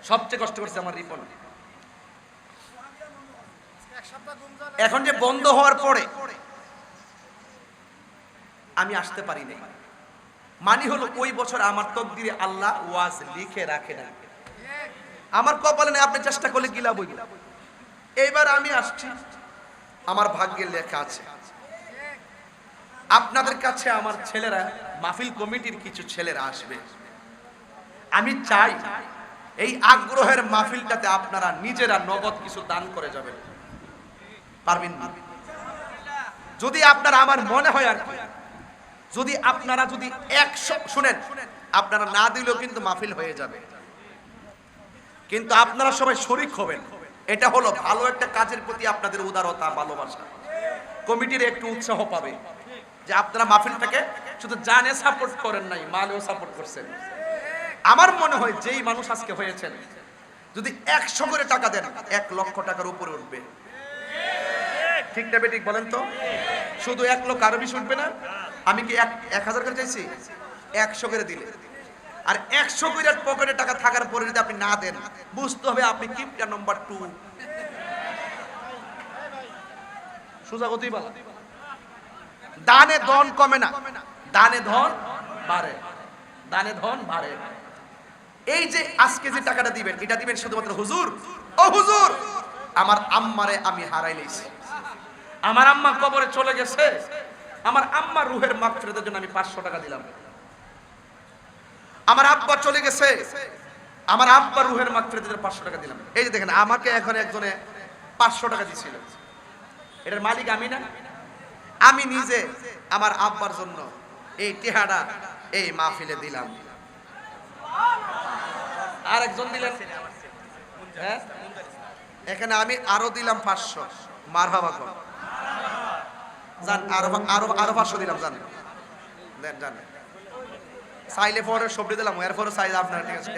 সবচেয়ে কষ্ট করছে আমার রিপন। এখন যে বন্ধ হওয়ার পরে আমি আসতে পারি নাই, মানে হলো ওই বছর আমার তকদিরে আল্লাহ ওয়াজ লিখে রাখে না, আমার কপালে নেই, আপনি চেষ্টা করলে গিলা বই। এইবার আমি আসছি, আমার ভাগ্যের লেখা আছে। আপনাদের কাছে আমার ছেলেরা, মাহফিল কমিটির কিছু ছেলেরা আসবে, আমি চাই এই আগ্রহের মাহফিলটাতে আপনারা নিজেরা নগদ কিছু দান করে যাবেন, পারবেন না? যদি আপনারা, আমার মনে হয় আর কি, যদি আপনারা যদি 100, শুনেন, আপনারা না দিলেও কিন্তু মাহফিল হয়ে যাবে, কিন্তু আপনারা সবাই শরীক হবেন। এটা হলো ভালো একটা কাজের প্রতি আপনাদের উদারতা, ভালোবাসা। কমিটির একটু উৎসাহ পাবে যে আপনারা মাহফিলটাকে শুধু জানে সাপোর্ট করেন নাই, মালেও সাপোর্ট করছেন। আমার মনে হয় যেই মানুষ আজকে হয়েছেন, যদি 100 করে টাকা দেন, 1 লক্ষ টাকার উপরে উঠবে। ঠিক না বেঠিক বলেন তো? শুধু 1 লক্ষ, আরো বেশি উঠবে না? আমি কি 1000 করে চাইছি? 100 করে দিলে, আর 100 করে পকেটে টাকা থাকার পরে যদি আপনি না দেন, বুঝতে হবে আপনি কিপটা নাম্বার 2। সোজা কথাই বলা, দানে ধন কমে না, দানে ধন বাড়ে, দানে ধন বাড়ে। এই যে আজকে যে টাকাটা দিবেন, এটা দিবেন শুধুমাত্র হুজুর, ও হুজুর আমার আম্মারে আমি হারাই লইছি, আমার আম্মা কবরে চলে গেছে, আমার আম্মার রুহের মাগফিরাতের জন্য আমি 500 টাকা দিলাম। আমার আব্বা চলে গেছে, আমার আব্বার রুহের মাগফিরাতের জন্য 500 টাকা দিলাম। এই যে দেখেন, আমাকে এখন একজনে 500 টাকা দিছিল, এটার মালিক আমি না? আমি নিজে আমার আব্বার জন্য এই টেহাটা এই মাহফিলে দিলাম। আর একজন দিলেন, হ্যাঁ, এখানে আমি আরো দিলাম 500। মারহাবা কর, জান, আরো আরো আরো 500 দিলাম, জান দেন, জান। চাইলে পরে সবজি দিলাম, এরপরে চাইলে আপনার, ঠিক আছে,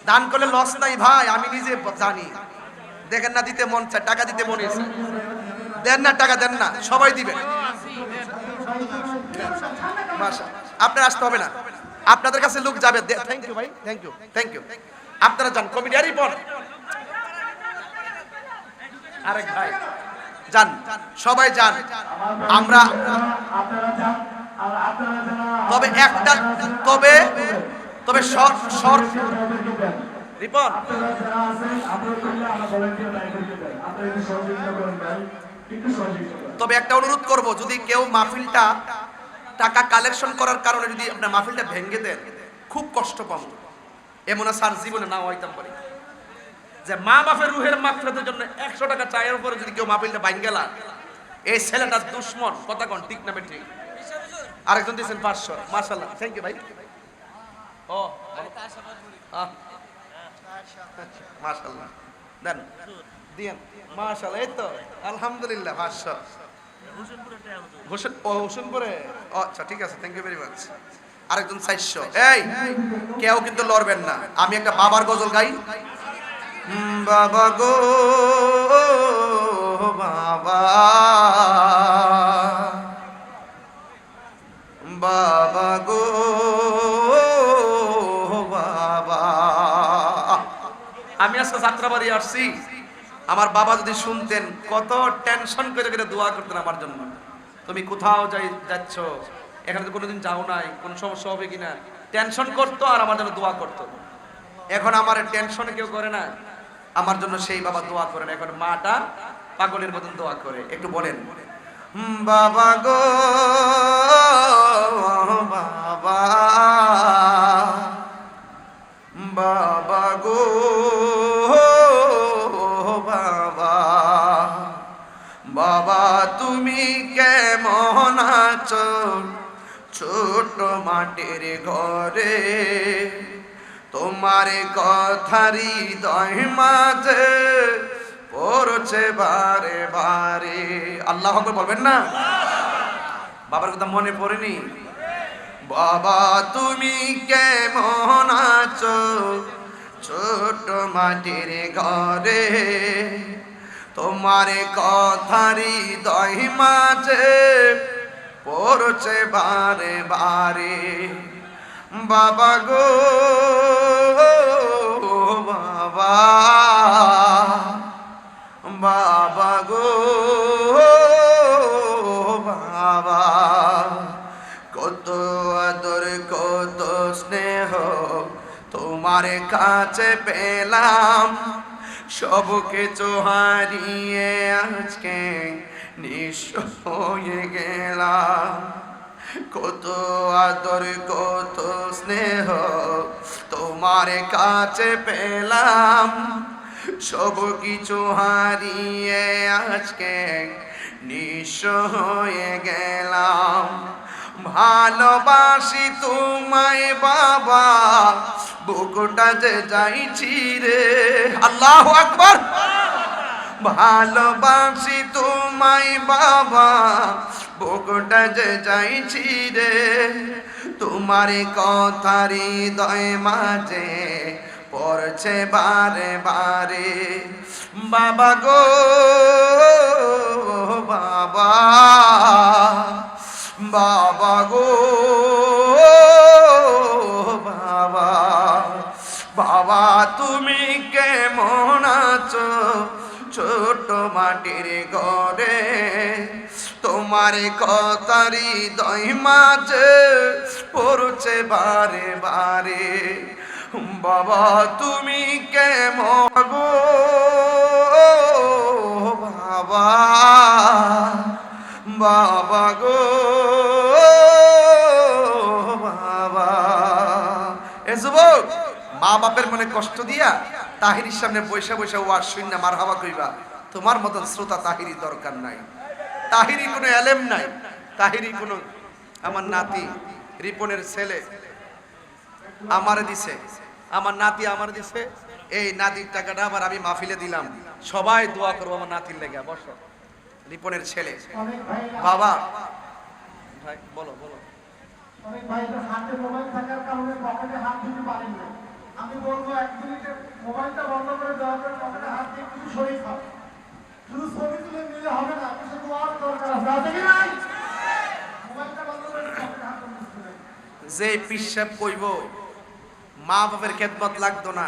দান করলে লস নাই ভাই, আমি নিজে জানি। দেখেন না, দিতে মন চায়, টাকা দিতে মন চায়, দেন না, টাকা দেন না, সবাই দিবেন। আপনার আসতে হবে না, আপনাদের কাছে লোক যাবে। থ্যাংক ইউ ভাই, থ্যাংক ইউ, থ্যাংক ইউ। আপনারা যান, কমিটি পর আরেক ভাই যান, সবাই যান, আমরা তবে একটা, তবে তবে শর্ট রিপন, তবে একটা অনুরোধ করব, যদি কেউ মাহফিলটা টাকা কালেকশন করার কারণে যদি আপনার মাহফিলটা ভেঙে দেন, খুব কষ্ট পাবো। এমন স্যার জীবনে না হইতাম পারি যে মা বাপের রুহের মাগফিরাতের জন্য 100 টাকা চায়ের উপরে যদি কেউ মাহফিলটা ভাঙ গেলা, এই ছেলেটা দুশ্মন। কথা কোন ঠিক না বেঠিক? আরেকজন দিয়েছেন 500, মাশাআল্লাহ, থ্যাংক ইউ ভাই। ও মাশাআল্লাহ, দেন, দিয়েন, মাশাআল্লাহ, এই তো আলহামদুলিল্লাহ 500। হোসেনপুরে, আচ্ছা ঠিক আছে, থ্যাংক ইউ ভেরি মাচ। আরেকজন 400। এই কেউ কিন্তু লড়বেন না, আমি একটা বাবার গজল গাই। বাবা গো বাবা, বাবা গো বাবা, আমি আজকে যাত্রাবাড়ি আসছি, আমার বাবা যদি শুনতেন কত টেনশন করে করে দোয়া করতেন আমার জন্য। তুমি কোথাও যাচ্ছ, এখানে তো কোনোদিন যাও নাই, কোনো সমস্যা হবে কিনা টেনশন করতো, আর আমার জন্য দোয়া করতো। এখন আমার টেনশনে কেউ করে না, আমার জন্য সেই বাবা দোয়া করেন। এখন মাটা পাগলের মতন দোয়া করে। একটু বলেন, বাবা গো বাবা, বাবা গো বাবা, বাবা তুমি কেমন আছো ছোট মাটির ঘরে, তোমার কথা হৃদয় মাঝে পড়ছে বারে বারে। আল্লাহু আকবার বলবেন না? বাবার কথা মনে পড়েনি? বাবা তুমি কেমন আছো ছোট মাটির ঘরে, তোমার কথা হৃদয় মাঝে পড়ছে বারে বারে। বাবা গো বাবা, বাবা গো বাবা, কত আদর কত স্নেহ তোমার কাছে পেলাম, সব কিছু হারিয়ে আজকে নিঃস্ব হয়ে গেলাম। কত আদর কত স্নেহ তোমার কাছে পেলাম, সব কিছু হারিয়ে আজকে নিঃস্ব হয়ে গেলাম। ভালোবাসি তোমায় বাবা, বুকটা যে যাইছি রে। আল্লাহু আকবার। ভালোবাসি তোমায় বাবা, বুকটা যে যাইছি রে। তোমার কথা হৃদয় মাঝে পড়ছে বারে বারে। বাবা গো বাবা, বাবা গো বাবা, বাবা তুমি কেমন আছো ছোট মাটির ঘরে, তোমার কথা হৃদয় মাঝে পড়ছে বারে বারে। বাবা তুমি কেমন গো বাবা, বাবা গো বাবা। এ যুবক, মা বাপের মনে কষ্ট দিয়া তাহিরির সামনে বৈশা বৈশা ওয়াজ শুননা মারহাবা কইবা, তোমার মতন শ্রোতা তাহিরি দরকার নাই। তাহিরি কোনো এলেম নাই, তাহিরি কোনো। আমার নাতি রিপনের ছেলে আমারে দিছে, আমার নাতি আমার দিছে, এই নাতির টাকাটা আবার আমি মাহফিলে দিলাম। সবাই দোয়া করবো আমার নাতির লেগে। বসো। রিপনের ছেলে। বাবা ভাই বলো বলো। অনেক ভাইদের হাতে মোবাইল থাকার কারণে পকেটে হাত দিতে পারেন না। আমি বলবো 1 মিনিটে মোবাইলটা বন্ধ করে দেওয়া করে পকেটে হাত দিয়ে কিছু শরীর খাও। শুধু ছবি তুলে নিলে হবে না, কিছু দোয়ার দরকার আছে। আছে কি নাই? মোবাইলটা বন্ধ করে পকেটে হাত দিতে। যে পিসাব কইব মা বাপের খেদমত লাগতো না,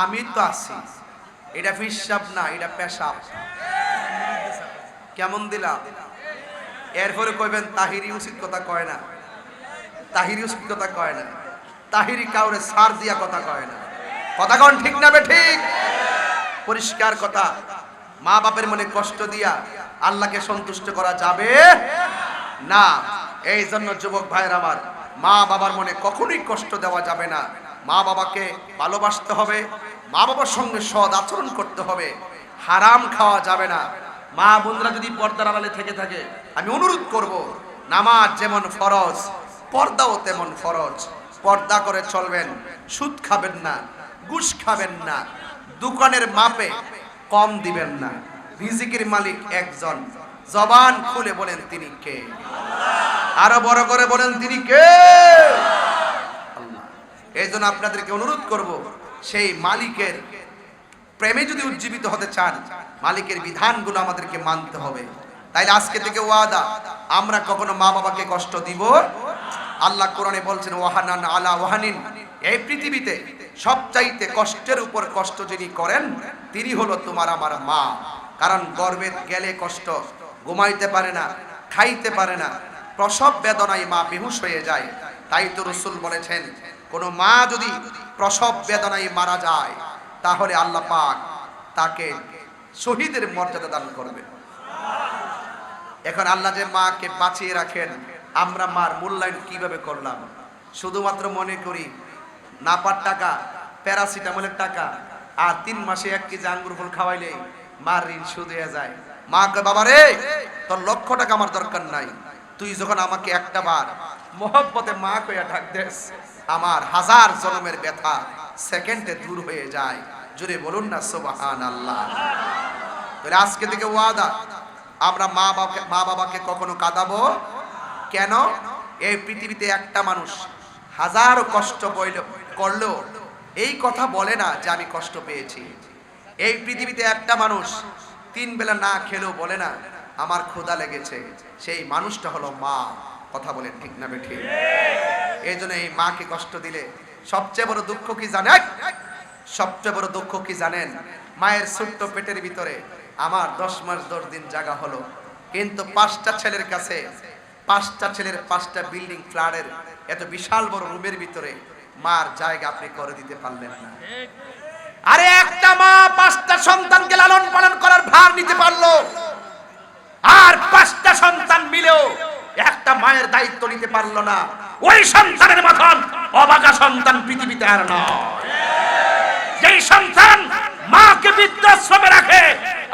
আমি তো আছি। এটা পিসাব না, এটা পেশাব। কেমন দিলাম? এরপরে কইবেন তাহিরি উচিত কথা কয় না, তাহিরি উচিত কথা কয় না, তাহিরি কাউরে সার দিয়া কথা কয় না। কথা কন ঠিক না বে ঠিক? পরিষ্কার কথা। মা বাপের মনে কষ্ট দিয়া আল্লাহকে সন্তুষ্ট করা যাবে না। এই জন্য যুবক ভাইয়ের আমার, মা বাবার মনে কখনোই কষ্ট দেওয়া যাবে না। মা বাবাকে ভালোবাসতে হবে, মা বাবার সঙ্গে সৎ আচরণ করতে হবে, হারাম খাওয়া যাবে না। মা বোনরা যদি পর্দার আড়ালে থেকে থাকে, আমি অনুরোধ করব, নামাজ যেমন ফরজ, পর্দাও তেমন ফরজ। পর্দা করে চলবেন, সুদ খাবেন না, ঘুষ খাবেন না, দোকানের মাপে কম দিবেন না। রিজিকের মালিক একজন, জবান খুলে বলেন তিনি কে? আরো বড় করে বলেন তিনি কে? আল্লাহ। এই জন্য আপনাদেরকে অনুরোধ করব, সেই মালিকের প্রেমে যদি উজ্জীবিত হতে চান, মালিকের বিধানগুলো আমাদেরকে মানতে হবে। তাইলে আজকে থেকে ওয়াদা, আমরা কখনো মা বাবাকে কষ্ট দিব। আল্লাহ কোরআনে বলছেন ওয়াহানান আলা ওয়াহানিন, এই পৃথিবীতে সবচাইতে কষ্টের উপর কষ্ট যিনি করেন তিনি হলো তোমার আমার মা। কারণ গর্ভে গেলে কষ্ট, ঘুমাইতে পারে না, খাইতে পারে না, প্রসব বেদনায় মা বেহুশ হয়ে যায়। তাই তো রাসূল বলেছেন, কোন মা যদি প্রসব বেদনায় মারা যায় তাহলে আল্লাহ পাক তাকে শহীদের মর্যাদা দান করবে। এখন আল্লাহ যে মাকে বাঁচিয়ে রাখেন, আমরা মার মূল্যায়ন কিভাবে করলাম? শুধুমাত্র মনে করি নাপার টাকা, প্যারাসিটামলের টাকা, আর 3 মাসে 1 কেজি আঙ্গুর ফল খাওয়াইলে মার ঋণ শোধ হয়ে যায়। মা কয়, বাবা রে, তোর 1,00,000 টাকা আমার দরকার নাই, তুই যখন আমাকে একটা বার মহব্বতে মা কইয়া ডাক দেস, আমার 1000 জন্মের ব্যথা সেকেন্ডে দূর হয়ে যায়। জোরে বলুন না সুবহানাল্লাহ। তাহলে আজকে থেকে ওয়াদা, আমরা মা বাবাকে কখনো কাঁদাবো কেন? এই পৃথিবীতে একটা মানুষ হাজারো কষ্ট করলেও এই কথা বলে না যে আমি কষ্ট পেয়েছি। এই পৃথিবীতে একটা মানুষ 3 বেলা না খেলেও বলে না আমার ক্ষুধা লেগেছে। সেই মানুষটা হলো মা। কথা বলেন ঠিক না বেঠিক? এই জন্য এই মাকে কষ্ট দিলে সবচেয়ে বড় দুঃখ কি জানেন? সবচেয়ে বড় দুঃখ কি জানেন? মায়ের ছোট্ট পেটের ভিতরে আমার 10 মাস 10 দিন জায়গা হলো, কিন্তু 5টা ছেলের কাছে 5টা ছেলের 5টা বিল্ডিং ফ্ল্যাটের এত বিশাল বড় রুমের ভিতরে মার জায়গা আপনি করে দিতে পারলেন না। আরে একটা মা 5টা সন্তানকে লালন পালন করার ভার নিতে পারলো, আর 5টা সন্তান মিলেও একটা মায়ের দায়িত্ব নিতে পারলো না। ওই সন্তানের মতন অবাগা সন্তান পৃথিবীতে আর নয়। যেই সন্তান মাকে বৃদ্ধাশ্রমে রাখে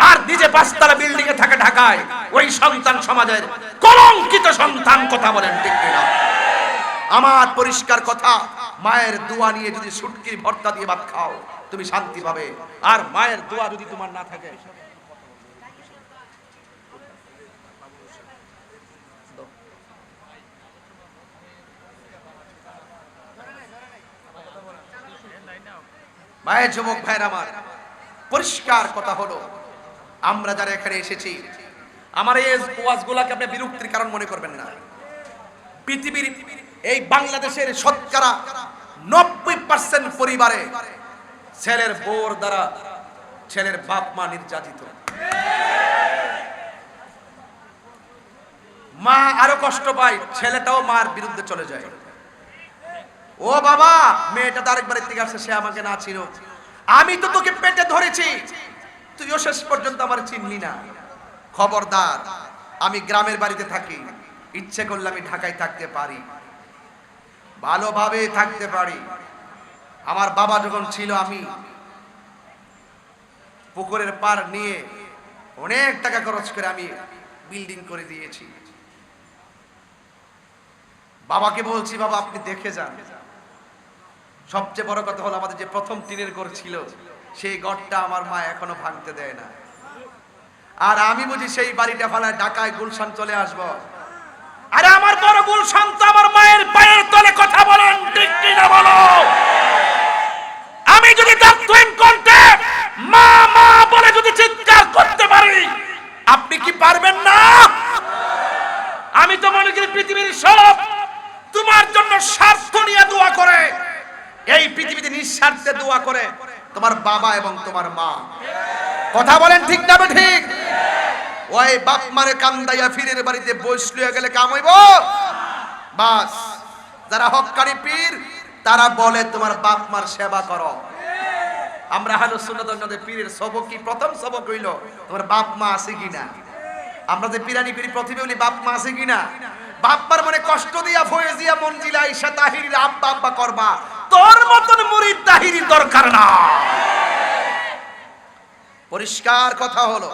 আর নিজে 5তলা বিল্ডিং এ থাকে ঢাকায়, ওই সন্তান সমাজের কলঙ্কিত সন্তান। কথা বলেন ঠিক কিনা? আমার পরিষ্কার কথা, মায়ের দোয়া নিয়ে যদি শুটকির ভর্তা দিয়ে ভাত খাও তুমি শান্তি পাবে, আর মায়ের দোয়া যদি তোমার না থাকে মায়ের যুবক ভাইরা আমার, পরিষ্কার কথা হলো আমরা যারা এখানে এসেছি, আমার এই ওয়াজগুলোকে আপনি বিরক্তির কারণ মনে করবেন না। পৃথিবীর এই বাংলাদেশের শতকরা 90% পরিবারে ছেলের বউর দ্বারা ছেলের বাপ মা নির্যাতিত। মা আরো কষ্ট পায়, ছেলেটাও মার বিরুদ্ধে চলে যায়। ও বাবা, মেয়েটা তো আরেকবার থেকে আসছে, সে আমাকে না ছিল, আমি তো তোকে পেটে ধরেছি, তুইও শেষ পর্যন্ত আমার চিনলি না। খবরদার, আমি গ্রামের বাড়িতে থাকি, ইচ্ছে করলে আমি ঢাকায় থাকতে পারি, ভালোভাবে থাকতে পারি। আমার বাবা যখন ছিল, আমি পুকুরের পার নিয়ে অনেক টাকা খরচ করে আমি বিল্ডিং করে দিয়েছি। বাবাকে বলছি, বাবা আপনি দেখে যান। সবচেয়ে বড় কথা হলো আমাদের যে প্রথম টিনের ঘর ছিল, সেই ঘরটা আমার মা এখনো ভাঙতে দেয় না। আর আমি বুঝি সেই বাড়িটা ফালায় ঢাকায় গুলশান চলে আসব। আরে আমার বড় গুলশান তো আমার মায়ের পায়ের তলে। কথা বলেন ঠিক কিনা বলো? আমি যদি দাঁতহীন কণ্ঠে মা মা বলে যদি চিৎকার করতে পারি, আপনি কি পারবেন না? আমি তো মনে করি পৃথিবীর সব তোমার জন্য স্বার্থ নিয়ে দোয়া করে, এই পৃথিবীতে নিঃস্বার্থে দোয়া করে তোমার বাবা এবং তোমার মা। কথা বলেন ঠিক না ঠিক? ওই বাপ মারে কান্দাইয়া ফিরের বাড়িতে বসলিয়া গেলে কাম হইব? বাস, যারা হক্কানি পীর তারা বলে তোমার বাপ মার সেবা করো। আমরা আহলে সুন্নাত ওয়াল জামাতের পীরের সবক কি? প্রথম সবক হইল তোমার বাপ মা আছে কিনা। আমরা যে পিরানি পীর প্রতিবে বলি বাপ মা আছে কিনা। বাপ মার মনে কষ্ট দিয়া ফয়েজিয়া মঞ্জিলা আয়েশা তাহিরির আব্বা আব্বা করবা, তোর মতন মুরিদ তাহিরি দরকার না। পরিষ্কার কথা হলো,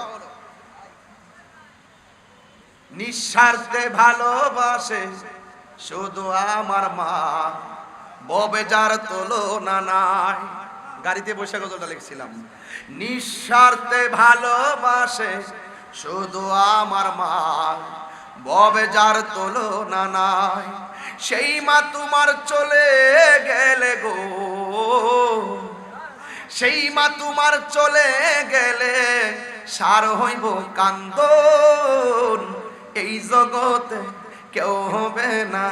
নিঃস্বার্থে ভালোবাসে শুধু আমার মা, ববে যার তুলনা নাই। গাড়িতে বসে গজলটা লিখছিলাম। নিঃস্বার্থে ভালোবাসে শুধু আমার মা, ববে যার তুলনা নাই। সেই মা তোমার চলে গেলে গো, সেই মা তোমার চলে গেলে সার হইব কান্দন। এই জগতে কেউ হবে না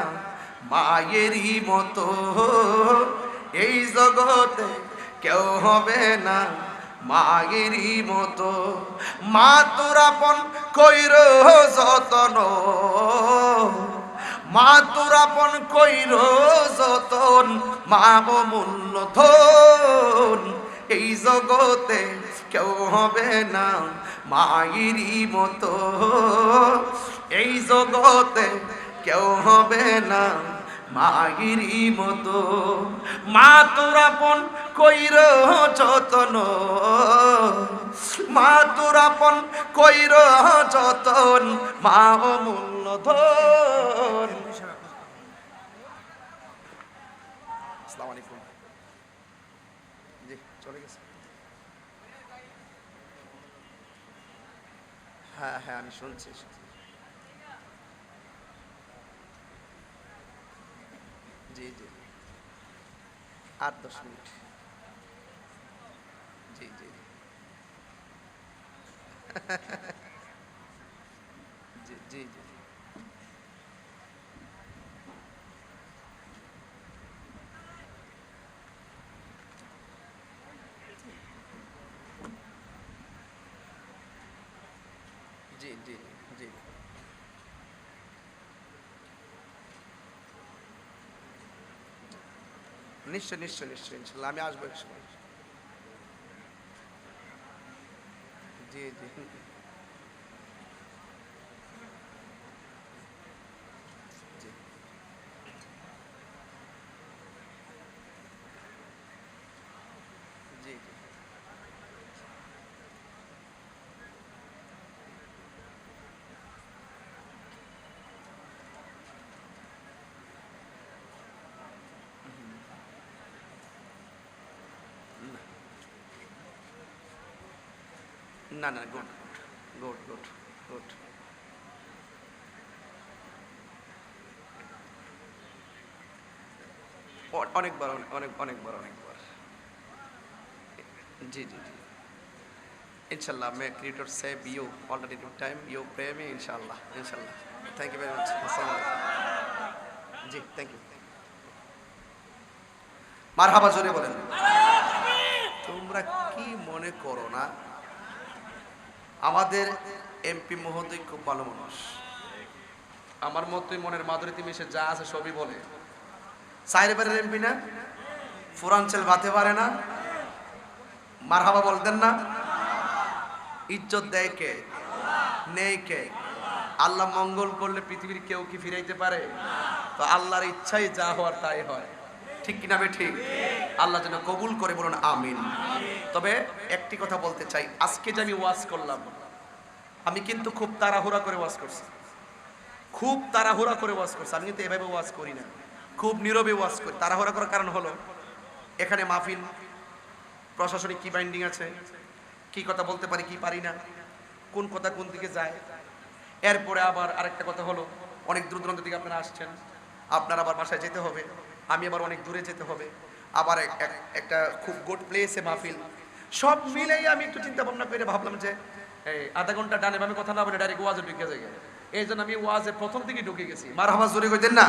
মায়েরই মতো, এই জগতে কেউ হবে না মায়েরই মতো। মা তোর আপন কইর যতন, মা তোর আপন কইর যতন, মা অমূল্য ধন। এই জগতে কেউ হবে না মায়েরই মতো, এই জগতে কেউ হবে না মায়েরই মতো। মা তোর আপন কইর যতন, মা তোর আপন কইর যতন, মা অমূল্য ধন। আসসালামু আলাইকুম। জি চলে গেছে। হ্যাঁ হ্যাঁ আমি শুনছি। জি জি 8-10 মিনিট। জি জি জি জি জি জি জি জি নিশ্চয় নিশ্চয় নিশ্চয় ইনশাল্লাহ আমি আসবো এক সময়। জি জি জি জি জি না না গুড গুড গুড গুড। অনেকবার অনেকবার অনেকবার। জি জি জি इंशाल्लाह मैं क्रिएटर से you already time you pray में इंशाल्लाह इंशाल्लाह थैंक यू वेरी मच अस्सलाम वालेकुम जी थैंक यू মারহাবা জোরে বলেন। তোমরা কি মনে করো না আমাদের এমপি মহোদয় খুব ভালো মানুষ, আমার মতোই মনের মাধুরীতে মিশে যা আছে সবই বলে। সাইরেবারের এমপি না, ফুরাঞ্চল বাতে পারে না, মারহাবা বলতেন না? ইজ্জত দেয় কে? নেই কে? আল্লাহ মঙ্গল করলে পৃথিবীর কেউ কি ফিরাইতে পারে? তো আল্লাহর ইচ্ছাই যা হওয়ার তাই হয়, ঠিক কিনা বে ঠিক? আল্লাহ যেন কবুল করে, বলুন আমিন। তবে একটি কথা বলতে চাই, আজকে যে আমি ওয়াজ করলাম আমি কিন্তু খুব তাড়াহুড়া করে ওয়াজ করছি, খুব তাড়াহুড়া করে ওয়াজ করছি। আমি কিন্তু এভাবে ওয়াজ করি না, খুব নীরবে ওয়াজ করি। তাড়াহুড়া করার কারণ হলো এখানে মাহফিল, প্রশাসনিক কি বাইন্ডিং আছে, কি কথা বলতে পারি কি পারি না, কোন কথা কোন দিকে যায়। এরপরে আবার আরেকটা কথা হলো অনেক দূর দূরান্ত থেকে আপনারা আসছেন, আপনার আবার বাসায় যেতে হবে, আমি আবার অনেক দূরে যেতে হবে, আবার একটা খুব গুড প্লেসে মাহফিল। সব মিলেই আমি একটু চিন্তা ভাবনা করে ভাবলাম যে এই আধা ঘন্টা ডানে বামে কথা না বলে ডাইরেক্ট ওয়াজে ঢুকে যাই। এই জন্য আমি ওয়াজে প্রথম থেকে ঢুকে গেছি। মারহাবা জোরে কইতেন না?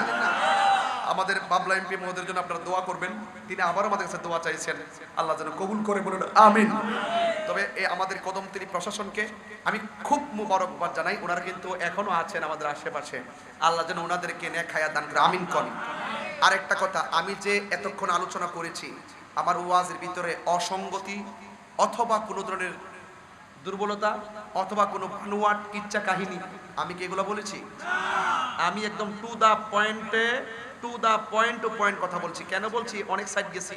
আমাদের বাবলা এমপি মহোদয়ের জন্য আপনারা দোয়া করবেন, তিনি আবার আমাদের কাছে দোয়া চাইছেন, আল্লাহ যেন কবুল করে, বলুন আমিন। তবে এই আমাদের কদমতলী প্রশাসনকে আমি খুব মুবারকবাদ জানাই, ওনারা কিন্তু এখনো আছেন আমাদের আশেপাশে, আল্লাহ যেন ওনাদেরকে নেক হায়াত দান করে, আমিন করেন। আরেকটা কথা, আমি যে এতক্ষণ আলোচনা করেছি আমার ওয়াজের ভিতরে অসঙ্গতি অথবা কোনো ধরনের দুর্বলতা অথবা কোনো বানোয়াট কিচ্ছা কাহিনী আমি কি এগুলো বলেছি? আমি একদম টু দা পয়েন্ট কথা বলছি। কেন বলছি? অনেক সাইড গেছি,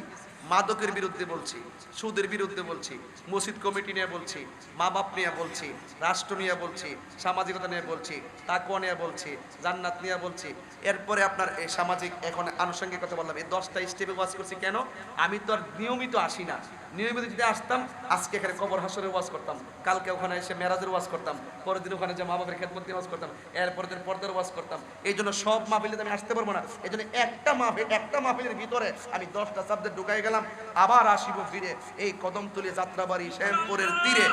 মাদকের বিরুদ্ধে বলছি, সুদের বিরুদ্ধে বলছি, মসজিদ কমিটি নিয়ে বলছি, মা বাপ নিয়ে বলছি, রাষ্ট্র নিয়ে বলছি, সামাজিকতা নিয়ে বলছি, তাকওয়া নিয়ে বলছি, জান্নাত নিয়ে বলছি। এরপরে আপনার এই সামাজিক এখন আনুষঙ্গিকতা বললাম, এই 10টা স্টেপে ওয়াজ করছি। কেন? আমি তো আর নিয়মিত আসি না, নিয়মিত যদি আসতাম আজকে এখানে কবর হাসরের ওয়াজ করতাম, কালকে ওখানে এসে মেরাজের ওয়াজ করতাম, পরের দিন ওখানে যে মা বাপের খেদমত দিয়ে ওয়াজ করতাম, এরপরের দিন পর্দার ওয়াজ করতাম। এই জন্য সব মাহফিলে আমি আসতে পারবো না। এই জন্য একটা মাহফিলের ভিতরে আমি 10টা সাবজেক্ট ঢুকাই গেলাম, আবার আসিব ফিরে এই কদমতলী যাত্রাবাড়ি শ্যামপুরের তীরে